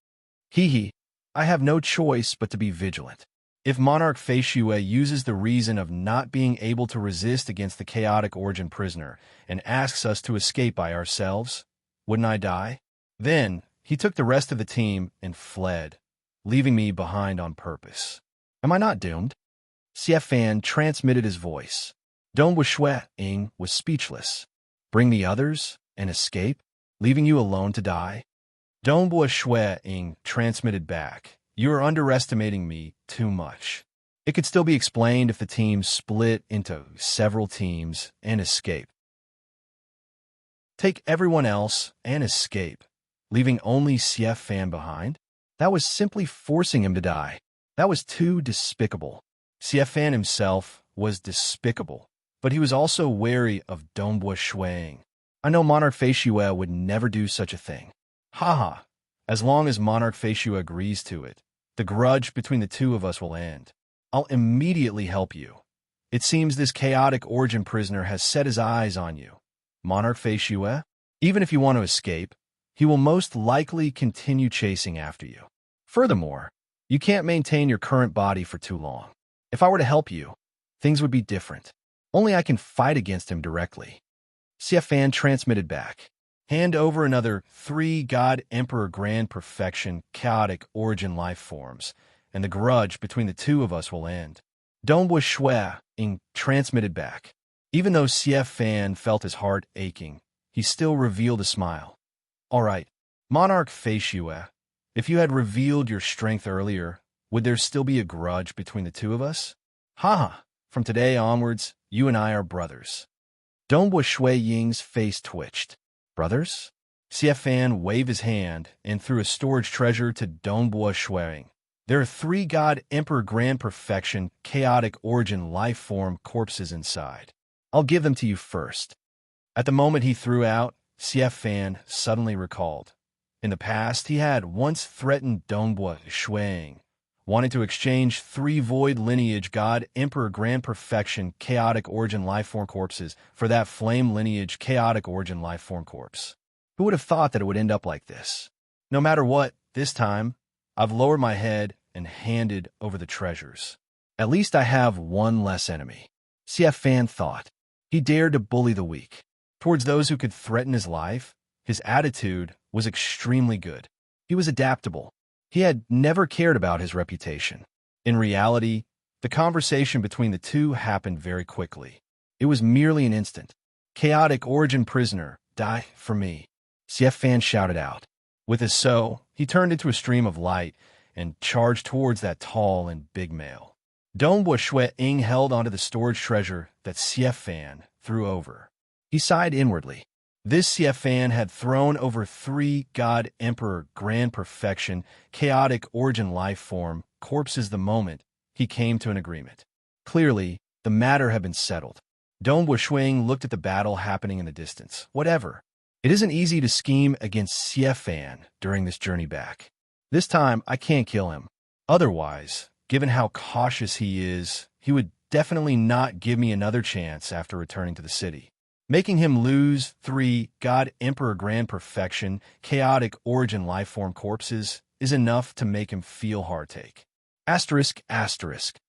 I have no choice but to be vigilant. If Monarch Faciua uses the reason of not being able to resist against the chaotic origin prisoner and asks us to escape by ourselves, wouldn't I die? Then, he took the rest of the team and fled, leaving me behind on purpose. Am I not doomed? Xiefan transmitted his voice. Donghua Shuang was speechless. Bring the others and escape, leaving you alone to die? Donghua Shuang transmitted back. You are underestimating me too much. It could still be explained if the team split into several teams and escape. Take everyone else and escape, leaving only Xiefan behind? That was simply forcing him to die. That was too despicable. Xiefan himself was despicable, but he was also wary of Donghua Shuang. I know Monarch Faciua would never do such a thing. Haha, as long as Monarch Faciua agrees to it, the grudge between the two of us will end. I'll immediately help you. It seems this chaotic origin prisoner has set his eyes on you. Monarch Faciua, even if you want to escape, he will most likely continue chasing after you. Furthermore, you can't maintain your current body for too long. If I were to help you, things would be different. Only I can fight against him directly. Xiefan transmitted back. Hand over another 3 God Emperor Grand Perfection chaotic origin life forms, and the grudge between the two of us will end. Donghua Shuang transmitted back. Even though Xiefan felt his heart aching, he still revealed a smile. All right, Monarch Faciua, If you had revealed your strength earlier, would there still be a grudge between the two of us? Haha, from today onwards, you and I are brothers. Donghua Shui Ying's face twitched. Brothers? Xie Fan waved his hand and threw a storage treasure to Donghua Shui. There are 3 God Emperor Grand Perfection Chaotic Origin Life Form corpses inside. I'll give them to you first. At the moment he threw out, Xie Fan suddenly recalled. In the past, he had once threatened Donghua Shui, wanting to exchange 3 Void Lineage God Emperor Grand Perfection Chaotic Origin Lifeform corpses for that Flame Lineage Chaotic Origin Lifeform corpse. Who would have thought that it would end up like this? No matter what, this time, I've lowered my head and handed over the treasures. At least I have one less enemy. Xie Fan thought. He dared to bully the weak. Towards those who could threaten his life, his attitude was extremely good. He was adaptable. He had never cared about his reputation. In reality, the conversation between the two happened very quickly. It was merely an instant. Chaotic Origin Prisoner, die for me. Xie Fan shouted out. With his so, he turned into a stream of light and charged towards that tall and big male. Donghua Shui Ying held onto the storage treasure that Xie Fan threw over. He sighed inwardly. This Xie Fan had thrown over 3 God Emperor Grand Perfection Chaotic Origin Life Form corpses the moment he came to an agreement. Clearly, the matter had been settled. Donghua Shui Ying looked at the battle happening in the distance. Whatever. It isn't easy to scheme against Xie Fan during this journey back. This time, I can't kill him. Otherwise, given how cautious he is, he would definitely not give me another chance after returning to the city. Making him lose 3 God Emperor Grand Perfection Chaotic Origin Lifeform corpses is enough to make him feel heartache. Asterisk, asterisk.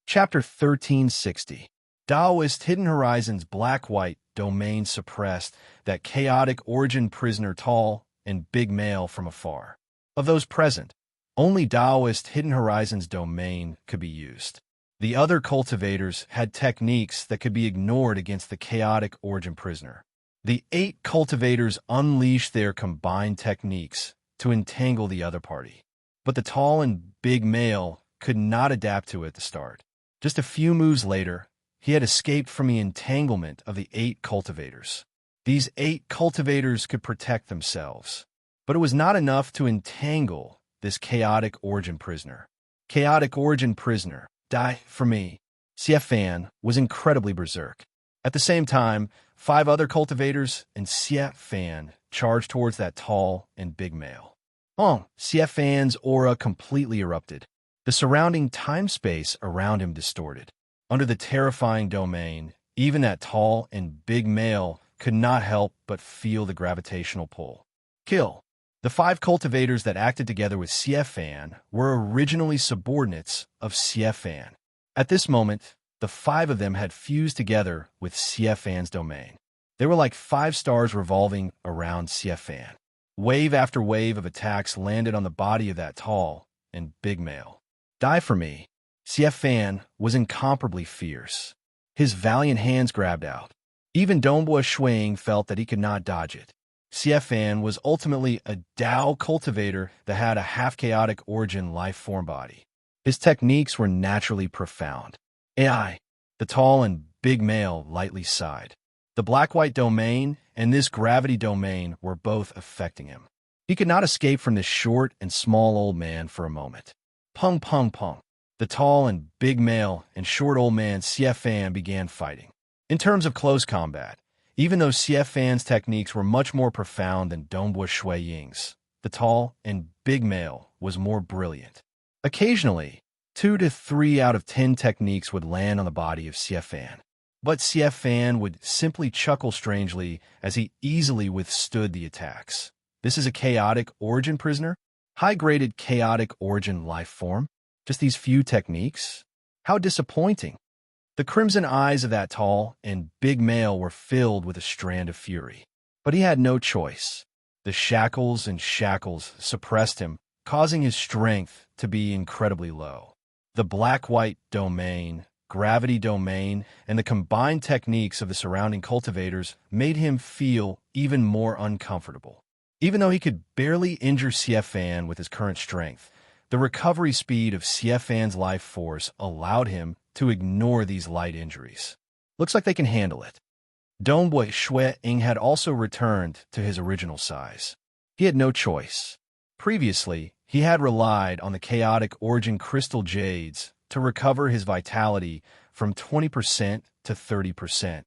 Chapter 1360. Daoist Hidden Horizons Black-White Domain suppressed that chaotic origin prisoner tall and big male from afar. Of those present, only Daoist Hidden Horizons domain could be used. The other cultivators had techniques that could be ignored against the chaotic origin prisoner. The 8 cultivators unleashed their combined techniques to entangle the other party. But the tall and big male could not adapt to it at the start. Just a few moves later, he had escaped from the entanglement of the 8 cultivators. These 8 cultivators could protect themselves, but it was not enough to entangle this chaotic origin prisoner. Chaotic origin prisoner, die for me. Xie Fan was incredibly berserk. At the same time, 5 other cultivators and Xie Fan charged towards that tall and big male. Xie Fan's aura completely erupted. The surrounding time-space around him distorted. Under the terrifying domain, even that tall and big male could not help but feel the gravitational pull. Kill. The 5 cultivators that acted together with Xie Fan were originally subordinates of Xie Fan. At this moment, the 5 of them had fused together with Xie Fan's domain. They were like 5 stars revolving around Xie Fan. Wave after wave of attacks landed on the body of that tall and big male. Die for me. Xie Fan was incomparably fierce. His valiant hands grabbed out. Even Donghua Shui Ying felt that he could not dodge it. Xie Fan was ultimately a Dao cultivator that had a half-chaotic origin life form body. His techniques were naturally profound. AI, the tall and big male, lightly sighed. The black-white domain and this gravity domain were both affecting him. He could not escape from this short and small old man for a moment. Pung, pung, pung. The tall and big male and short old man Xie Fan began fighting. In terms of close combat, even though Xie Fan's techniques were much more profound than Donghua Shui Ying's, the tall and big male was more brilliant. Occasionally, 2 to 3 out of 10 techniques would land on the body of Xie Fan. But Xie Fan would simply chuckle strangely as he easily withstood the attacks. This is a chaotic origin prisoner? High-graded chaotic origin life form? Just these few techniques? How disappointing. The crimson eyes of that tall and big male were filled with a strand of fury. But he had no choice. The shackles and shackles suppressed him, causing his strength to be incredibly low. The black-white domain gravity domain, and the combined techniques of the surrounding cultivators made him feel even more uncomfortable. Even though he could barely injure Siefan with his current strength, the recovery speed of Siefan's life force allowed him to ignore these light injuries. Looks like they can handle it. Dongbui Shui Ying had also returned to his original size. He had no choice. Previously, he had relied on the chaotic origin crystal jades to recover his vitality from 20% to 30%.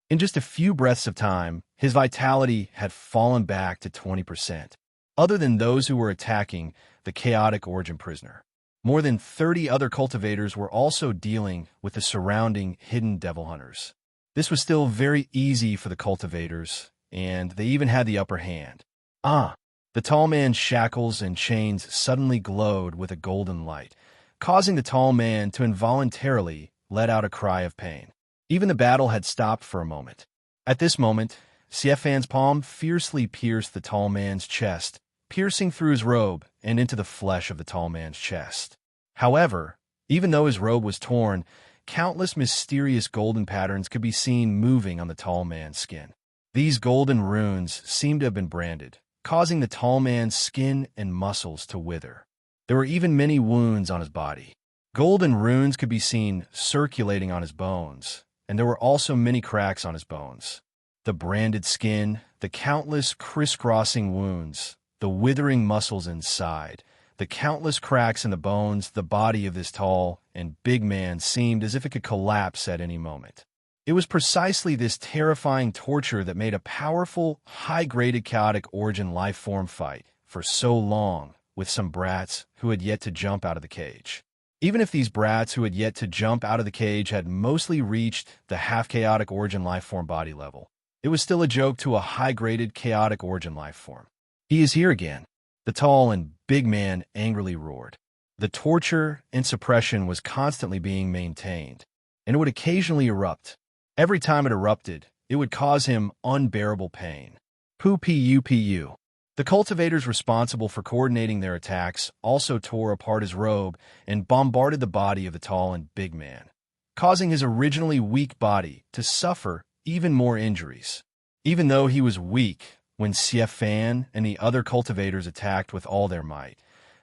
In just a few breaths of time, his vitality had fallen back to 20%. Other than those who were attacking the chaotic origin prisoner, more than 30 other cultivators were also dealing with the surrounding hidden devil hunters. This was still very easy for the cultivators, and they even had the upper hand. The tall man's shackles and chains suddenly glowed with a golden light, causing the tall man to involuntarily let out a cry of pain. Even the battle had stopped for a moment. At this moment, Siefan's palm fiercely pierced the tall man's chest, piercing through his robe and into the flesh of the tall man's chest. However, even though his robe was torn, countless mysterious golden patterns could be seen moving on the tall man's skin. These golden runes seemed to have been branded, causing the tall man's skin and muscles to wither. There were even many wounds on his body. Golden runes could be seen circulating on his bones, and there were also many cracks on his bones. The branded skin, the countless crisscrossing wounds, the withering muscles inside, the countless cracks in the bones, the body of this tall and big man seemed as if it could collapse at any moment. It was precisely this terrifying torture that made a powerful, high-graded chaotic origin life form fight for so long with some brats who had yet to jump out of the cage. Even if these brats who had yet to jump out of the cage had mostly reached the half-chaotic origin life form body level, it was still a joke to a high-graded chaotic origin life form. "He is here again," the tall and big man angrily roared. The torture and suppression was constantly being maintained, and it would occasionally erupt. Every time it erupted, it would cause him unbearable pain. Pu. The cultivators responsible for coordinating their attacks also tore apart his robe and bombarded the body of the tall and big man, causing his originally weak body to suffer even more injuries. Even though he was weak when Siefan and the other cultivators attacked with all their might,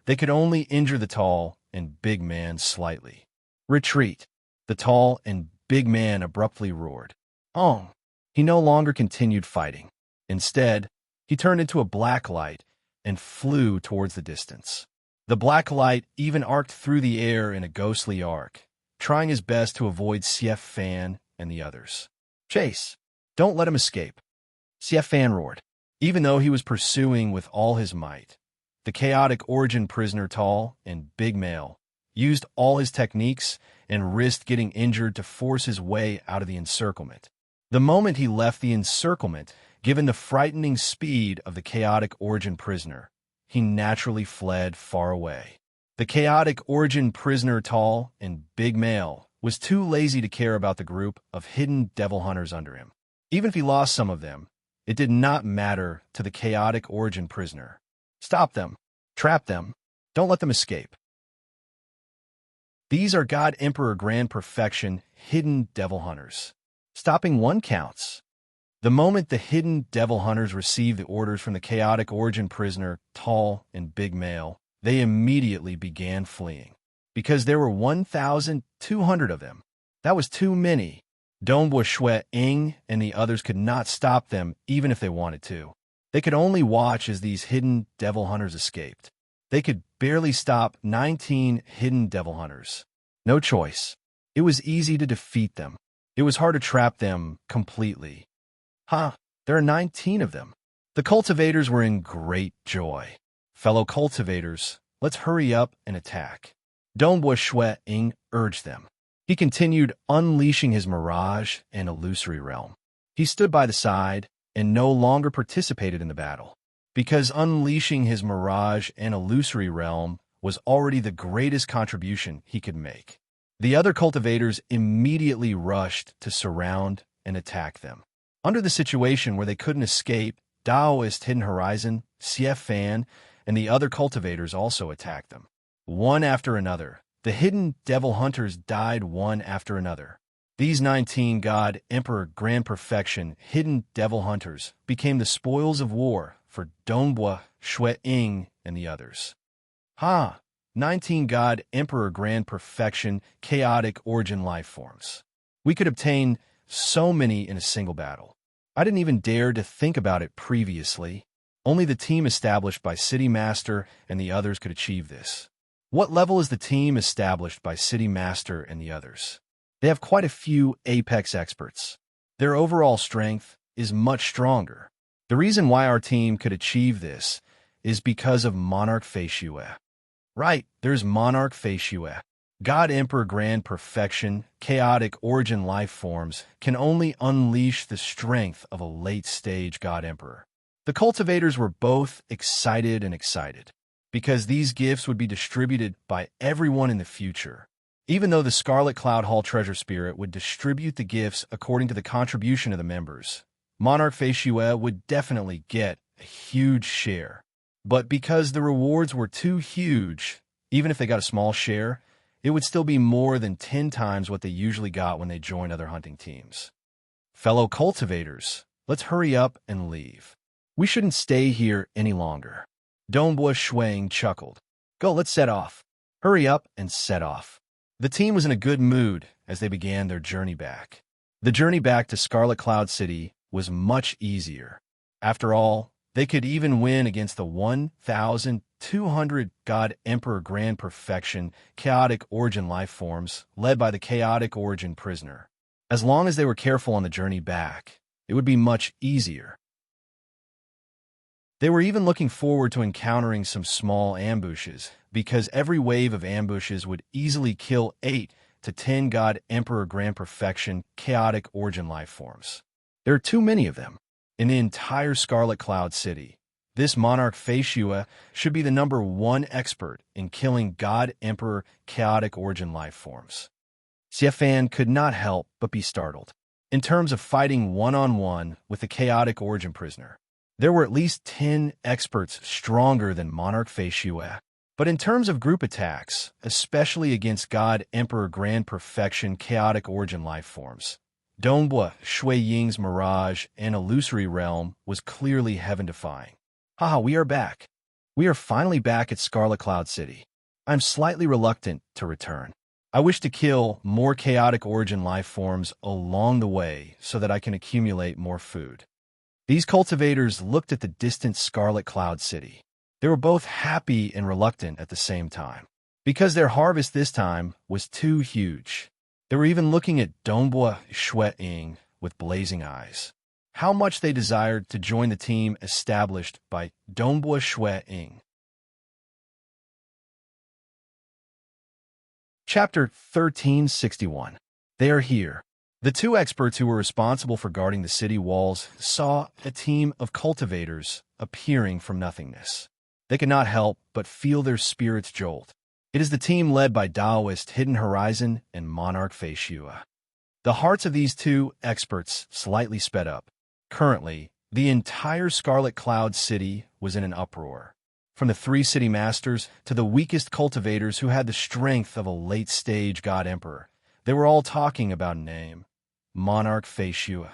they could only injure the tall and big man slightly. "Retreat!" The tall and big man abruptly roared. He no longer continued fighting. Instead, he turned into a black light and flew towards the distance. The black light even arced through the air in a ghostly arc, trying his best to avoid Siefan and the others. "Chase! Don't let him escape!" Siefan roared. Even though he was pursuing with all his might, the chaotic origin prisoner tall and big male used all his techniques and risked getting injured to force his way out of the encirclement. The moment he left the encirclement, given the frightening speed of the chaotic origin prisoner, he naturally fled far away. The chaotic origin prisoner tall and big male was too lazy to care about the group of hidden devil hunters under him. Even if he lost some of them, it did not matter to the chaotic origin prisoner. Stop them. Trap them. Don't let them escape. These are God Emperor Grand Perfection hidden devil hunters. Stopping one counts. The moment the hidden devil hunters received the orders from the chaotic origin prisoner, tall and big male, they immediately began fleeing. Because there were 1,200 of them. That was too many. Dongbui Shui Ying and the others could not stop them even if they wanted to. They could only watch as these hidden devil hunters escaped. They could barely stop 19 hidden devil hunters. No choice. It was easy to defeat them. It was hard to trap them completely. There are 19 of them. The cultivators were in great joy. "Fellow cultivators, let's hurry up and attack." Dongbui Shui Ying urged them. He continued unleashing his mirage and illusory realm. He stood by the side and no longer participated in the battle, because unleashing his mirage and illusory realm was already the greatest contribution he could make. The other cultivators immediately rushed to surround and attack them. Under the situation where they couldn't escape, Daoist Hidden Horizon, Siefan, and the other cultivators also attacked them. One after another, The hidden devil hunters died one after another. These 19 God Emperor Grand Perfection hidden devil hunters became the spoils of war for Dongbua, Shui Ying, and the others. 19 God Emperor Grand Perfection chaotic origin life forms. We could obtain so many in a single battle. I didn't even dare to think about it previously. Only the team established by City Master and the others could achieve this. What level is the team established by City Master and the others? They have quite a few Apex experts. Their overall strength is much stronger. The reason why our team could achieve this is because of Monarch Feishue. Right, there's Monarch Feishue. God Emperor Grand Perfection, chaotic origin life forms can only unleash the strength of a late-stage God Emperor. The cultivators were both excited because these gifts would be distributed by everyone in the future. Even though the Scarlet Cloud Hall Treasure Spirit would distribute the gifts according to the contribution of the members, Monarch Feishue would definitely get a huge share. But because the rewards were too huge, even if they got a small share, it would still be more than 10 times what they usually got when they joined other hunting teams. Fellow cultivators, let's hurry up and leave. We shouldn't stay here any longer. Dongbua Shuang chuckled. Go, let's set off. Hurry up and set off. The team was in a good mood as they began their journey back. The journey back to Scarlet Cloud City was much easier. After all, they could even win against the 1,200 God Emperor Grand Perfection chaotic origin life forms led by the chaotic origin prisoner. As long as they were careful on the journey back, it would be much easier. They were even looking forward to encountering some small ambushes, because every wave of ambushes would easily kill 8 to 10 God Emperor Grand Perfection chaotic origin life forms. There are too many of them. In the entire Scarlet Cloud City, this Monarch Feishue should be the #1 expert in killing God Emperor chaotic origin life forms. Xiefan could not help but be startled. In terms of fighting one-on-one with the chaotic origin prisoner, there were at least 10 experts stronger than Monarch Feishue. But in terms of group attacks, especially against God Emperor Grand Perfection chaotic origin life forms, Dongbua Shui Ying's Mirage and Illusory Realm was clearly heaven-defying. We are back. We are finally back at Scarlet Cloud City. I'm slightly reluctant to return. I wish to kill more chaotic origin life forms along the way so that I can accumulate more food. These cultivators looked at the distant Scarlet Cloud City. They were both happy and reluctant at the same time, because their harvest this time was too huge. They were even looking at Dongbua Shui Ying with blazing eyes. How much they desired to join the team established by Dongbua Shui Ying. Chapter 1361. They are here. The 2 experts who were responsible for guarding the city walls saw a team of cultivators appearing from nothingness. They could not help but feel their spirits jolt. It is the team led by Taoist Hidden Horizon and Monarch Feishue. The hearts of these 2 experts slightly sped up. Currently, the entire Scarlet Cloud City was in an uproar. From the 3 city masters to the weakest cultivators who had the strength of a late-stage God Emperor, they were all talking about a name: Monarch Feishue.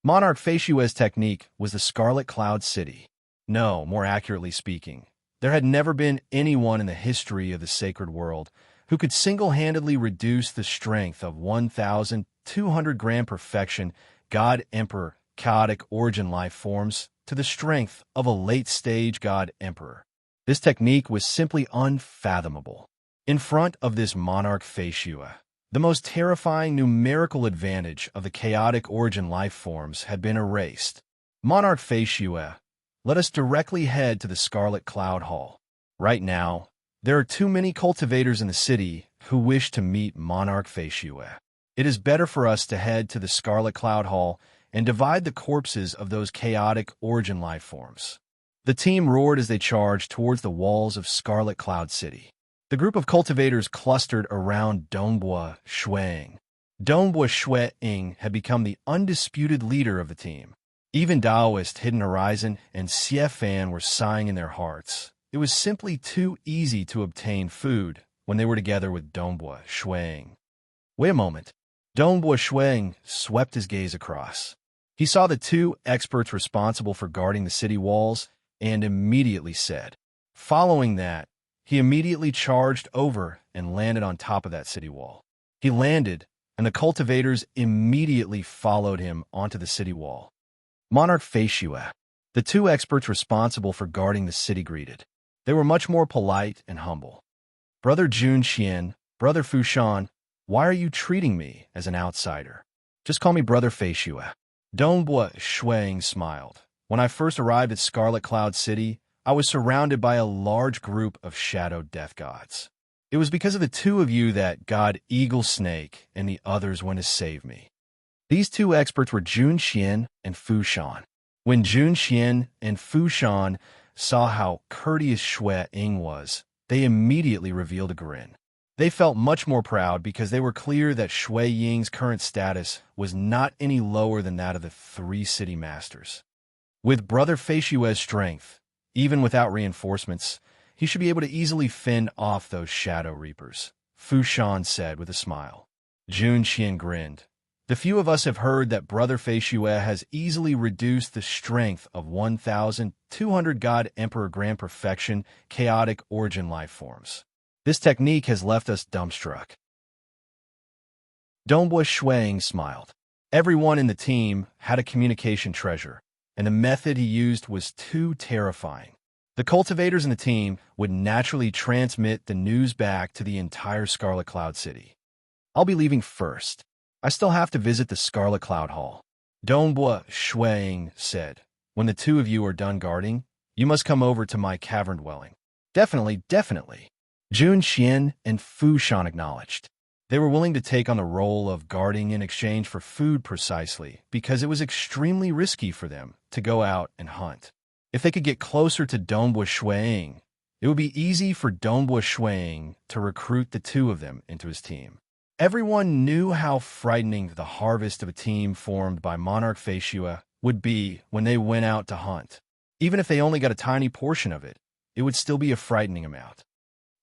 Monarch Feishue's technique was the Scarlet Cloud City. No, more accurately speaking, there had never been anyone in the history of the sacred world who could single-handedly reduce the strength of 1,200 Grand Perfection God Emperor chaotic origin life forms to the strength of a late-stage God Emperor. This technique was simply unfathomable. In front of this Monarch Feishue, the most terrifying numerical advantage of the chaotic origin life forms had been erased. Monarch Feishue, let us directly head to the Scarlet Cloud Hall. Right now, there are too many cultivators in the city who wish to meet Monarch Feishue. It is better for us to head to the Scarlet Cloud Hall and divide the corpses of those chaotic origin life forms. The team roared as they charged towards the walls of Scarlet Cloud City. The group of cultivators clustered around Dongbua Shuang. Dongbua Shui Ying had become the undisputed leader of the team. Even Taoist Hidden Horizon and Xiefan were sighing in their hearts. It was simply too easy to obtain food, when they were together with Dongbua Shuang. Wait a moment. Dongbua Shuang swept his gaze across. He saw the two experts responsible for guarding the city walls and immediately said, following that, he immediately charged over and landed on top of that city wall. He landed, and the cultivators immediately followed him onto the city wall. Monarch Feishue, the two experts responsible for guarding the city, greeted. They were much more polite and humble. Brother Jun Xian, Brother Fushan, why are you treating me as an outsider? Just call me Brother Feishue. Dongbua Shuang smiled. When I first arrived at Scarlet Cloud City, I was surrounded by a large group of shadow death gods. It was because of the two of you that God Eagle Snake and the others went to save me. These two experts were Jun Xian and Fushan. When Jun Xian and Fushan saw how courteous Shui Ying was, they immediately revealed a grin. They felt much more proud because they were clear that Shui Ying's current status was not any lower than that of the three city masters. With Brother Feishue's strength, even without reinforcements, he should be able to easily fend off those shadow reapers, Fushan said with a smile. Jun Xian grinned. The few of us have heard that Brother Feishue has easily reduced the strength of 1,200 God Emperor Grand Perfection chaotic origin life forms. This technique has left us dumbstruck. Dongbua Shuang smiled. Everyone in the team had a communication treasure, and the method he used was too terrifying. The cultivators in the team would naturally transmit the news back to the entire Scarlet Cloud City. I'll be leaving first. I still have to visit the Scarlet Cloud Hall. Dongbua Shuang said, when the two of you are done guarding, you must come over to my cavern dwelling. Definitely, definitely. Jun Xian and Fushan acknowledged. They were willing to take on the role of guarding in exchange for food precisely because it was extremely risky for them to go out and hunt. If they could get closer to Dongbua Shuang, it would be easy for Dongbua Shuang to recruit the two of them into his team. Everyone knew how frightening the harvest of a team formed by Monarch Feishue would be when they went out to hunt. Even if they only got a tiny portion of it, it would still be a frightening amount.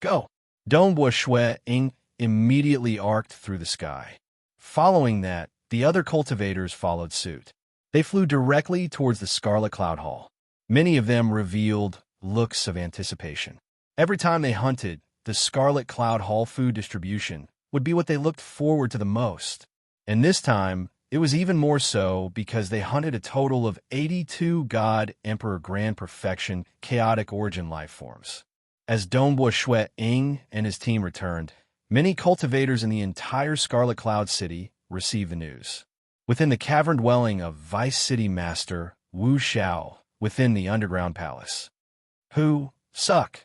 Go! Dongbua Shuang immediately arced through the sky. Following that, the other cultivators followed suit. They flew directly towards the Scarlet Cloud Hall. Many of them revealed looks of anticipation. Every time they hunted, the Scarlet Cloud Hall food distribution would be what they looked forward to the most. And this time, it was even more so because they hunted a total of 82 God Emperor Grand Perfection chaotic origin life forms. As Dongbua Shuang and his team returned, many cultivators in the entire Scarlet Cloud City received the news. Within the cavern dwelling of Vice City Master Wu Xiao, within the underground palace. Who, Suck,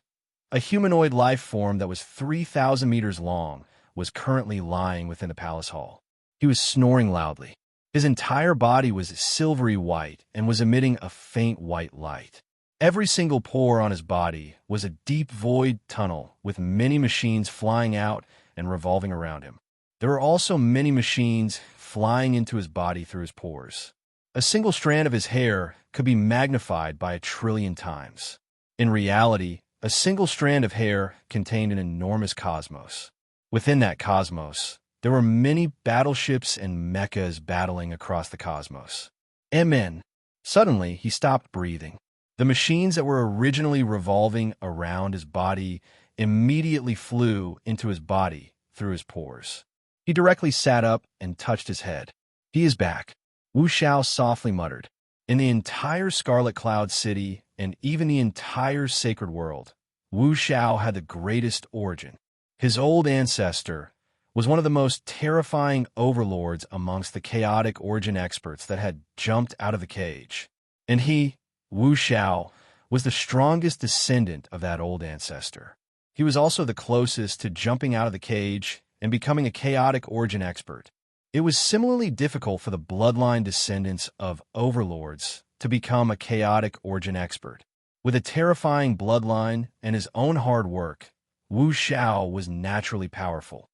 a humanoid life form that was 3,000 meters long, was currently lying within the palace hall. He was snoring loudly. His entire body was silvery white and was emitting a faint white light. Every single pore on his body was a deep void tunnel with many machines flying out and revolving around him. There were also many machines flying into his body through his pores. A single strand of his hair could be magnified by 1 trillion times. In reality, a single strand of hair contained an enormous cosmos. Within that cosmos, there were many battleships and mechas battling across the cosmos. Amen. Suddenly, he stopped breathing. The machines that were originally revolving around his body immediately flew into his body through his pores. He directly sat up and touched his head. He is back, Wu Xiao softly muttered. In the entire Scarlet Cloud City and even the entire sacred world, Wu Xiao had the greatest origin. His old ancestor was one of the most terrifying overlords amongst the chaotic origin experts that had jumped out of the cage. And he, Wu Xiao, was the strongest descendant of that old ancestor. He was also the closest to jumping out of the cage and becoming a chaotic origin expert. It was similarly difficult for the bloodline descendants of overlords to become a chaotic origin expert. With a terrifying bloodline and his own hard work, Wu Xiao was naturally powerful.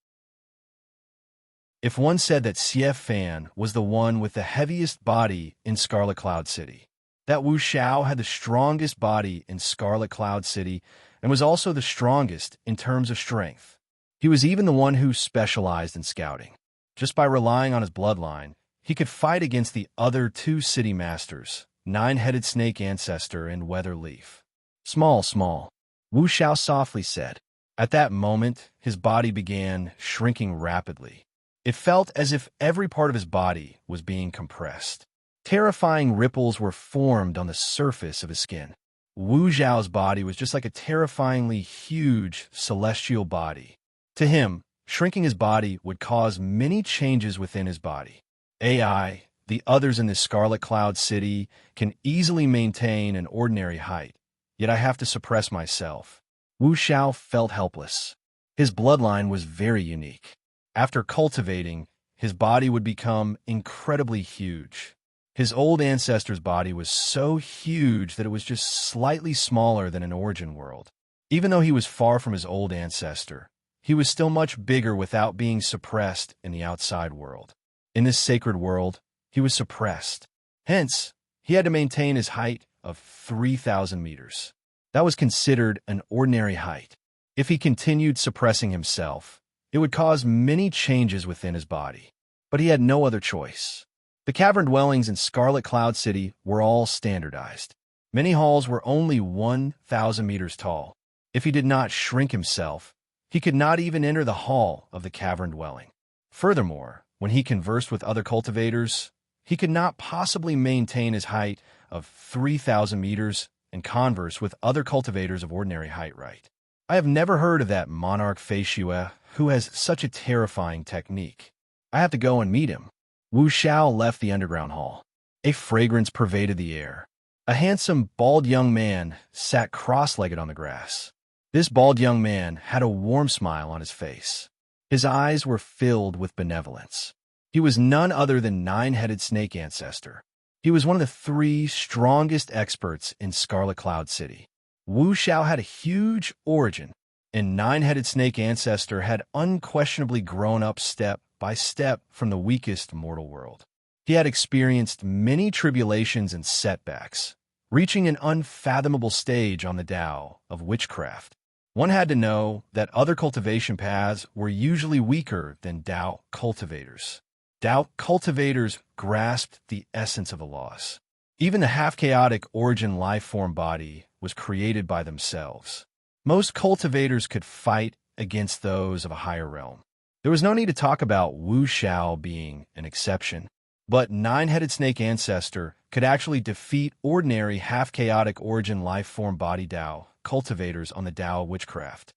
If one said that Xie Fan was the one with the heaviest body in Scarlet Cloud City, that Wu Xiao had the strongest body in Scarlet Cloud City and was also the strongest in terms of strength, He was even the one who specialized in scouting. Just by relying on his bloodline, he could fight against the other two city masters, Nine-Headed Snake Ancestor and Weatherleaf. Small, Wu Xiao softly said. At that moment, his body began shrinking rapidly. It felt as if every part of his body was being compressed. Terrifying ripples were formed on the surface of his skin. Wu Xiao's body was just like a terrifyingly huge celestial body. To him, shrinking his body would cause many changes within his body. AI, the others in this Scarlet Cloud City, can easily maintain an ordinary height, yet I have to suppress myself. Wu Xiao felt helpless. His bloodline was very unique. After cultivating, his body would become incredibly huge. His old ancestor's body was so huge that it was just slightly smaller than an origin world. Even though he was far from his old ancestor, he was still much bigger without being suppressed in the outside world. In this sacred world, he was suppressed. Hence, he had to maintain his height of 3,000 meters. That was considered an ordinary height. If he continued suppressing himself, it would cause many changes within his body. But he had no other choice. The cavern dwellings in Scarlet Cloud City were all standardized. Many halls were only 1,000 meters tall. If he did not shrink himself, he could not even enter the hall of the cavern dwelling. Furthermore, when he conversed with other cultivators, he could not possibly maintain his height of 3,000 meters and converse with other cultivators of ordinary height, right? I have never heard of that monarch Feishue who has such a terrifying technique. I have to go and meet him. Wu Xiao left the underground hall. A fragrance pervaded the air. A handsome, bald young man sat cross-legged on the grass. This bald young man had a warm smile on his face. His eyes were filled with benevolence. He was none other than Nine-Headed Snake Ancestor. He was one of the 3 strongest experts in Scarlet Cloud City. Wu Xiao had a huge origin, and Nine-Headed Snake Ancestor had unquestionably grown up step by step from the weakest mortal world. He had experienced many tribulations and setbacks, reaching an unfathomable stage on the Tao of witchcraft. One had to know that other cultivation paths were usually weaker than Tao cultivators. Tao cultivators grasped the essence of the laws. Even the half-chaotic origin life-form body was created by themselves. Most cultivators could fight against those of a higher realm. There was no need to talk about Wu Xiao being an exception, but Nine-Headed Snake Ancestor could actually defeat ordinary half-chaotic origin life-form body Tao cultivators on the Tao of witchcraft.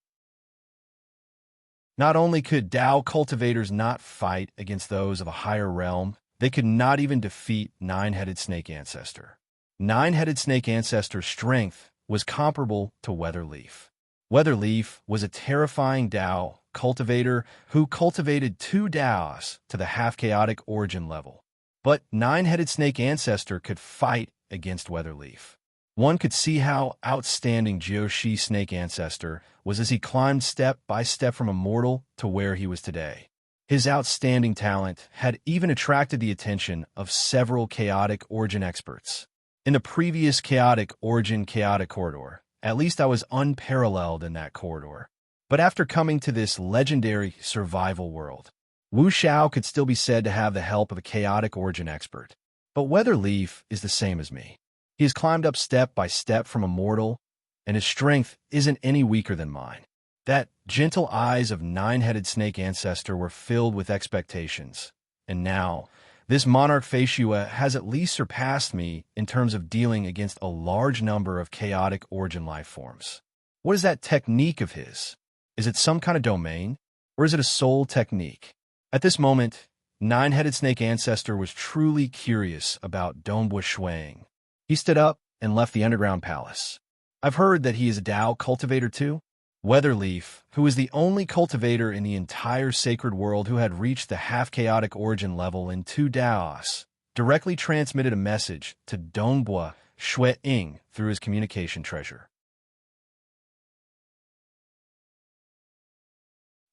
Not only could Tao cultivators not fight against those of a higher realm, they could not even defeat Nine-Headed Snake Ancestor. Nine-Headed Snake Ancestor's strength was comparable to Weatherleaf. Weatherleaf was a terrifying Tao cultivator who cultivated 2 Taos to the half-chaotic origin level. But Nine-Headed Snake Ancestor could fight against Weatherleaf. One could see how outstanding Jiushi Snake Ancestor was as he climbed step by step from a mortal to where he was today. His outstanding talent had even attracted the attention of several chaotic origin experts. In the previous chaotic origin chaotic corridor, at least I was unparalleled in that corridor. But after coming to this legendary survival world, Wu Xiao could still be said to have the help of a chaotic origin expert. But Weatherleaf is the same as me. He has climbed up step by step from a mortal, and his strength isn't any weaker than mine. That gentle eyes of Nine-Headed Snake Ancestor were filled with expectations. And now, this monarch Feishue has at least surpassed me in terms of dealing against a large number of chaotic origin life forms. What is that technique of his? Is it some kind of domain? Or is it a soul technique? At this moment, Nine-Headed Snake Ancestor was truly curious about Dongbua Shuang. He stood up and left the underground palace. I've heard that he is a Tao cultivator too. Weatherleaf, who is the only cultivator in the entire sacred world who had reached the half-chaotic origin level in 2 Taos, directly transmitted a message to Dongbua Shuang through his communication treasure.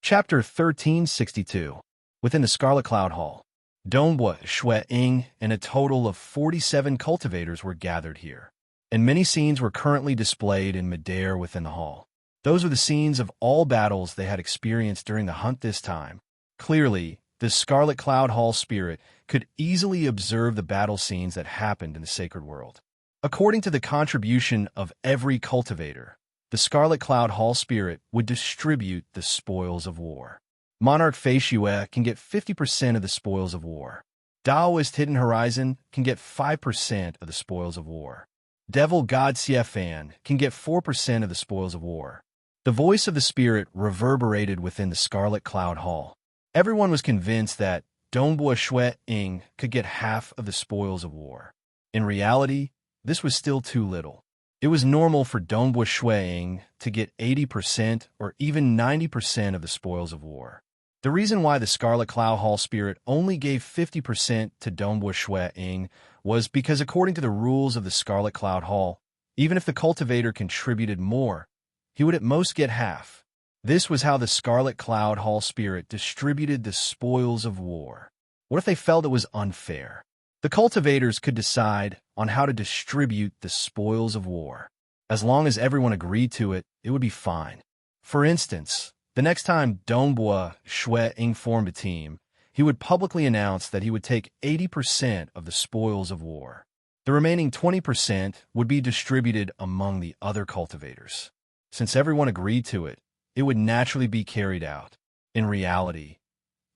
Chapter 1362. Within the Scarlet Cloud Hall, Dongbua Shuang and a total of 47 cultivators were gathered here, and many scenes were currently displayed in midair within the hall. Those were the scenes of all battles they had experienced during the hunt this time. Clearly, the Scarlet Cloud Hall spirit could easily observe the battle scenes that happened in the sacred world. According to the contribution of every cultivator, the Scarlet Cloud Hall spirit would distribute the spoils of war. Monarch Fei Xue can get 50% of the spoils of war. Taoist Hidden Horizon can get 5% of the spoils of war. Devil God Xiefan can get 4% of the spoils of war. The voice of the spirit reverberated within the Scarlet Cloud Hall. Everyone was convinced that Dongbua Shui Ying could get half of the spoils of war. In reality, this was still too little. It was normal for Dongbua Shui Ying to get 80% or even 90% of the spoils of war. The reason why the Scarlet Cloud Hall spirit only gave 50% to Dongbua Shui Ying was because according to the rules of the Scarlet Cloud Hall, even if the cultivator contributed more, he would at most get half. This was how the Scarlet Cloud Hall spirit distributed the spoils of war. What if they felt it was unfair? The cultivators could decide on how to distribute the spoils of war. As long as everyone agreed to it, it would be fine. For instance, the next time Dongbua Shui Ying formed a team, he would publicly announce that he would take 80% of the spoils of war. The remaining 20% would be distributed among the other cultivators. Since everyone agreed to it, it would naturally be carried out. In reality,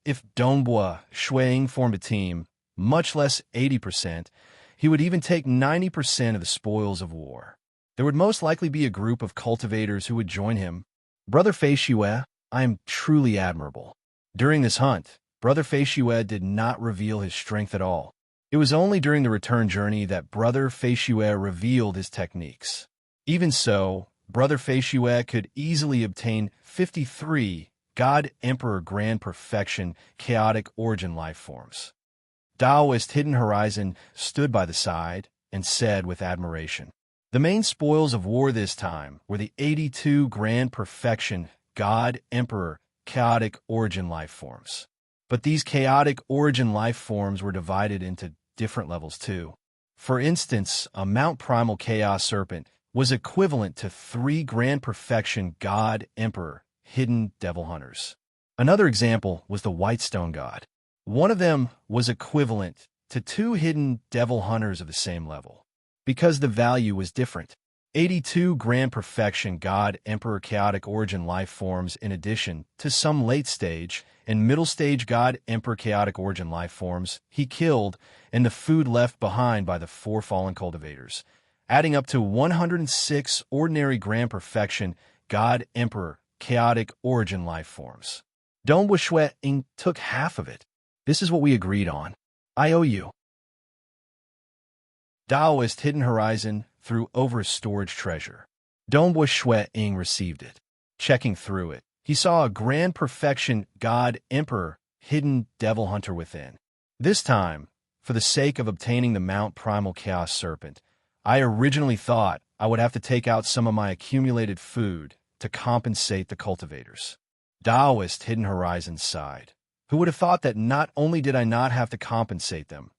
if Dongbua Shui Ying formed a team, much less 80%, he would even take 90% of the spoils of war. There would most likely be a group of cultivators who would join him. Brother Fei Xue, I am truly admirable. During this hunt, Brother Fei Xue did not reveal his strength at all. It was only during the return journey that Brother Fei Xue revealed his techniques. Even so, Brother Fei Xue could easily obtain 53 God Emperor Grand Perfection Chaotic Origin life forms. Taoist Hidden Horizon stood by the side and said with admiration, "The main spoils of war this time were the 82 Grand Perfection God Emperor Chaotic Origin life forms. But these Chaotic Origin life forms were divided into different levels too. For instance, a Mount Primal Chaos Serpent was equivalent to 3 Grand Perfection God Emperor Hidden Devil Hunters. Another example was the White Stone God. One of them was equivalent to 2 Hidden Devil Hunters of the same level. Because the value was different, 82 Grand Perfection God Emperor Chaotic Origin life forms in addition to some late stage and middle stage God Emperor Chaotic Origin life forms he killed and the food left behind by the 4 fallen cultivators, adding up to 106 ordinary Grand Perfection God Emperor Chaotic Origin life forms. Dongbua Shui Ying took half of it. This is what we agreed on. I owe you." Taoist Hidden Horizon threw over his storage treasure. Dongbua Shui Ying received it. Checking through it, he saw a Grand Perfection God Emperor Hidden Devil Hunter within. This time, for the sake of obtaining the Mount Primal Chaos Serpent, I originally thought I would have to take out some of my accumulated food to compensate the cultivators. Taoist Hidden Horizon sighed. Who would have thought that not only did I not have to compensate them,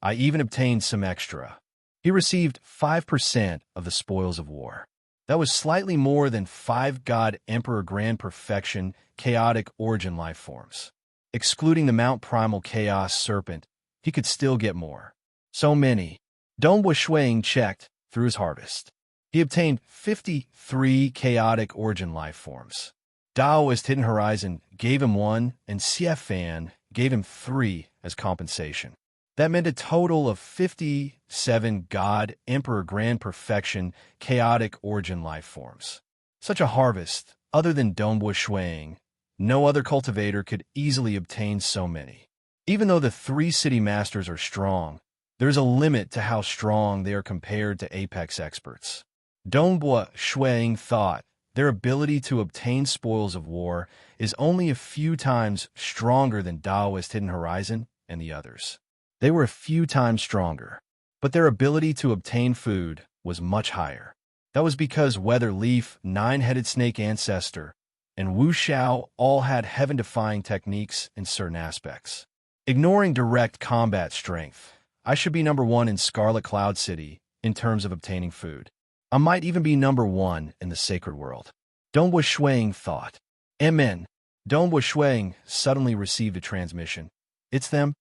I even obtained some extra. He received 5% of the spoils of war. That was slightly more than 5 God Emperor Grand Perfection Chaotic Origin life forms. Excluding the Mount Primal Chaos Serpent, he could still get more. So many. Dongbua Shui Ying checked through his harvest. He obtained 53 Chaotic Origin life forms. Taoist Hidden Horizon gave him 1, and Xiefan gave him 3 as compensation. That meant a total of 57 God Emperor Grand Perfection Chaotic Origin life forms. Such a harvest, other than Dongbua Shui Ying, no other cultivator could easily obtain so many. Even though the 3 city masters are strong, there's a limit to how strong they are compared to apex experts. Dongbua Shui Ying thought their ability to obtain spoils of war is only a few times stronger than Taoist Hidden Horizon and the others. They were a few times stronger, but their ability to obtain food was much higher. That was because Weather Leaf, 9-headed snake ancestor, and Wu Xiao all had heaven-defying techniques in certain aspects. Ignoring direct combat strength, I should be number 1 in Scarlet Cloud City in terms of obtaining food. I might even be number 1 in the Sacred World. Dongwu Shuang thought. Amen. Dongwu Shuang suddenly received a transmission. It's them.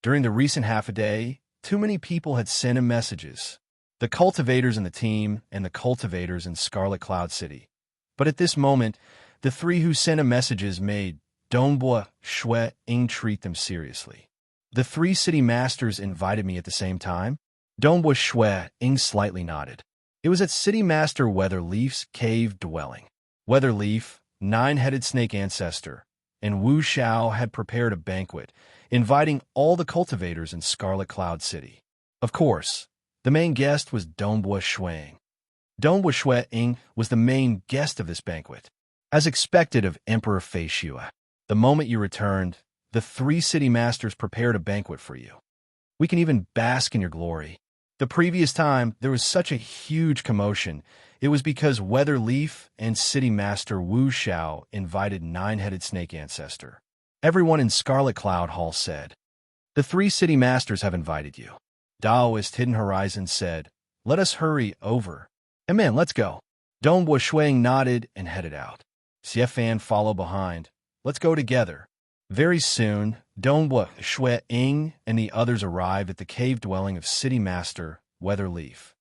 During the recent half-a-day, too many people had sent him messages. The cultivators in the team and the cultivators in Scarlet Cloud City. But at this moment, the three who sent him messages made Dongwu Shuang treat them seriously. The three city masters invited me at the same time? Dongwu Shuang slightly nodded. It was at City Master Weatherleaf's cave dwelling. Weatherleaf, nine-headed snake ancestor, and Wu Xiao had prepared a banquet, inviting all the cultivators in Scarlet Cloud City. Of course, the main guest was Dongwu Shuang. Dongwu Shuang was the main guest of this banquet. As expected of Emperor Fei Xue, the moment you returned, the three city masters prepared a banquet for you. We can even bask in your glory. The previous time there was such a huge commotion, it was because Weatherleaf and City Master Wu Xiao invited nine-headed snake ancestor. Everyone in Scarlet Cloud Hall said, "The three city masters have invited you." Daoist Hidden Horizon said, "Let us hurry over." Amen, let's go. Dongwu Shuang nodded and headed out. Xiefan followed behind. Let's go together. Very soon, Dongwu Shuang and the others arrived at the cave dwelling of City Master Weatherleaf.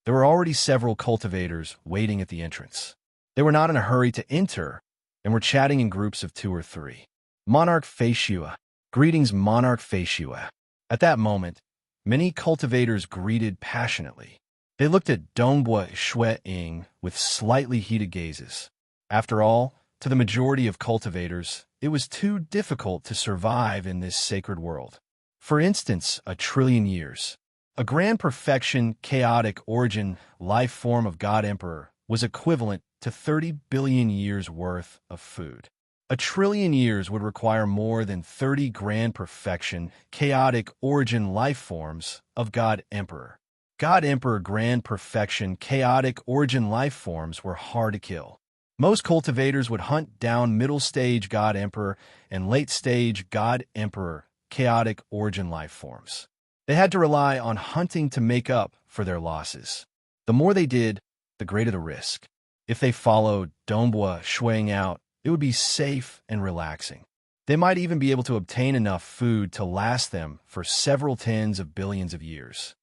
There were already several cultivators waiting at the entrance. They were not in a hurry to enter and were chatting in groups of 2 or 3. Monarch Fei Xue. Greetings, Monarch Fei Xue. At that moment, many cultivators greeted passionately. They looked at Dongwu Shuang with slightly heated gazes. After all, to the majority of cultivators, it was too difficult to survive in this sacred world. For instance, 1,000,000,000 years. A grand perfection, chaotic origin life form of God Emperor was equivalent to 30 billion years worth of food. 1,000,000,000,000 years would require more than 30 grand perfection, chaotic origin life forms of God Emperor. God Emperor grand perfection, chaotic origin life forms were hard to kill. Most cultivators would hunt down middle-stage God Emperor and late-stage God Emperor chaotic origin life forms. They had to rely on hunting to make up for their losses. The more they did, the greater the risk. If they followed Dongwu Shuang out, it would be safe and relaxing. They might even be able to obtain enough food to last them for several tens of billions of years.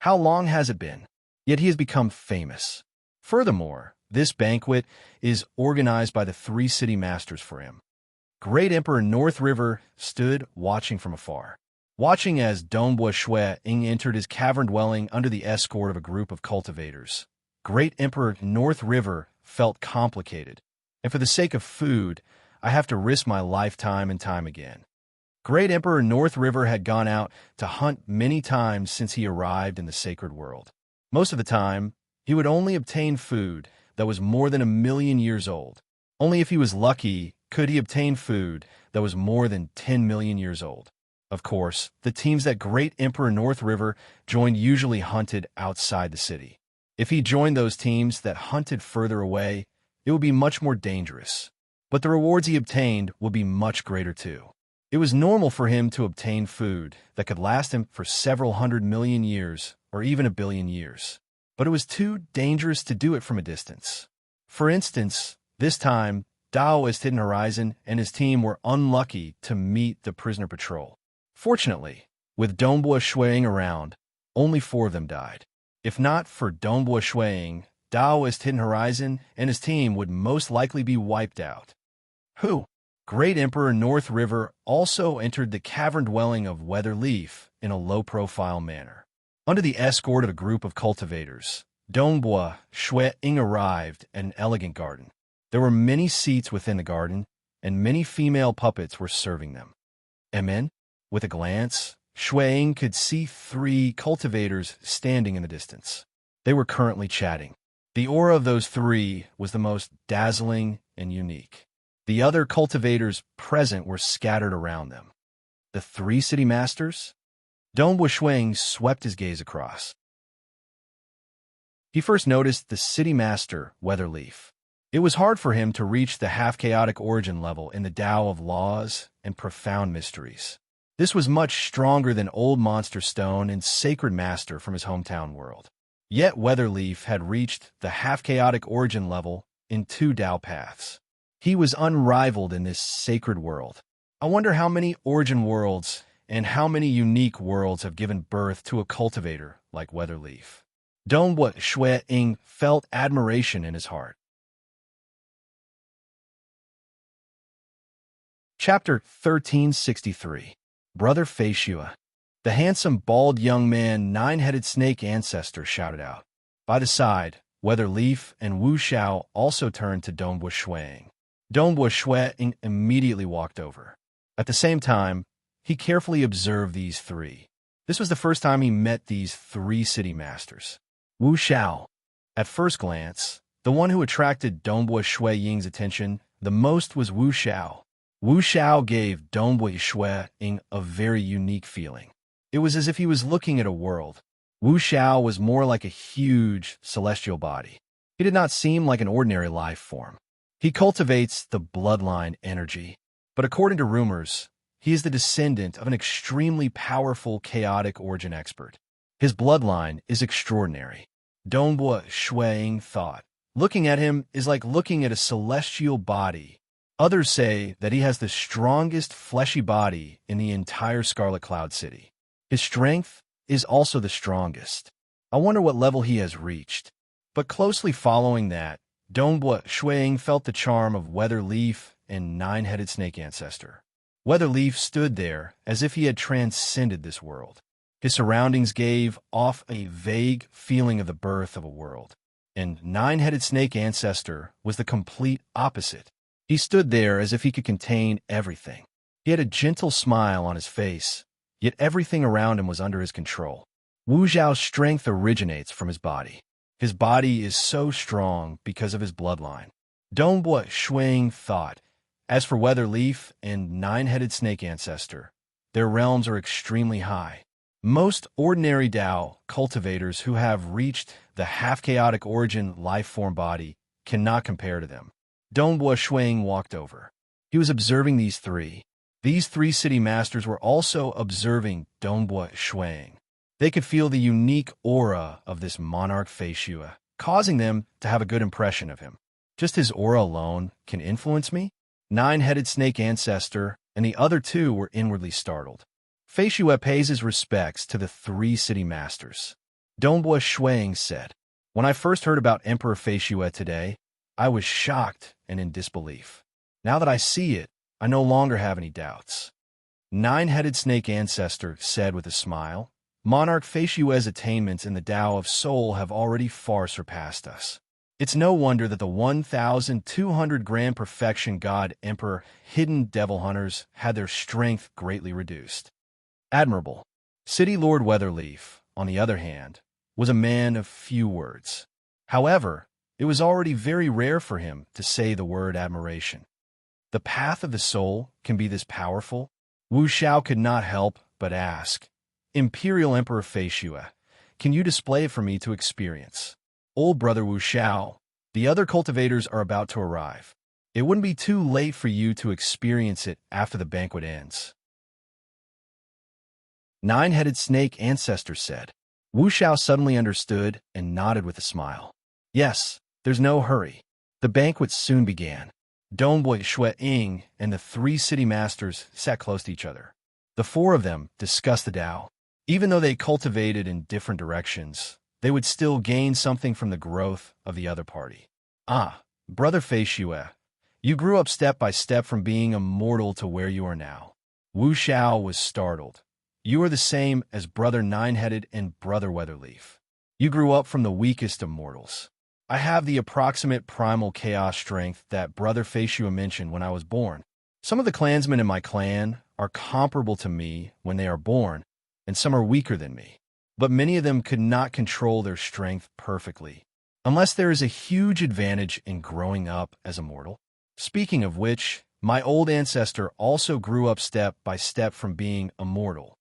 How long has it been? Yet he has become famous. Furthermore, this banquet is organized by the 3 city masters for him. Great Emperor North River stood watching from afar. Watching as Dongwu Shuang entered his cavern dwelling under the escort of a group of cultivators, Great Emperor North River felt complicated, and for the sake of food, I have to risk my life time and time again. Great Emperor North River had gone out to hunt many times since he arrived in the sacred world. Most of the time, he would only obtain food that was more than 1,000,000 years old. Only if he was lucky could he obtain food that was more than 10 million years old. Of course, the teams that Great Emperor North River joined usually hunted outside the city. If he joined those teams that hunted further away, it would be much more dangerous. But the rewards he obtained would be much greater too. It was normal for him to obtain food that could last him for several 100,000,000 years or even 1,000,000,000 years. But it was too dangerous to do it from a distance. For instance, this time, Daoist Hidden Horizon and his team were unlucky to meet the prisoner patrol. Fortunately, with Dongwu Shuang around, only 4 of them died. If not for Dongwu Shuang, Daoist Hidden Horizon and his team would most likely be wiped out. Who? Great Emperor North River also entered the cavern dwelling of Weatherleaf in a low-profile manner. Under the escort of a group of cultivators, Dongwu Shuang arrived at an elegant garden. There were many seats within the garden, and many female puppets were serving them. Amen? With a glance, Shuang could see 3 cultivators standing in the distance. They were currently chatting. The aura of those 3 was the most dazzling and unique. The other cultivators present were scattered around them. The 3 city masters? Dongwu Shuang swept his gaze across. He first noticed the city master, Weatherleaf. It was hard for him to reach the half-chaotic origin level in the Tao of laws and profound mysteries. This was much stronger than Old Monster Stone and Sacred Master from his hometown world. Yet Weatherleaf had reached the half-chaotic origin level in 2 Tao paths. He was unrivaled in this sacred world. I wonder how many origin worlds and how many unique worlds have given birth to a cultivator like Weatherleaf. Dongbo Shui Ying felt admiration in his heart. Chapter 1363. Brother Feishua. The handsome, bald young man, nine-headed snake ancestor, shouted out. By the side, Weatherleaf and Wu Xiao also turned to Dongbo Shuang. Dongbo Shuang immediately walked over. At the same time, he carefully observed these three. This was the first time he met these 3 city masters. Wu Xiao. At first glance, the one who attracted Dongbo Shui Ying's attention the most was Wu Xiao. Wu Xiao gave Dongbo Shui Ying a very unique feeling. It was as if he was looking at a world. Wu Xiao was more like a huge celestial body. He did not seem like an ordinary life form. He cultivates the bloodline energy, but according to rumors, he is the descendant of an extremely powerful chaotic origin expert. His bloodline is extraordinary. Dongbo Shui Ying thought. Looking at him is like looking at a celestial body. Others say that he has the strongest fleshy body in the entire Scarlet Cloud City. His strength is also the strongest. I wonder what level he has reached. But closely following that, Dongbo Shuang felt the charm of Weatherleaf and nine-headed snake ancestor. Weatherleaf stood there as if he had transcended this world. His surroundings gave off a vague feeling of the birth of a world. And nine-headed snake ancestor was the complete opposite. He stood there as if he could contain everything. He had a gentle smile on his face, yet everything around him was under his control. Wu Xiao's strength originates from his body. His body is so strong because of his bloodline. Dongbo Shuang thought. As for Weatherleaf and nine-headed snake ancestor, their realms are extremely high. Most ordinary Tao cultivators who have reached the half-chaotic origin life-form body cannot compare to them. Dongbo Shuang walked over. He was observing these three. These 3 city masters were also observing Dongbo Shuang. They could feel the unique aura of this monarch Feishua, causing them to have a good impression of him. Just his aura alone can influence me? Nine-headed snake ancestor and the other 2 were inwardly startled. Feishua pays his respects to the 3 city masters. Dongbo Shuang said, "When I first heard about Emperor Feishua today, I was shocked and in disbelief. Now that I see it, I no longer have any doubts." Nine-headed snake ancestor said with a smile, "Monarch Feishua's attainments in the Tao of Soul have already far surpassed us. It's no wonder that the 1,200 grand perfection God Emperor hidden devil hunters had their strength greatly reduced." Admirable. City Lord Weatherleaf, on the other hand, was a man of few words. However, it was already very rare for him to say the word admiration. The path of the soul can be this powerful? Wu Xiao could not help but ask, "Imperial Emperor Feishua, can you display it for me to experience?" "Old brother Wu Xiao, the other cultivators are about to arrive. It wouldn't be too late for you to experience it after the banquet ends." Nine-headed snake ancestor said. Wu Xiao suddenly understood and nodded with a smile. "Yes, there's no hurry." The banquet soon began. Dongbo Shui Ying and the 3 city masters sat close to each other. The 4 of them discussed the Tao. Even though they cultivated in different directions, they would still gain something from the growth of the other party. "Ah, brother Feishua, you grew up step by step from being a mortal to where you are now." Wu Xiao was startled. "You are the same as brother Nine-headed and brother Weatherleaf. You grew up from the weakest of mortals. I have the approximate primal chaos strength that brother Feishua mentioned when I was born. Some of the clansmen in my clan are comparable to me when they are born, and some are weaker than me. But many of them could not control their strength perfectly, unless there is a huge advantage in growing up as a mortal. Speaking of which, my old ancestor also grew up step by step from being a mortal."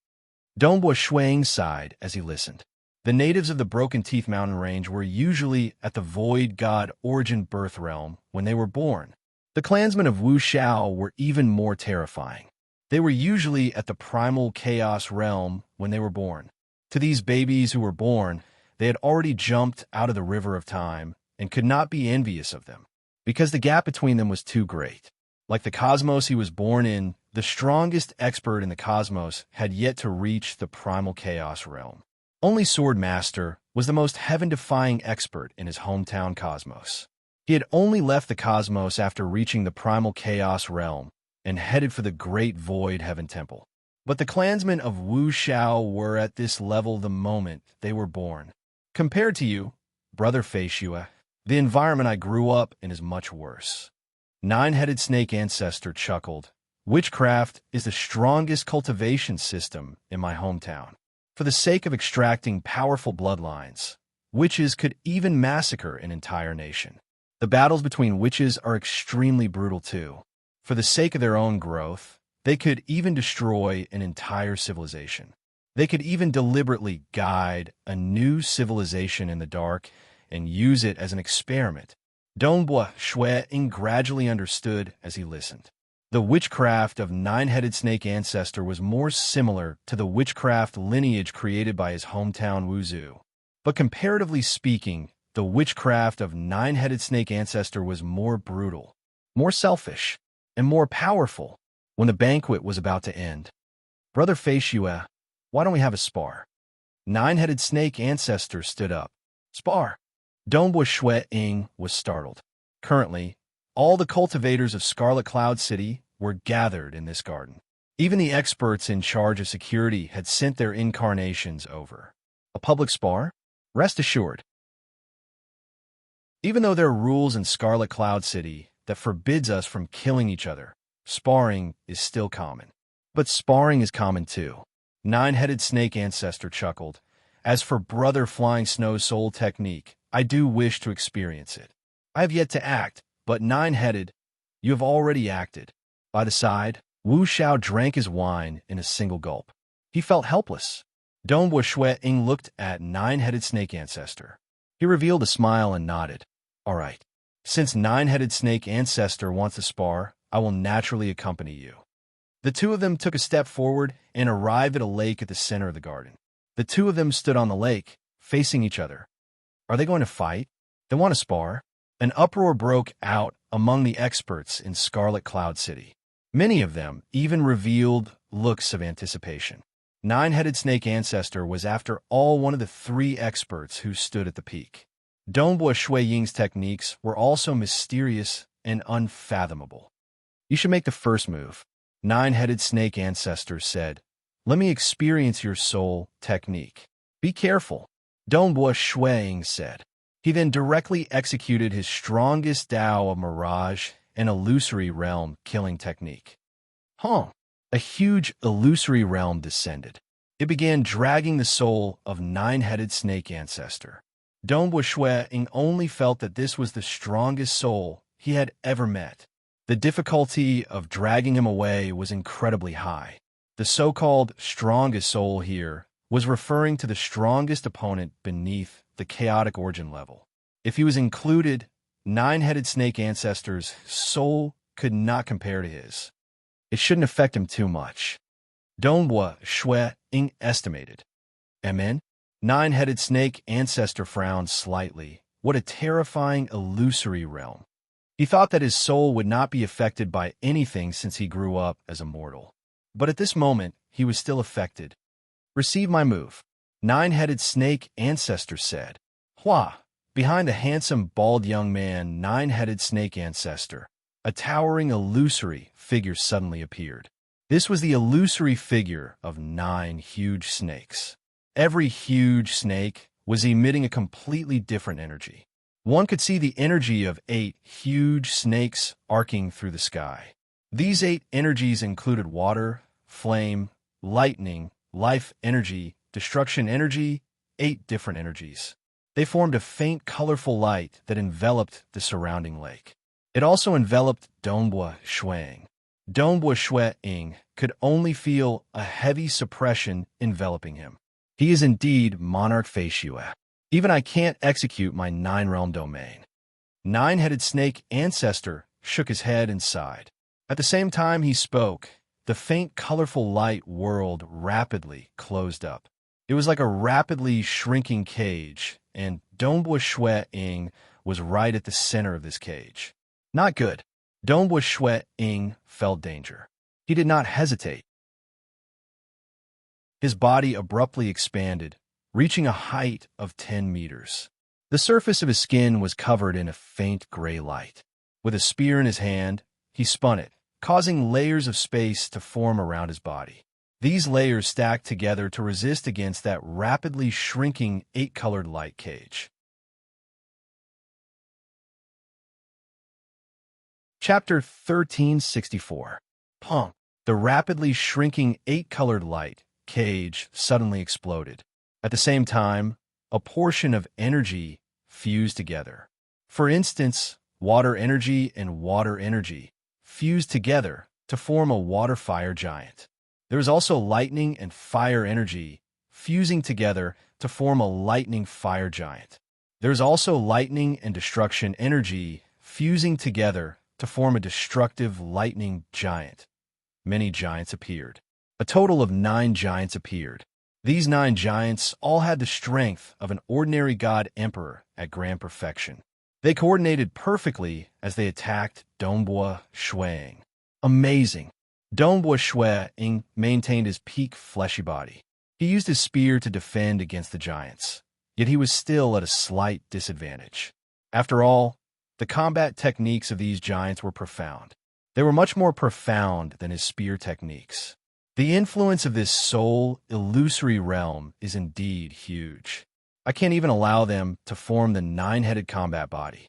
Dongbo Shuang sighed as he listened. The natives of the Broken Teeth Mountain Range were usually at the Void God Origin Birth Realm when they were born. The clansmen of Wu Xiao were even more terrifying. They were usually at the Primal Chaos Realm when they were born. To these babies who were born, They had already jumped out of the river of time and could not be envious of them, because the gap between them was too great. Like the cosmos he was born in, the strongest expert in the cosmos had yet to reach the primal chaos realm. Only Sword Master was the most heaven-defying expert in his hometown cosmos. He had only left the cosmos after reaching the primal chaos realm and headed for the great void heaven temple. But the clansmen of Wu Xiao were at this level the moment they were born. Compared to you, Brother Feishue, the environment I grew up in is much worse. Nine-headed snake ancestor chuckled. Witchcraft is the strongest cultivation system in my hometown. For the sake of extracting powerful bloodlines, witches could even massacre an entire nation. The battles between witches are extremely brutal too. For the sake of their own growth, they could even destroy an entire civilization. They could even deliberately guide a new civilization in the dark and use it as an experiment. Dongbua Shui gradually understood as he listened. The witchcraft of nine-headed snake ancestor was more similar to the witchcraft lineage created by his hometown Wuzhou. But comparatively speaking, the witchcraft of nine-headed snake ancestor was more brutal, more selfish, and more powerful. When the banquet was about to end, Brother Feishue, why don't we have a spar? Nine-headed snake ancestor stood up. Spar. Dongbua Shui was startled. Currently, all the cultivators of Scarlet Cloud City were gathered in this garden. Even the experts in charge of security had sent their incarnations over. A public spar? Rest assured. Even though there are rules in Scarlet Cloud City that forbids us from killing each other, sparring is still common. But sparring is common too. Nine-headed snake ancestor chuckled. As for Brother Flying Snow Soul technique, I do wish to experience it. I have yet to act, but nine-headed, you have already acted. By the side, Wu Xiao drank his wine in a single gulp. He felt helpless. Dongbua Shui looked at nine-headed snake ancestor. He revealed a smile and nodded. All right. Since nine-headed snake ancestor wants to spar, I will naturally accompany you. The two of them took a step forward and arrived at a lake at the center of the garden. The two of them stood on the lake, facing each other. Are they going to fight? They want to spar? An uproar broke out among the experts in Scarlet Cloud City. Many of them even revealed looks of anticipation. Nine-headed snake ancestor was after all one of the three experts who stood at the peak. Dongbua Shui Ying's techniques were also mysterious and unfathomable. You should make the first move, nine-headed snake ancestor said. Let me experience your soul technique. Be careful, Dongbua Shui said. He then directly executed his strongest Tao of Mirage and illusory realm killing technique. A huge illusory realm descended. It began dragging the soul of nine-headed snake ancestor. Dongbua Shui only felt that this was the strongest soul he had ever met. The difficulty of dragging him away was incredibly high. The so-called strongest soul here was referring to the strongest opponent beneath the chaotic origin level. If he was included, nine-headed snake ancestor's soul could not compare to his. It shouldn't affect him too much. Dongbua Shui estimated. Amen? Nine-headed snake ancestor frowned slightly. What a terrifying illusory realm. He thought that his soul would not be affected by anything since he grew up as a mortal. But at this moment, he was still affected. Receive my move, nine-headed snake ancestor said. Hua! Behind the handsome, bald young man, nine-headed snake ancestor, a towering illusory figure suddenly appeared. This was the illusory figure of 9 huge snakes. Every huge snake was emitting a completely different energy. One could see the energy of 8 huge snakes arcing through the sky. These 8 energies included water, flame, lightning, life energy, destruction energy, 8 different energies. They formed a faint, colorful light that enveloped the surrounding lake. It also enveloped Dongbua Shui. Dongbua Shui could only feel a heavy suppression enveloping him. He is indeed Monarch Feishue. Even I can't execute my 9-realm domain. Nine-headed snake ancestor shook his head and sighed. At the same time he spoke, the faint, colorful light world rapidly closed up. It was like a rapidly shrinking cage, and Dongbua Shui Ying was right at the center of this cage. Not good. Dongbua Shui Ying felt danger. He did not hesitate. His body abruptly expanded, reaching a height of 10 meters. The surface of his skin was covered in a faint gray light. With a spear in his hand, he spun it, causing layers of space to form around his body. These layers stacked together to resist against that rapidly shrinking 8-colored light cage. Chapter 1364. Punk. The rapidly shrinking 8-colored light cage suddenly exploded. At the same time, a portion of energy fused together. For instance, water energy and water energy fused together to form a water-fire giant. There is also lightning and fire energy fusing together to form a lightning-fire giant. There is also lightning and destruction energy fusing together to form a destructive lightning giant. Many giants appeared. A total of 9 giants appeared. These 9 giants all had the strength of an ordinary god emperor at grand perfection. They coordinated perfectly as they attacked Dongbua Shui. Amazing! Dongbua Shui maintained his peak fleshy body. He used his spear to defend against the giants, yet he was still at a slight disadvantage. After all, the combat techniques of these giants were profound. They were much more profound than his spear techniques. The influence of this soul illusory realm is indeed huge. I can't even allow them to form the 9-headed combat body.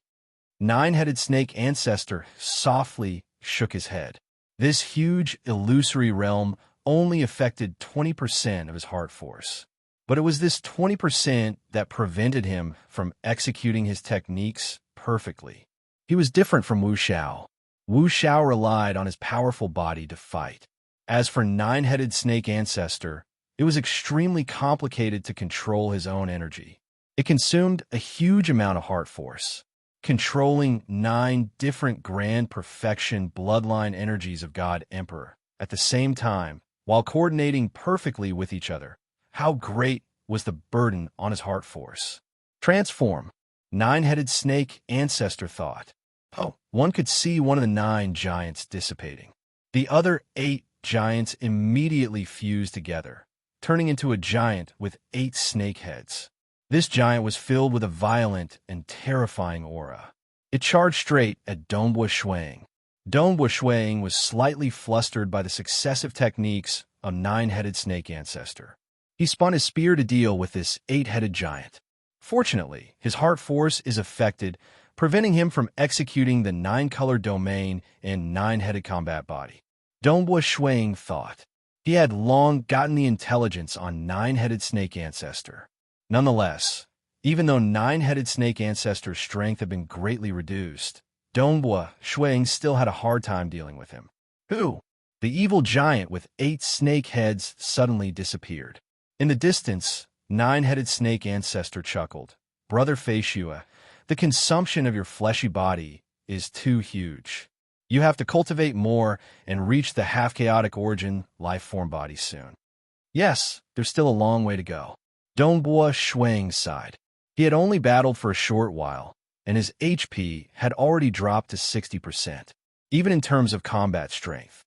9-headed snake ancestor softly shook his head. This huge illusory realm only affected 20% of his heart force. But it was this 20% that prevented him from executing his techniques perfectly. He was different from Wu Xiao. Wu Xiao relied on his powerful body to fight. As for 9-headed snake ancestor, it was extremely complicated to control his own energy. It consumed a huge amount of heart force. Controlling 9 different grand perfection bloodline energies of God Emperor at the same time, while coordinating perfectly with each other. How great was the burden on his heart force. Transform. 9-headed snake ancestor thought. Oh, one could see one of the 9 giants dissipating. The other 8 giants immediately fused together, turning into a giant with 8 snake heads. This giant was filled with a violent and terrifying aura. It charged straight at Dongbua Shui. Dongbua Shui was slightly flustered by the successive techniques of 9-headed snake ancestor. He spun his spear to deal with this 8-headed giant. Fortunately, his heart force is affected, preventing him from executing the 9-color domain and 9-headed combat body. Dongbua Shui thought. He had long gotten the intelligence on 9-headed snake ancestor. Nonetheless, even though 9-headed snake ancestor's strength had been greatly reduced, Dongbua Shui still had a hard time dealing with him. Who? The evil giant with 8 snake heads suddenly disappeared. In the distance, 9-headed snake ancestor chuckled. Brother Feishua, the consumption of your fleshy body is too huge. You have to cultivate more and reach the half-chaotic origin life-form body soon. Yes, there's still a long way to go. Dongbua Shui sighed. He had only battled for a short while, and his HP had already dropped to 60%, even in terms of combat strength.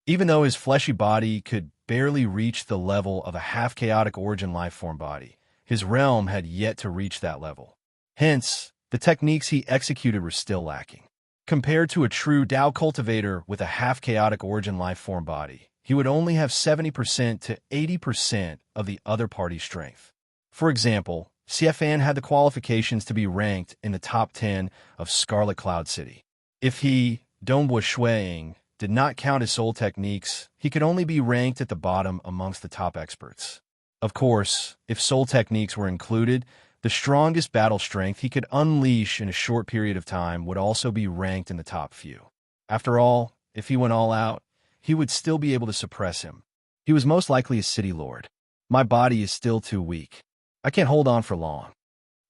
Even though his fleshy body could barely reach the level of a half-chaotic origin life-form body, his realm had yet to reach that level. Hence, the techniques he executed were still lacking. Compared to a true Dao cultivator with a half-chaotic origin life-form body, he would only have 70% to 80% of the other party's strength. For example, Xiefan had the qualifications to be ranked in the top 10 of Scarlet Cloud City. If he, Dongbua Shui, did not count his soul techniques, he could only be ranked at the bottom amongst the top experts. Of course, if soul techniques were included, the strongest battle strength he could unleash in a short period of time would also be ranked in the top few. After all, if he went all out, he would still be able to suppress him. He was most likely a city lord. My body is still too weak. I can't hold on for long.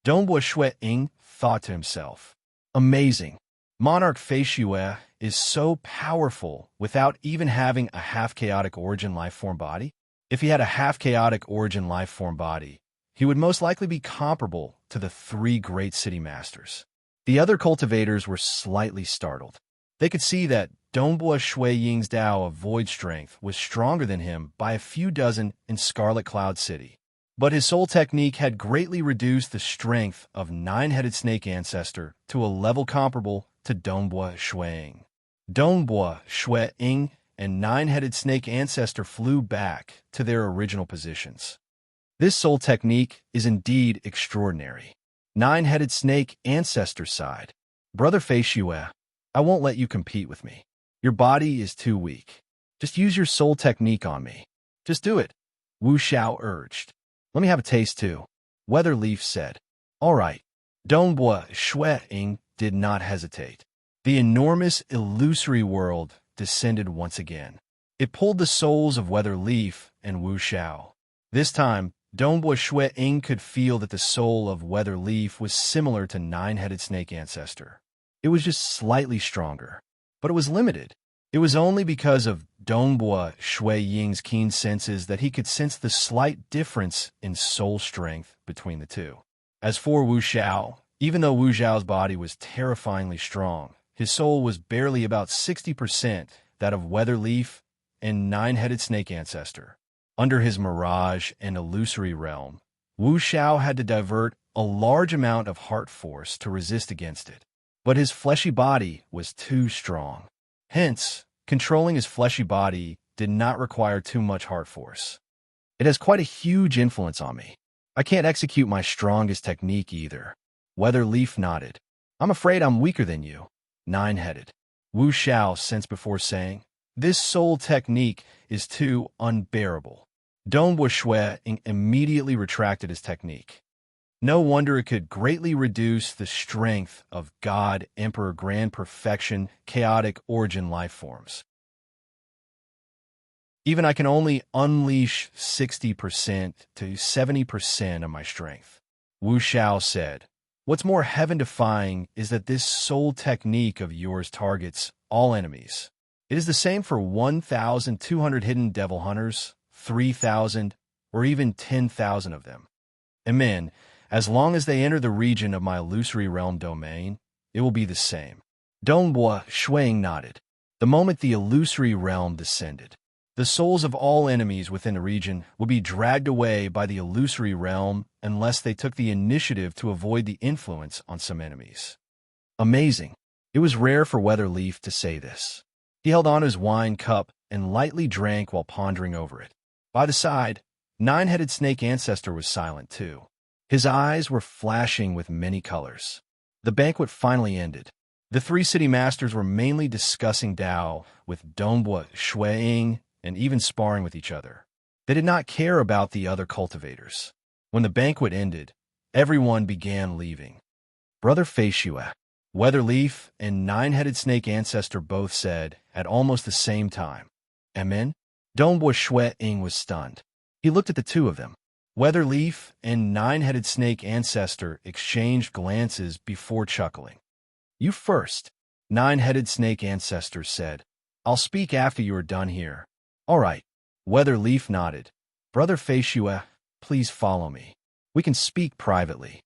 Dongbua Shui thought to himself. Amazing. Monarch Feishua is so powerful without even having a half-chaotic origin life-form body. If he had a half-chaotic origin life-form body, he would most likely be comparable to the three great city masters. The other cultivators were slightly startled. They could see that Dongbua Shui Ying's Tao of Void Strength was stronger than him by a few dozen in Scarlet Cloud City. But his soul technique had greatly reduced the strength of Nine-Headed Snake Ancestor to a level comparable to Dongbua Shui Ying. Dongbua Shui Ying and Nine-Headed Snake Ancestor flew back to their original positions. This soul technique is indeed extraordinary. Nine-Headed Snake Ancestor sighed. Brother Fei Xue, I won't let you compete with me. Your body is too weak. Just use your soul technique on me. Just do it, Wu Xiao urged. Let me have a taste too, Weatherleaf said. All right. Dongbua Shui Ying did not hesitate. The enormous illusory world descended once again. It pulled the souls of Weatherleaf and Wu Xiao. This time, Dongbua Shui Ying could feel that the soul of Weatherleaf was similar to Nine-Headed Snake Ancestor. It was just slightly stronger, but it was limited. It was only because of Dongbua Shui Ying's keen senses that he could sense the slight difference in soul strength between the two. As for Wu Xiao, even though Wu Xiao's body was terrifyingly strong, his soul was barely about 60% that of Weatherleaf and Nine-Headed Snake Ancestor. Under his mirage and illusory realm, Wu Xiao had to divert a large amount of heart force to resist against it. But his fleshy body was too strong. Hence, controlling his fleshy body did not require too much heart force. It has quite a huge influence on me. I can't execute my strongest technique either. Weatherleaf nodded. I'm afraid I'm weaker than you. Nine-Headed. Wu Xiao sensed before saying, this soul technique is too unbearable. Dongbua Shui Ying immediately retracted his technique. No wonder it could greatly reduce the strength of God, Emperor, Grand Perfection, Chaotic Origin life forms. Even I can only unleash 60% to 70% of my strength. Wu Xiao said, what's more heaven-defying is that this soul technique of yours targets all enemies. It is the same for 1,200 hidden devil hunters, 3,000, or even 10,000 of them. Amen. As long as they enter the region of my illusory realm domain, it will be the same. Dongbua Shui Ying nodded. The moment the illusory realm descended, the souls of all enemies within the region would be dragged away by the illusory realm unless they took the initiative to avoid the influence on some enemies. Amazing. It was rare for Weatherleaf to say this. He held on his wine cup and lightly drank while pondering over it. By the side, Nine-Headed Snake Ancestor was silent too. His eyes were flashing with many colors. The banquet finally ended. The three city masters were mainly discussing Tao with Dongbua Shui Ying and even sparring with each other. They did not care about the other cultivators. When the banquet ended, everyone began leaving. Brother Fei Xue, Weatherleaf, and Nine-Headed Snake Ancestor both said at almost the same time, Amen? Dongbua Shui Ying was stunned. He looked at the two of them. Weatherleaf and Nine-Headed Snake Ancestor exchanged glances before chuckling. You first, Nine-Headed Snake Ancestor said. I'll speak after you are done here. All right. Weatherleaf nodded. Brother Fei Xue, please follow me. We can speak privately.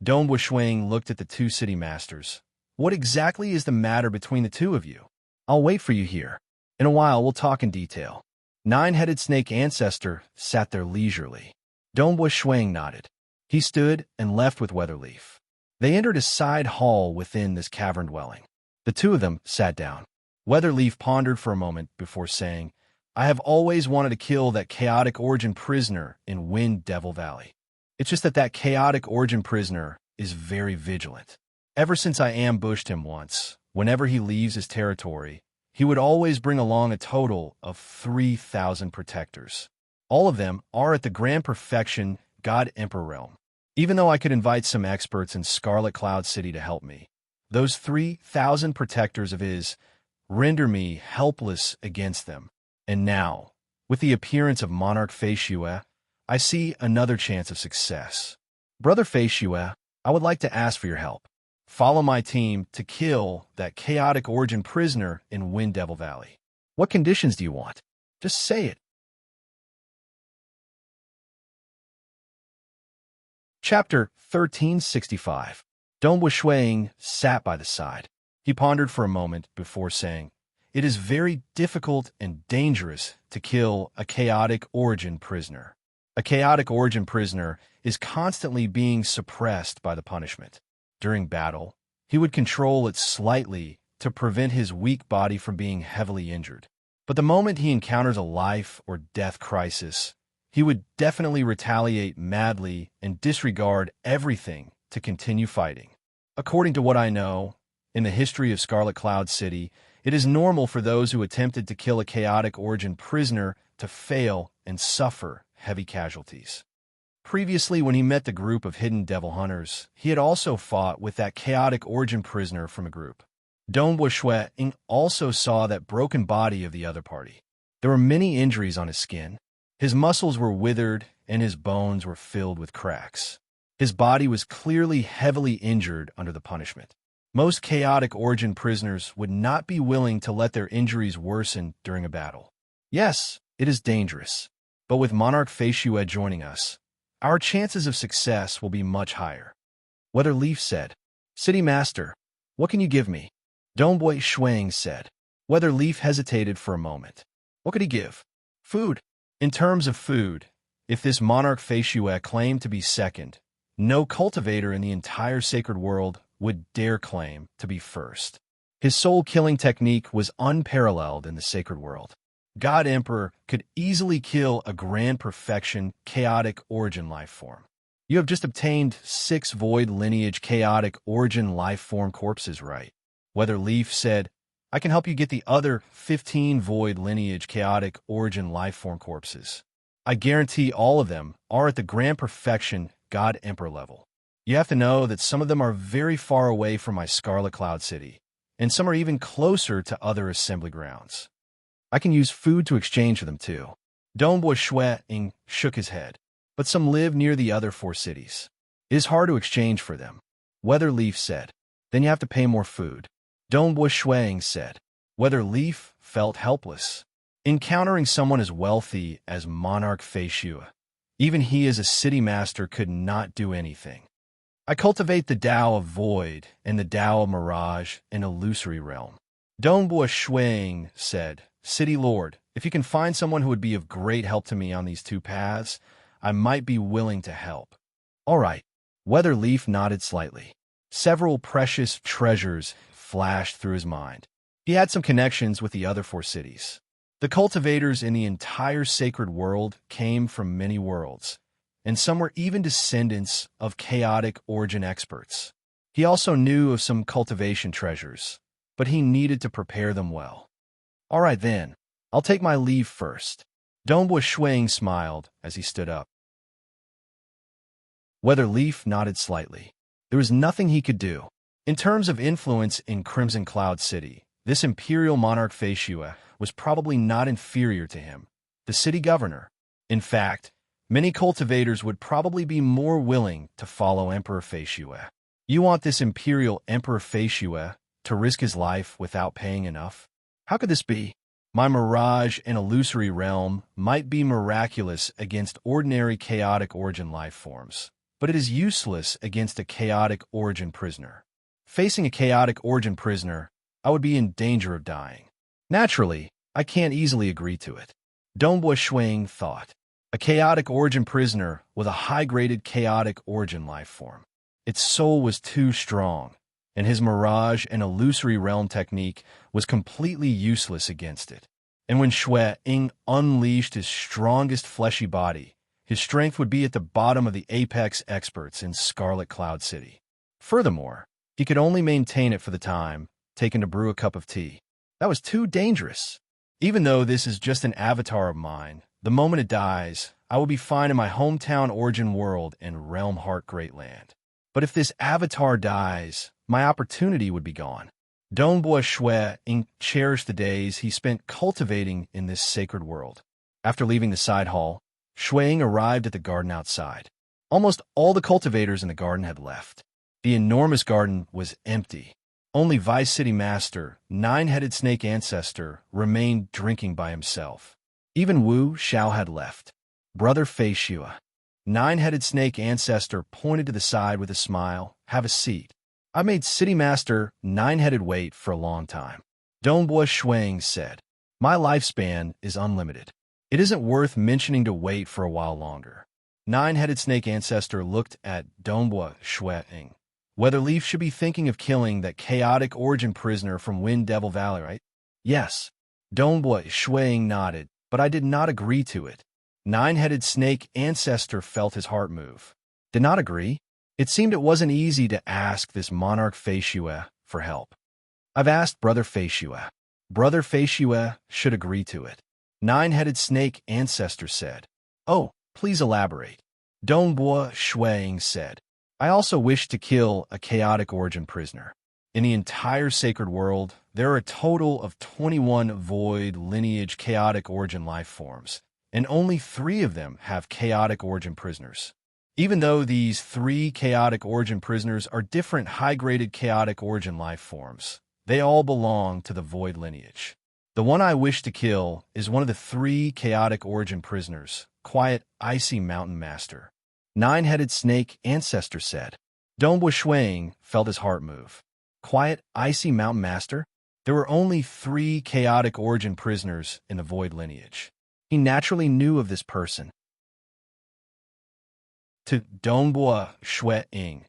Dongbua Shui Ying looked at the two city masters. What exactly is the matter between the two of you? I'll wait for you here. In a while, we'll talk in detail. Nine-Headed Snake Ancestor sat there leisurely. Dongbua Shui Ying nodded. He stood and left with Weatherleaf. They entered a side hall within this cavern dwelling. The two of them sat down. Weatherleaf pondered for a moment before saying, I have always wanted to kill that chaotic origin prisoner in Wind Devil Valley. It's just that chaotic origin prisoner is very vigilant. Ever since I ambushed him once, whenever he leaves his territory, he would always bring along a total of 3,000 protectors. All of them are at the Grand Perfection God Emperor realm. Even though I could invite some experts in Scarlet Cloud City to help me, those 3,000 protectors of his render me helpless against them. And now, with the appearance of Monarch Fei Xue, I see another chance of success. Brother Fei Xue, I would like to ask for your help. Follow my team to kill that chaotic origin prisoner in Wind Devil Valley. What conditions do you want? Just say it. Chapter 1365. Dong Wuxuang sat by the side. He pondered for a moment before saying, "It is very difficult and dangerous to kill a chaotic origin prisoner. A chaotic origin prisoner is constantly being suppressed by the punishment. During battle, he would control it slightly to prevent his weak body from being heavily injured. But the moment he encounters a life or death crisis, he would definitely retaliate madly and disregard everything to continue fighting. According to what I know, in the history of Scarlet Cloud City, it is normal for those who attempted to kill a chaotic origin prisoner to fail and suffer heavy casualties. Previously, when he met the group of hidden devil hunters, he had also fought with that chaotic origin prisoner from a group. Dong Wuxuang also saw that broken body of the other party. There were many injuries on his skin. His muscles were withered and his bones were filled with cracks. His body was clearly heavily injured under the punishment. Most chaotic origin prisoners would not be willing to let their injuries worsen during a battle. Yes, it is dangerous, but with Monarch Feishue joining us, our chances of success will be much higher." Weather Leaf said, "City Master, what can you give me?" Dong Wuxuang said. Weather Leaf hesitated for a moment. What could he give? Food. In terms of food, if this Monarch Feishue claimed to be second, no cultivator in the entire sacred world would dare claim to be first. His soul-killing technique was unparalleled in the sacred world. God Emperor could easily kill a grand perfection chaotic origin life form. You have just obtained 6 void lineage chaotic origin life form corpses, right? Weather Leaf said, "I can help you get the other 15 void lineage chaotic origin life form corpses. I guarantee all of them are at the grand perfection God Emperor level. You have to know that some of them are very far away from my Scarlet Cloud City, and some are even closer to other assembly grounds. I can use food to exchange for them too." Dong Wuxuang shook his head. "But some live near the other 4 cities. It is hard to exchange for them." Weather Leaf said, "Then you have to pay more food." Dong Wuxuang said. Weather Leaf felt helpless. Encountering someone as wealthy as Monarch Feishue, even he as a city master could not do anything. "I cultivate the Tao of Void and the Tao of Mirage in illusory realm." Dong Wuxuang said, "City Lord, if you can find someone who would be of great help to me on these 2 paths, I might be willing to help." "All right." Weather Leaf nodded slightly. Several precious treasures flashed through his mind. He had some connections with the other 4 cities. The cultivators in the entire sacred world came from many worlds, and some were even descendants of chaotic origin experts. He also knew of some cultivation treasures, but he needed to prepare them well. "All right then, I'll take my leave first." Dong Wuxuang smiled as he stood up. Weather Leaf nodded slightly. There was nothing he could do. In terms of influence in Crimson Cloud City, this Imperial Monarch Feishue was probably not inferior to him, the city governor. In fact, many cultivators would probably be more willing to follow Emperor Feishue. You want this Imperial Emperor Feishue to risk his life without paying enough? How could this be? My mirage and illusory realm might be miraculous against ordinary chaotic origin life forms, but it is useless against a chaotic origin prisoner. Facing a chaotic origin prisoner, I would be in danger of dying. Naturally, I can't easily agree to it." Dong Wuxuang thought. A chaotic origin prisoner with a high-graded chaotic origin life form. Its soul was too strong, and his mirage and illusory realm technique was completely useless against it. And when Ying unleashed his strongest fleshy body, his strength would be at the bottom of the apex experts in Scarlet Cloud City. Furthermore, he could only maintain it for the time taken to brew a cup of tea. That was too dangerous. Even though this is just an avatar of mine, the moment it dies, I will be fine in my hometown origin world and Realm Heart Great Land. But if this avatar dies, my opportunity would be gone. Dong Wuxuang cherished the days he spent cultivating in this sacred world. After leaving the side hall, Shuang arrived at the garden outside. Almost all the cultivators in the garden had left. The enormous garden was empty. Only Vice City Master, 9-headed snake ancestor, remained drinking by himself. Even Wu Xiao had left. Brother Feishue. Nine-headed snake ancestor pointed to the side with a smile. Have a seat. I made City Master Nine-headed wait for a long time. Dongbua Shuang said, my lifespan is unlimited. It isn't worth mentioning to wait for a while longer. Nine-headed snake ancestor looked at Dongbua Shuang. Weatherleaf should be thinking of killing that chaotic origin prisoner from Wind Devil Valley, right? Yes. Dongbua Shuang nodded, but I did not agree to it. Nine-headed snake ancestor felt his heart move. Did not agree? It seemed it wasn't easy to ask this monarch Feishue for help. I've asked Brother Feishue. Brother Feishue should agree to it. Nine-headed snake ancestor said. Oh, please elaborate. Dongbua Shuang said. I also wish to kill a chaotic origin prisoner. In the entire sacred world, there are a total of 21 void lineage chaotic origin life forms, and only 3 of them have chaotic origin prisoners. Even though these 3 chaotic origin prisoners are different high-graded chaotic origin life forms, they all belong to the void lineage. The one I wish to kill is one of the 3 chaotic origin prisoners, Quiet Icy Mountain Master. Nine-headed snake ancestor said. Dongbua Shuang felt his heart move. Quiet Icy Mountain Master? There were only 3 chaotic origin prisoners in the void lineage. He naturally knew of this person. To Dongbua Shuang,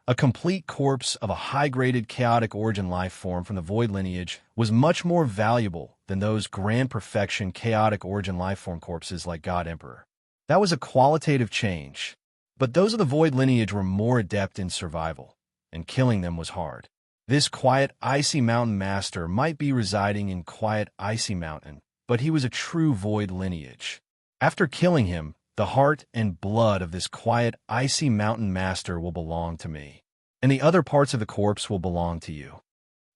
a complete corpse of a high-graded chaotic origin life form from the void lineage was much more valuable than those grand perfection chaotic origin life form corpses like God Emperor. That was a qualitative change, but those of the void lineage were more adept in survival, and killing them was hard. This Quiet Icy Mountain Master might be residing in Quiet Icy Mountain, but he was a true void lineage. After killing him, the heart and blood of this Quiet Icy Mountain Master will belong to me, and the other parts of the corpse will belong to you.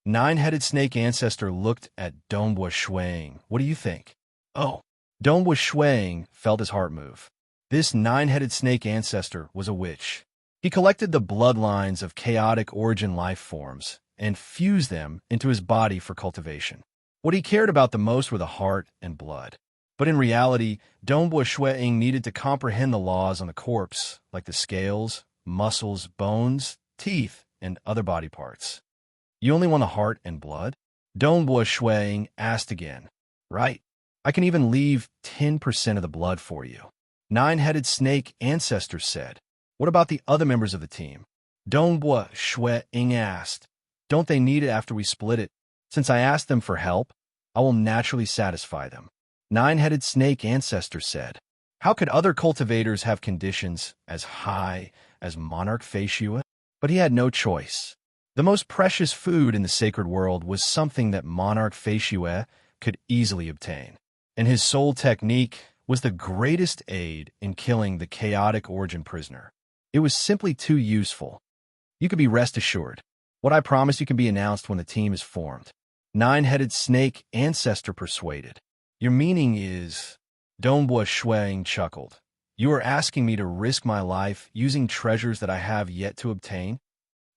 Nine-headed snake ancestor looked at Dongbua Shuang. What do you think? Oh, Dongbua Shuang felt his heart move. This nine-headed snake ancestor was a witch. He collected the bloodlines of chaotic origin life forms and fused them into his body for cultivation. What he cared about the most were the heart and blood. But in reality, Dongbua Shuang needed to comprehend the laws on the corpse, like the scales, muscles, bones, teeth, and other body parts. You only want the heart and blood? Dongbua Shuang asked again. Right. I can even leave 10% of the blood for you. Nine-headed snake ancestor said. What about the other members of the team? Dongbua Shuang asked. Don't they need it after we split it? Since I asked them for help, I will naturally satisfy them. Nine-headed snake ancestor said. How could other cultivators have conditions as high as Monarch Feishue? But he had no choice. The most precious food in the sacred world was something that Monarch Feishue could easily obtain, and his soul technique was the greatest aid in killing the chaotic origin prisoner. It was simply too useful. You could be rest assured. What I promise you can be announced when the team is formed. Nine-headed snake ancestor persuaded. Your meaning is... Dongbua Shuang chuckled. You are asking me to risk my life using treasures that I have yet to obtain?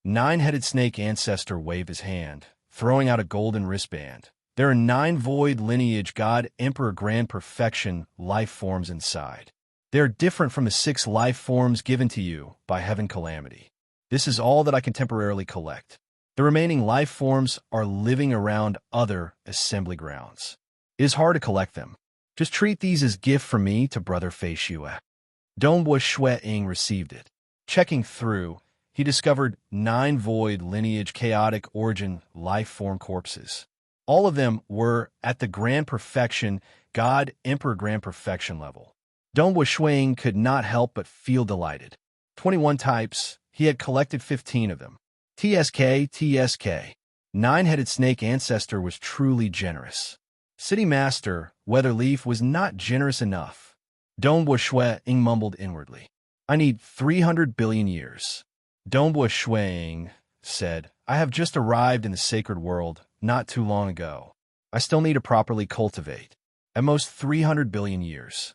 Nine-headed snake ancestor waved his hand, throwing out a golden wristband. There are 9 void lineage God Emperor Grand Perfection life forms inside. They are different from the 6 life forms given to you by Heaven Calamity. This is all that I can temporarily collect. The remaining life forms are living around other assembly grounds. It is hard to collect them. Just treat these as gift from me to Brother Feishue. Dongbua Shuang received it. Checking through, he discovered 9 void lineage chaotic origin life form corpses. All of them were at the Grand Perfection, God Emperor Grand Perfection level. Dongbua Shuang could not help but feel delighted. 21 types, he had collected 15 of them. TSK. Nine-headed snake ancestor was truly generous. City Master Weatherleaf was not generous enough. Dongbua Shuang mumbled inwardly. I need 300 billion years. Dongbua Shuang said, I have just arrived in the sacred world not too long ago. I still need to properly cultivate. At most 300 billion years.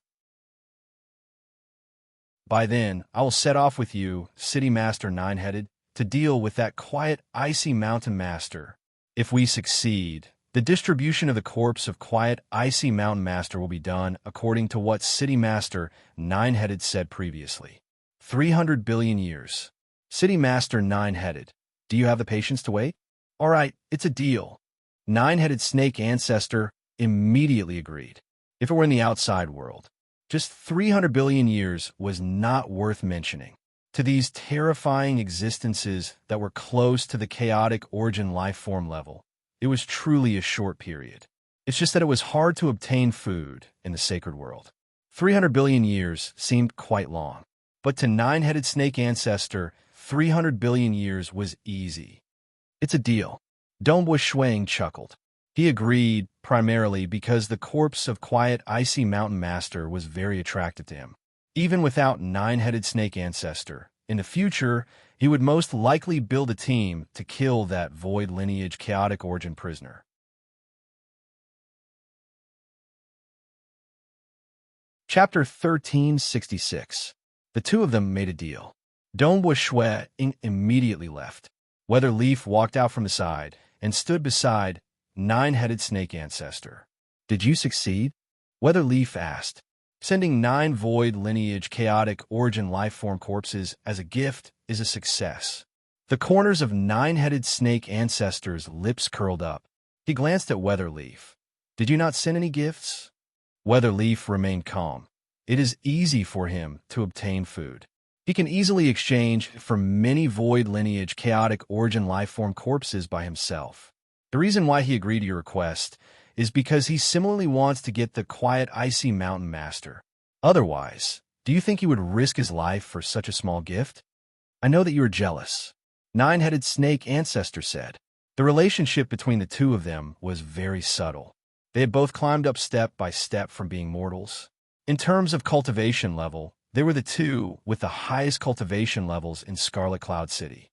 By then, I will set off with you, City Master Nine-headed, to deal with that quiet, icy mountain master. If we succeed, The distribution of the corpse of quiet, icy mountain master will be done according to what City Master Nine-Headed said previously. 300 billion years. City Master Nine-Headed, do you have the patience to wait? All right, it's a deal. Nine-Headed Snake Ancestor immediately agreed. If it were in the outside world, just 300 billion years was not worth mentioning. To these terrifying existences that were close to the chaotic origin life form level, it was truly a short period. It's just that it was hard to obtain food in the sacred world. 300 billion years seemed quite long. But to Nine-Headed Snake Ancestor, 300 billion years was easy. It's a deal. Dongbo Shuang chuckled. He agreed, primarily because the corpse of quiet, icy mountain master was very attractive to him. Even without Nine-Headed Snake Ancestor, in the future, he would most likely build a team to kill that void lineage chaotic origin prisoner. Chapter 1366. The two of them made a deal. Dongbo Shuang immediately left. Weatherleaf walked out from the side and stood beside Nine-Headed Snake Ancestor. Did you succeed? Weatherleaf asked. Sending 9 void lineage chaotic origin lifeform corpses as a gift is a success. The corners of Nine-Headed Snake Ancestor's lips curled up. He glanced at Weatherleaf. Did you not send any gifts? Weatherleaf remained calm. It is easy for him to obtain food. He can easily exchange for many void lineage chaotic origin lifeform corpses by himself. The reason why he agreed to your request is because he similarly wants to get the quiet icy mountain master. Otherwise, do you think he would risk his life for such a small gift? I know that you are jealous, Nine-Headed Snake Ancestor said. The relationship between the two of them was very subtle. They had both climbed up step by step from being mortals. In terms of cultivation level, they were the two with the highest cultivation levels in Scarlet Cloud City.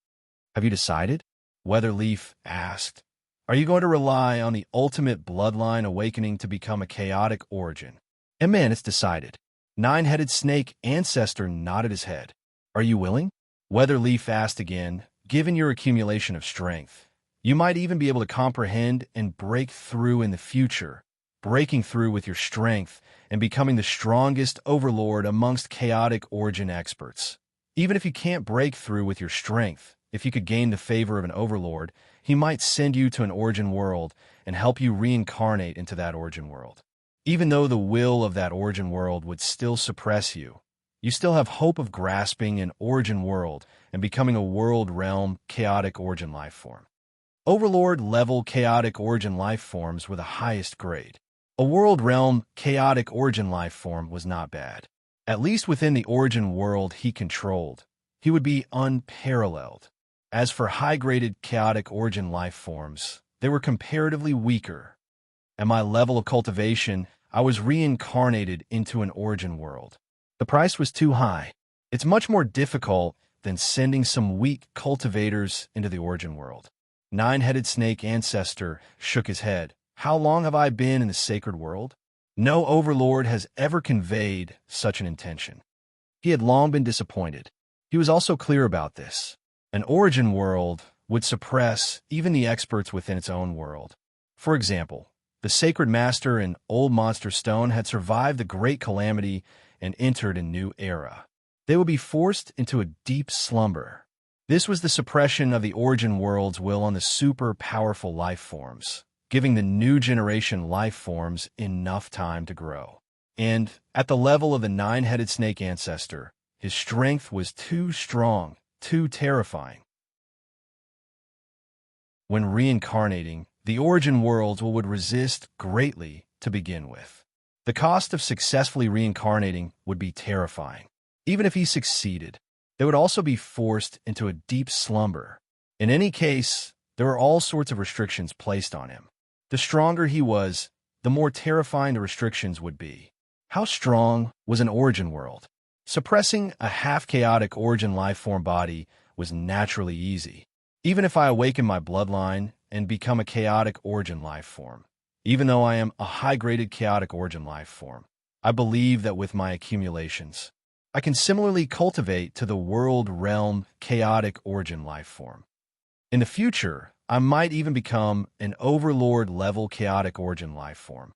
Have you decided? Weatherleaf asked. Are you going to rely on the ultimate bloodline awakening to become a chaotic origin? And man, it's decided. Nine-Headed Snake Ancestor nodded his head. Are you willing? Weatherleaf asked again. Given your accumulation of strength, you might even be able to comprehend and break through in the future, breaking through with your strength and becoming the strongest overlord amongst chaotic origin experts. Even if you can't break through with your strength, if you could gain the favor of an overlord, he might send you to an origin world and help you reincarnate into that origin world. Even though the will of that origin world would still suppress you, you still have hope of grasping an origin world and becoming a world realm chaotic origin life form. Overlord level chaotic origin life forms were the highest grade. A world realm chaotic origin life form was not bad. At least within the origin world he controlled, he would be unparalleled. As for high-graded chaotic origin life forms, they were comparatively weaker. At my level of cultivation, I was reincarnated into an origin world. The price was too high. It's much more difficult than sending some weak cultivators into the origin world. Nine-Headed Snake Ancestor shook his head. How long have I been in the sacred world? No overlord has ever conveyed such an intention. He had long been disappointed. He was also clear about this. An origin world would suppress even the experts within its own world. For example, the Sacred Master and Old Monster Stone had survived the Great Calamity and entered a new era. They would be forced into a deep slumber. This was the suppression of the origin world's will on the super powerful life forms, giving the new generation life forms enough time to grow. And at the level of the Nine-Headed Snake Ancestor, his strength was too strong, too terrifying. When reincarnating, the origin worlds would resist greatly to begin with. The cost of successfully reincarnating would be terrifying. Even if he succeeded, they would also be forced into a deep slumber. In any case, there were all sorts of restrictions placed on him. The stronger he was, the more terrifying the restrictions would be. How strong was an origin world? Suppressing a half-chaotic origin life-form body was naturally easy. Even if I awaken my bloodline and become a chaotic origin life form, even though I am a high-graded chaotic origin life form, I believe that with my accumulations, I can similarly cultivate to the world realm chaotic origin life form. In the future, I might even become an overlord-level chaotic origin life form.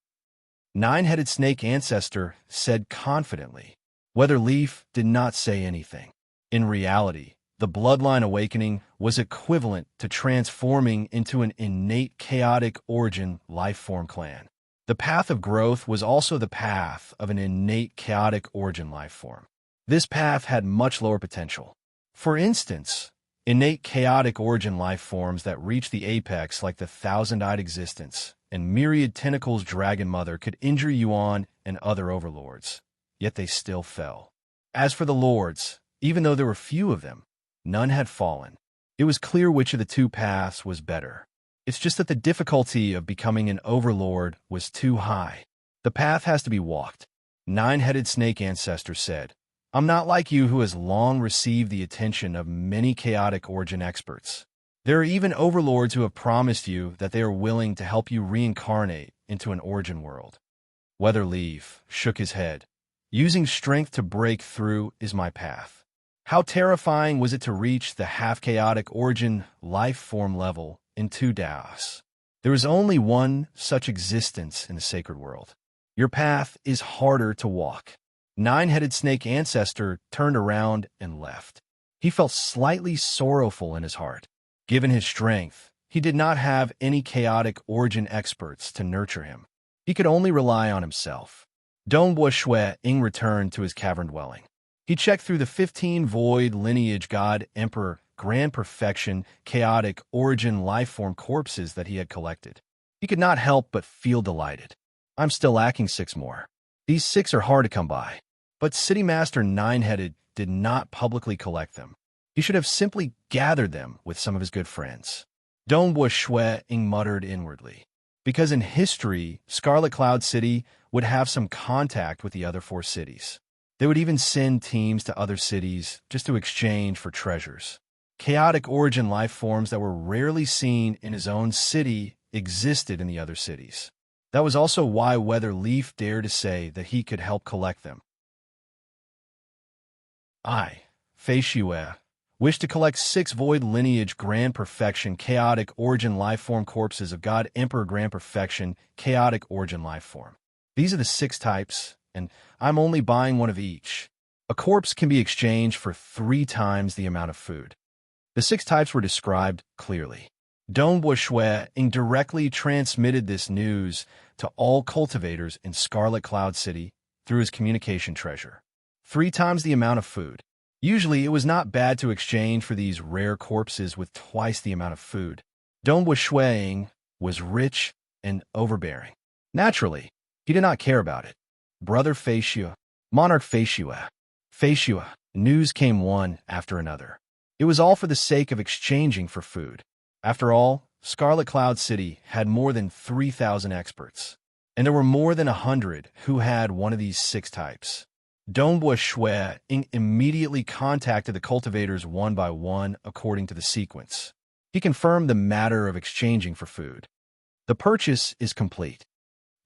Nine-headed snake ancestor said confidently. Weatherleaf did not say anything. In reality, the bloodline awakening was equivalent to transforming into an innate chaotic origin life form clan. The path of growth was also the path of an innate chaotic origin life form. This path had much lower potential. For instance, innate chaotic origin life forms that reach the apex like the thousand-eyed existence and myriad tentacles dragon mother could injure Yuan and other overlords, yet they still fell. As for the lords, even though there were few of them, none had fallen. It was clear which of the two paths was better. It's just that the difficulty of becoming an overlord was too high. The path has to be walked. Nine-headed snake ancestor said, I'm not like you who has long received the attention of many chaotic origin experts. There are even overlords who have promised you that they are willing to help you reincarnate into an origin world. Weatherleaf shook his head. Using strength to break through is my path. How terrifying was it to reach the half-chaotic origin life form level in 2 Daos? There is only one such existence in the sacred world. Your path is harder to walk. Nine-headed snake ancestor turned around and left. He felt slightly sorrowful in his heart. Given his strength, he did not have any chaotic origin experts to nurture him. He could only rely on himself. Dongbo Shui Ying returned to his cavern dwelling. He checked through the 15 void lineage god emperor grand perfection chaotic origin lifeform corpses that he had collected. He could not help but feel delighted. I'm still lacking 6 more. These 6 are hard to come by. But City Master Nine-Headed did not publicly collect them. He should have simply gathered them with some of his good friends. Dongbo Shui Ying muttered inwardly. Because in history, Scarlet Cloud City would have some contact with the other 4 cities. They would even send teams to other cities just to exchange for treasures. Chaotic origin life forms that were rarely seen in his own city existed in the other cities. That was also why Weatherleaf dared to say that he could help collect them. I, Fei Xue, wish to collect 6 void lineage grand perfection chaotic origin lifeform corpses of God Emperor grand perfection chaotic origin lifeform. These are the 6 types, and I'm only buying one of each. A corpse can be exchanged for 3 times the amount of food. The 6 types were described clearly. Dongbo Shui indirectly transmitted this news to all cultivators in Scarlet Cloud City through his communication treasure. 3 times the amount of food. Usually, it was not bad to exchange for these rare corpses with twice the amount of food. Dongbo Shui was rich and overbearing. Naturally, he did not care about it. Brother Fei Xue, Monarch Fei Xue, news came one after another. It was all for the sake of exchanging for food. After all, Scarlet Cloud City had more than 3,000 experts, and there were more than 100 who had one of these 6 types. Dongbo Shui immediately contacted the cultivators one by one according to the sequence. He confirmed the matter of exchanging for food. The purchase is complete.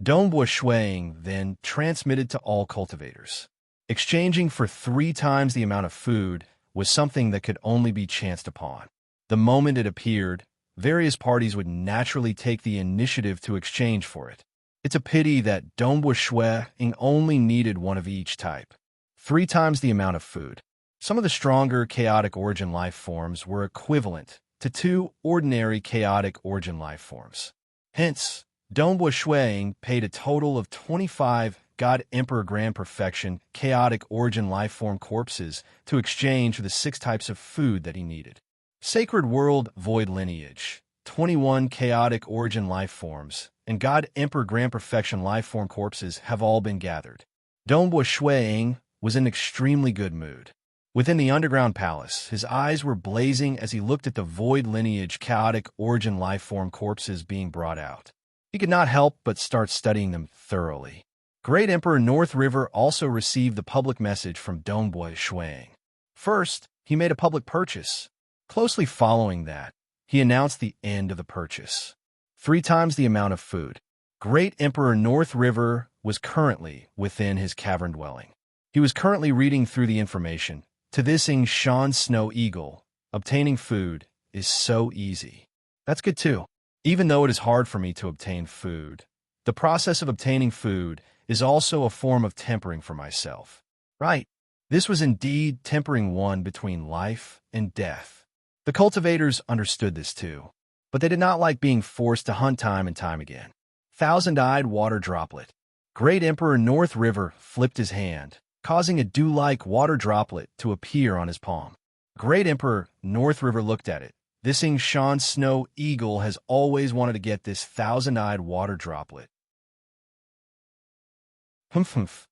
Dongbo Shui then transmitted to all cultivators. Exchanging for 3 times the amount of food was something that could only be chanced upon. The moment it appeared, various parties would naturally take the initiative to exchange for it. It's a pity that Dongbo Shui only needed one of each type. 3 times the amount of food. Some of the stronger chaotic origin life forms were equivalent to 2 ordinary chaotic origin life forms. Hence, Dongbo Shui paid a total of 25 God Emperor Grand Perfection chaotic origin life form corpses to exchange for the 6 types of food that he needed. Sacred World Void Lineage, 21 chaotic origin life forms, and God Emperor Grand Perfection life form corpses have all been gathered. Dongbo Shui was in extremely good mood. Within the underground palace, his eyes were blazing as he looked at the void lineage chaotic origin life form corpses being brought out. He could not help but start studying them thoroughly. Great Emperor North River also received the public message from Dongbo Shui. First, he made a public purchase. Closely following that, he announced the end of the purchase. 3 times the amount of food. Great Emperor North River was currently within his cavern dwelling. He was currently reading through the information. To this Shan Snow Eagle, obtaining food is so easy. That's good too. Even though it is hard for me to obtain food, the process of obtaining food is also a form of tempering for myself. Right. This was indeed tempering one between life and death. The cultivators understood this too, but they did not like being forced to hunt time and time again. Thousand-eyed water droplet. Great Emperor North River flipped his hand, causing a dew-like water droplet to appear on his palm. Great Emperor North River looked at it. This Shan Snow Eagle has always wanted to get this thousand-eyed water droplet. Humph.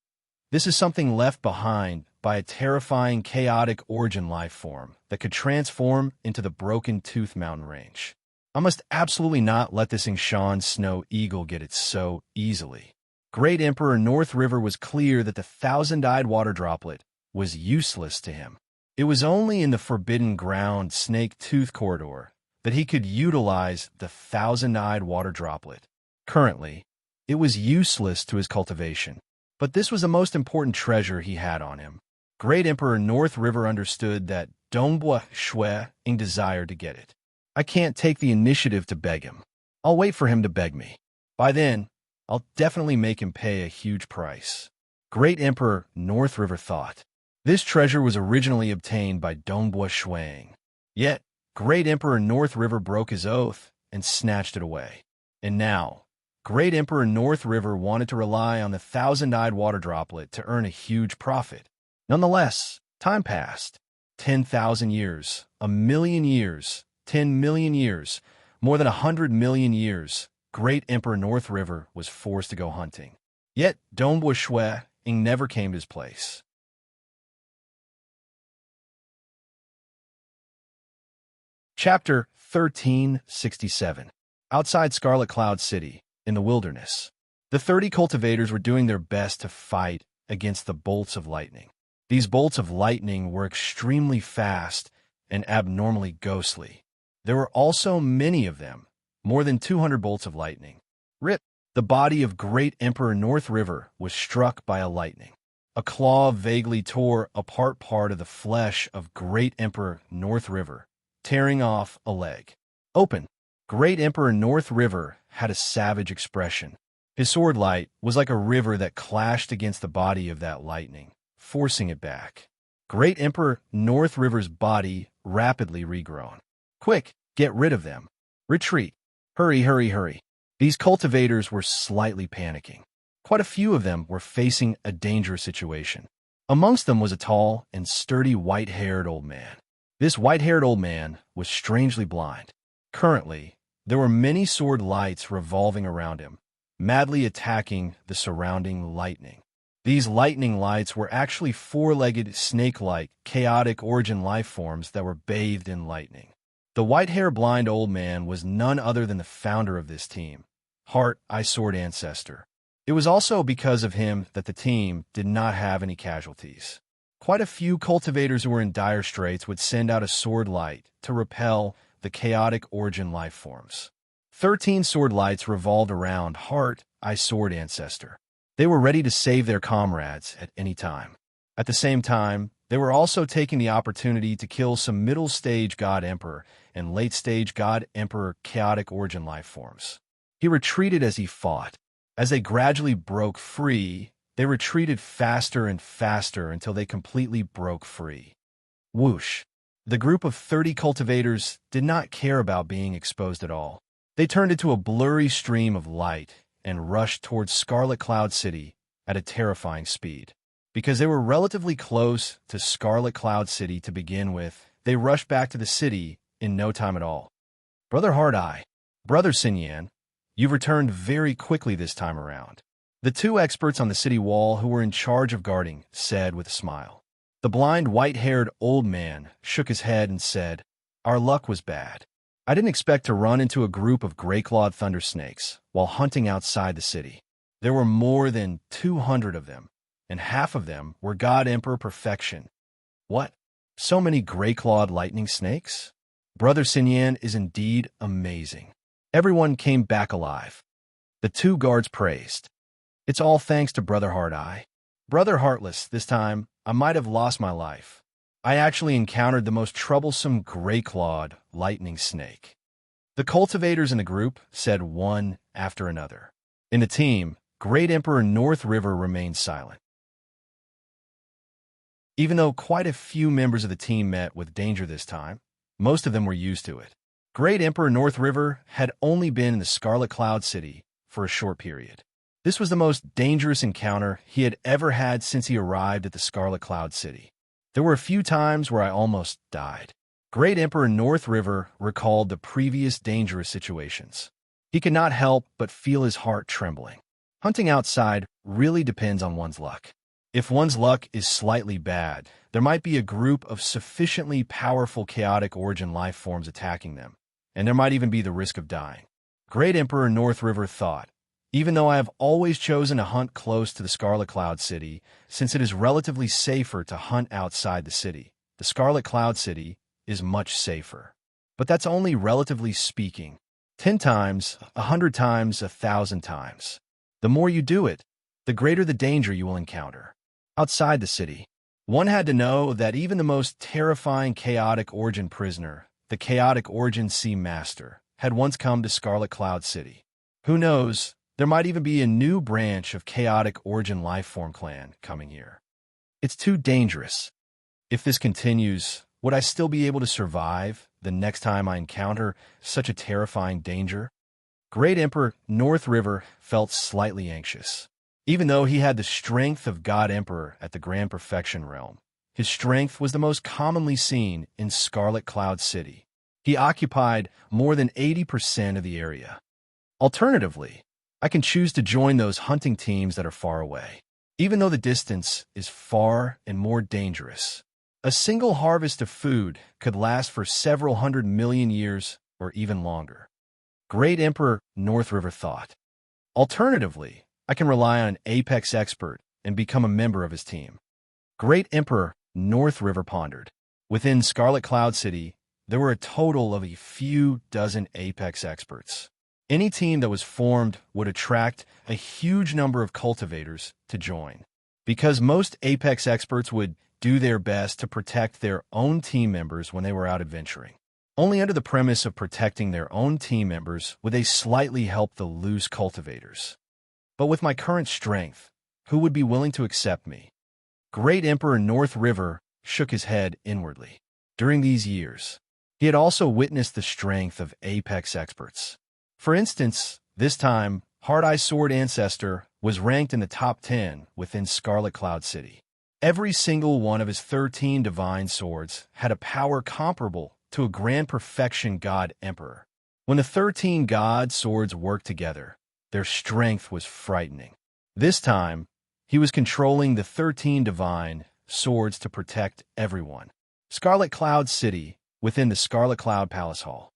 This is something left behind by a terrifying chaotic origin life form that could transform into the Broken Tooth Mountain Range. I must absolutely not let this Shan Snow Eagle get it so easily. Great Emperor North River was clear that the thousand-eyed water droplet was useless to him. It was only in the Forbidden Ground Snake Tooth Corridor that he could utilize the thousand-eyed water droplet. Currently, it was useless to his cultivation, but this was the most important treasure he had on him. Great Emperor North River understood that Dongbua Shui Ying desired to get it. I can't take the initiative to beg him. I'll wait for him to beg me. By then, I'll definitely make him pay a huge price. Great Emperor North River thought. This treasure was originally obtained by Dongbua Shui Ying. Yet, Great Emperor North River broke his oath and snatched it away. And now, Great Emperor North River wanted to rely on the thousand-eyed water droplet to earn a huge profit. Nonetheless, time passed. 10,000 years, 1,000,000 years, 10 million years, more than 100 million years. Great Emperor North River was forced to go hunting. Yet, Dongbua Shui Ying never came to his place. Chapter 1367. Outside Scarlet Cloud City, in the wilderness, the 30 cultivators were doing their best to fight against the bolts of lightning. These bolts of lightning were extremely fast and abnormally ghostly. There were also many of them, more than 200 bolts of lightning. Rip! The body of Great Emperor North River was struck by a lightning. A claw vaguely tore apart part of the flesh of Great Emperor North River, tearing off a leg. Open. Great Emperor North River had a savage expression. His sword light was like a river that clashed against the body of that lightning, forcing it back. Great Emperor North River's body rapidly regrown. Quick, get rid of them. Retreat. Hurry. These cultivators were slightly panicking. Quite a few of them were facing a dangerous situation. Amongst them was a tall and sturdy white-haired old man. This white-haired old man was strangely blind. Currently, there were many sword lights revolving around him, madly attacking the surrounding lightning. These lightning lights were actually four-legged, snake-like, chaotic origin life forms that were bathed in lightning. The white-haired blind old man was none other than the founder of this team, Heart Eye Sword Ancestor. It was also because of him that the team did not have any casualties. Quite a few cultivators who were in dire straits would send out a sword light to repel the chaotic origin life forms. 13 sword lights revolved around Heart Eye Sword Ancestor. They were ready to save their comrades at any time. At the same time, they were also taking the opportunity to kill some middle-stage God Emperor and late-stage God Emperor chaotic origin life forms. He retreated as he fought. As they gradually broke free, they retreated faster and faster until they completely broke free. Whoosh! The group of 30 cultivators did not care about being exposed at all. They turned into a blurry stream of light and rushed towards Scarlet Cloud City at a terrifying speed. Because they were relatively close to Scarlet Cloud City to begin with, they rushed back to the city in no time at all. Brother Hard Eye, Brother Sinyan, you've returned very quickly this time around. The two experts on the city wall who were in charge of guarding said with a smile. The blind, white-haired old man shook his head and said, Our luck was bad. I didn't expect to run into a group of gray-clawed thunder snakes while hunting outside the city. There were more than 200 of them, and half of them were God Emperor Perfection. What? So many gray-clawed lightning snakes? Brother Sinyan is indeed amazing. Everyone came back alive. The two guards praised. It's all thanks to Brother Hard Eye. Brother Heartless, this time, I might have lost my life. I actually encountered the most troublesome gray-clawed lightning snake. The cultivators in the group said one after another. In the team, Great Emperor North River remained silent. Even though quite a few members of the team met with danger this time, most of them were used to it. Great Emperor North River had only been in the Scarlet Cloud City for a short period. This was the most dangerous encounter he had ever had since he arrived at the Scarlet Cloud City. There were a few times where I almost died. Great Emperor North River recalled the previous dangerous situations. He could not help but feel his heart trembling. Hunting outside really depends on one's luck. If one's luck is slightly bad, there might be a group of sufficiently powerful chaotic origin life forms attacking them, and there might even be the risk of dying. Great Emperor North River thought, even though I have always chosen to hunt close to the Scarlet Cloud City, since it is relatively safer to hunt outside the city, the Scarlet Cloud City is much safer. But that's only relatively speaking. 10 times, 100 times, 1,000 times. The more you do it, the greater the danger you will encounter. Outside the city, one had to know that even the most terrifying chaotic origin prisoner, the chaotic origin sea master, had once come to Scarlet Cloud City. Who knows, there might even be a new branch of chaotic origin lifeform clan coming here. It's too dangerous. If this continues, would I still be able to survive the next time I encounter such a terrifying danger? Great Emperor North River felt slightly anxious. Even though he had the strength of God Emperor at the Grand Perfection Realm, his strength was the most commonly seen in Scarlet Cloud City. He occupied more than 80% of the area. Alternatively, I can choose to join those hunting teams that are far away. Even though the distance is far and more dangerous, a single harvest of food could last for several 100 million years or even longer. Great Emperor North River thought. Alternatively, I can rely on an apex expert and become a member of his team. Great Emperor North River pondered. Within Scarlet Cloud City, there were a total of a few dozen apex experts. Any team that was formed would attract a huge number of cultivators to join, because most apex experts would do their best to protect their own team members when they were out adventuring. Only under the premise of protecting their own team members would they slightly help the loose cultivators. But with my current strength, who would be willing to accept me? Great Emperor North River shook his head inwardly. During these years, he had also witnessed the strength of apex experts. For instance, this time, Hard-Eye Sword Ancestor was ranked in the top 10 within Scarlet Cloud City. Every single one of his 13 divine swords had a power comparable to a Grand Perfection God Emperor. When the 13 God swords worked together, their strength was frightening. This time, he was controlling the 13 divine swords to protect everyone. Scarlet Cloud City, within the Scarlet Cloud Palace Hall.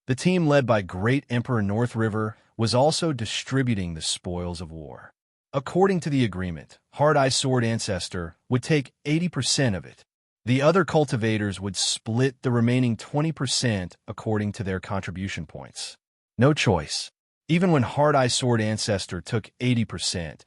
The team led by Great Emperor North River was also distributing the spoils of war. According to the agreement, Hard-Eye Sword Ancestor would take 80% of it. The other cultivators would split the remaining 20% according to their contribution points. No choice. Even when Hard-Eye Sword Ancestor took 80%,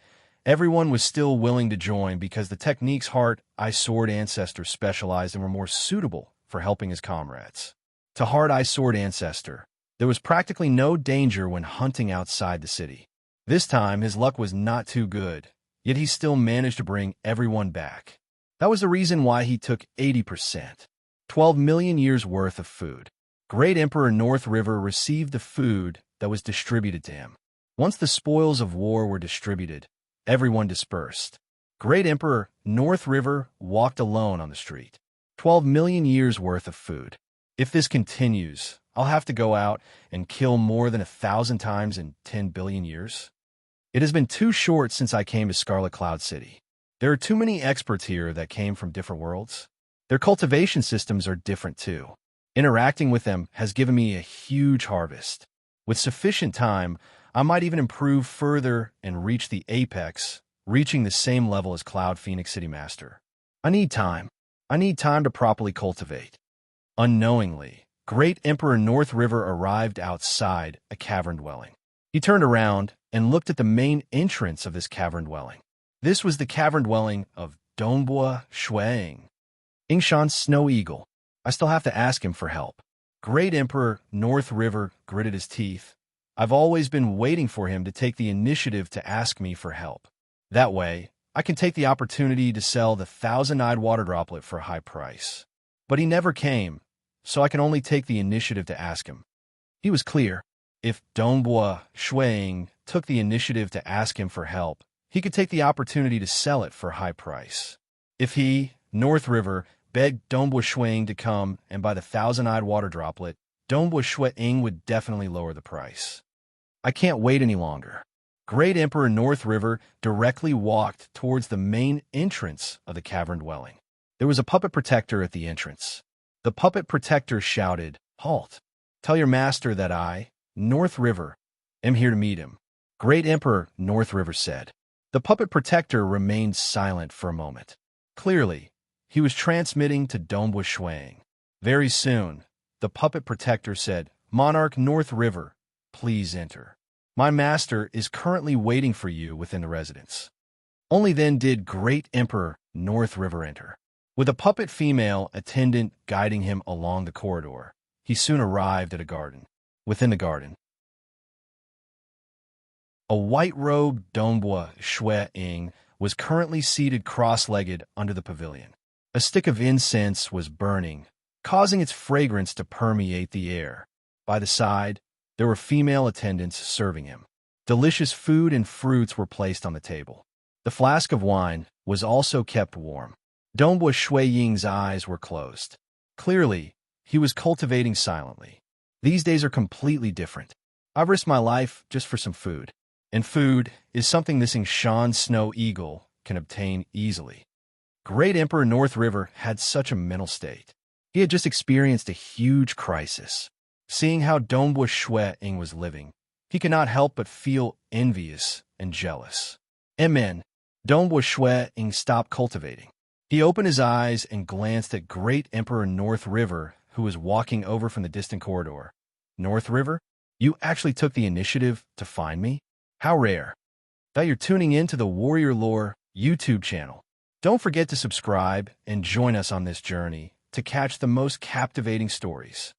everyone was still willing to join because the techniques Hard-Eye Sword Ancestor specialized in were more suitable for helping his comrades. To Hard-Eye Sword Ancestor, there was practically no danger when hunting outside the city. This time, his luck was not too good, yet he still managed to bring everyone back. That was the reason why he took 80%. 12 million years worth of food. Great Emperor North River received the food that was distributed to him. Once the spoils of war were distributed, everyone dispersed. Great Emperor North River walked alone on the street. 12 million years worth of food. If this continues, I'll have to go out and kill more than 1,000 times in 10 billion years. It has been too short since I came to Scarlet Cloud City. There are too many experts here that came from different worlds. Their cultivation systems are different too. Interacting with them has given me a huge harvest. With sufficient time, I might even improve further and reach the apex, reaching the same level as Cloud Phoenix City Master. I need time. I need time to properly cultivate. Unknowingly, Great Emperor North River arrived outside a cavern dwelling. He turned around and looked at the main entrance of this cavern dwelling. This was the cavern dwelling of Dongbua Shuang, Yingshan's Snow Eagle. I still have to ask him for help. Great Emperor North River gritted his teeth. I've always been waiting for him to take the initiative to ask me for help. That way, I can take the opportunity to sell the thousand-eyed water droplet for a high price. But he never came, so I can only take the initiative to ask him. He was clear. If Donghua Shuiying took the initiative to ask him for help, he could take the opportunity to sell it for a high price. If he, North River, begged Donghua Shuiying to come and buy the thousand-eyed water droplet, Donghua Shuiying would definitely lower the price. I can't wait any longer. Great Emperor North River directly walked towards the main entrance of the cavern dwelling. There was a puppet protector at the entrance. The puppet protector shouted, "Halt! Tell your master that I, North River, am here to meet him." Great Emperor North River said. The puppet protector remained silent for a moment. Clearly, he was transmitting to Donghua Shuiying. Very soon, the puppet protector said, "Monarch North River, please enter. My master is currently waiting for you within the residence." Only then did Great Emperor North River enter. With a puppet female attendant guiding him along the corridor, he soon arrived at a garden. Within the garden, a white-robed Donghua Shuiying was currently seated cross-legged under the pavilion. A stick of incense was burning, causing its fragrance to permeate the air. By the side, there were female attendants serving him. Delicious food and fruits were placed on the table. The flask of wine was also kept warm. Donghua Shuiying's eyes were closed. Clearly, he was cultivating silently. These days are completely different. I've risked my life just for some food. And food is something this Shan Snow Eagle can obtain easily. Great Emperor North River had such a mental state. He had just experienced a huge crisis. Seeing how Donghua Shuiying was living, he could not help but feel envious and jealous. Donghua Shuiying stopped cultivating. He opened his eyes and glanced at Great Emperor North River, who was walking over from the distant corridor. "North River, you actually took the initiative to find me? How rare that you're tuning in to the Warrior Lore YouTube channel. Don't forget to subscribe and join us on this journey to catch the most captivating stories.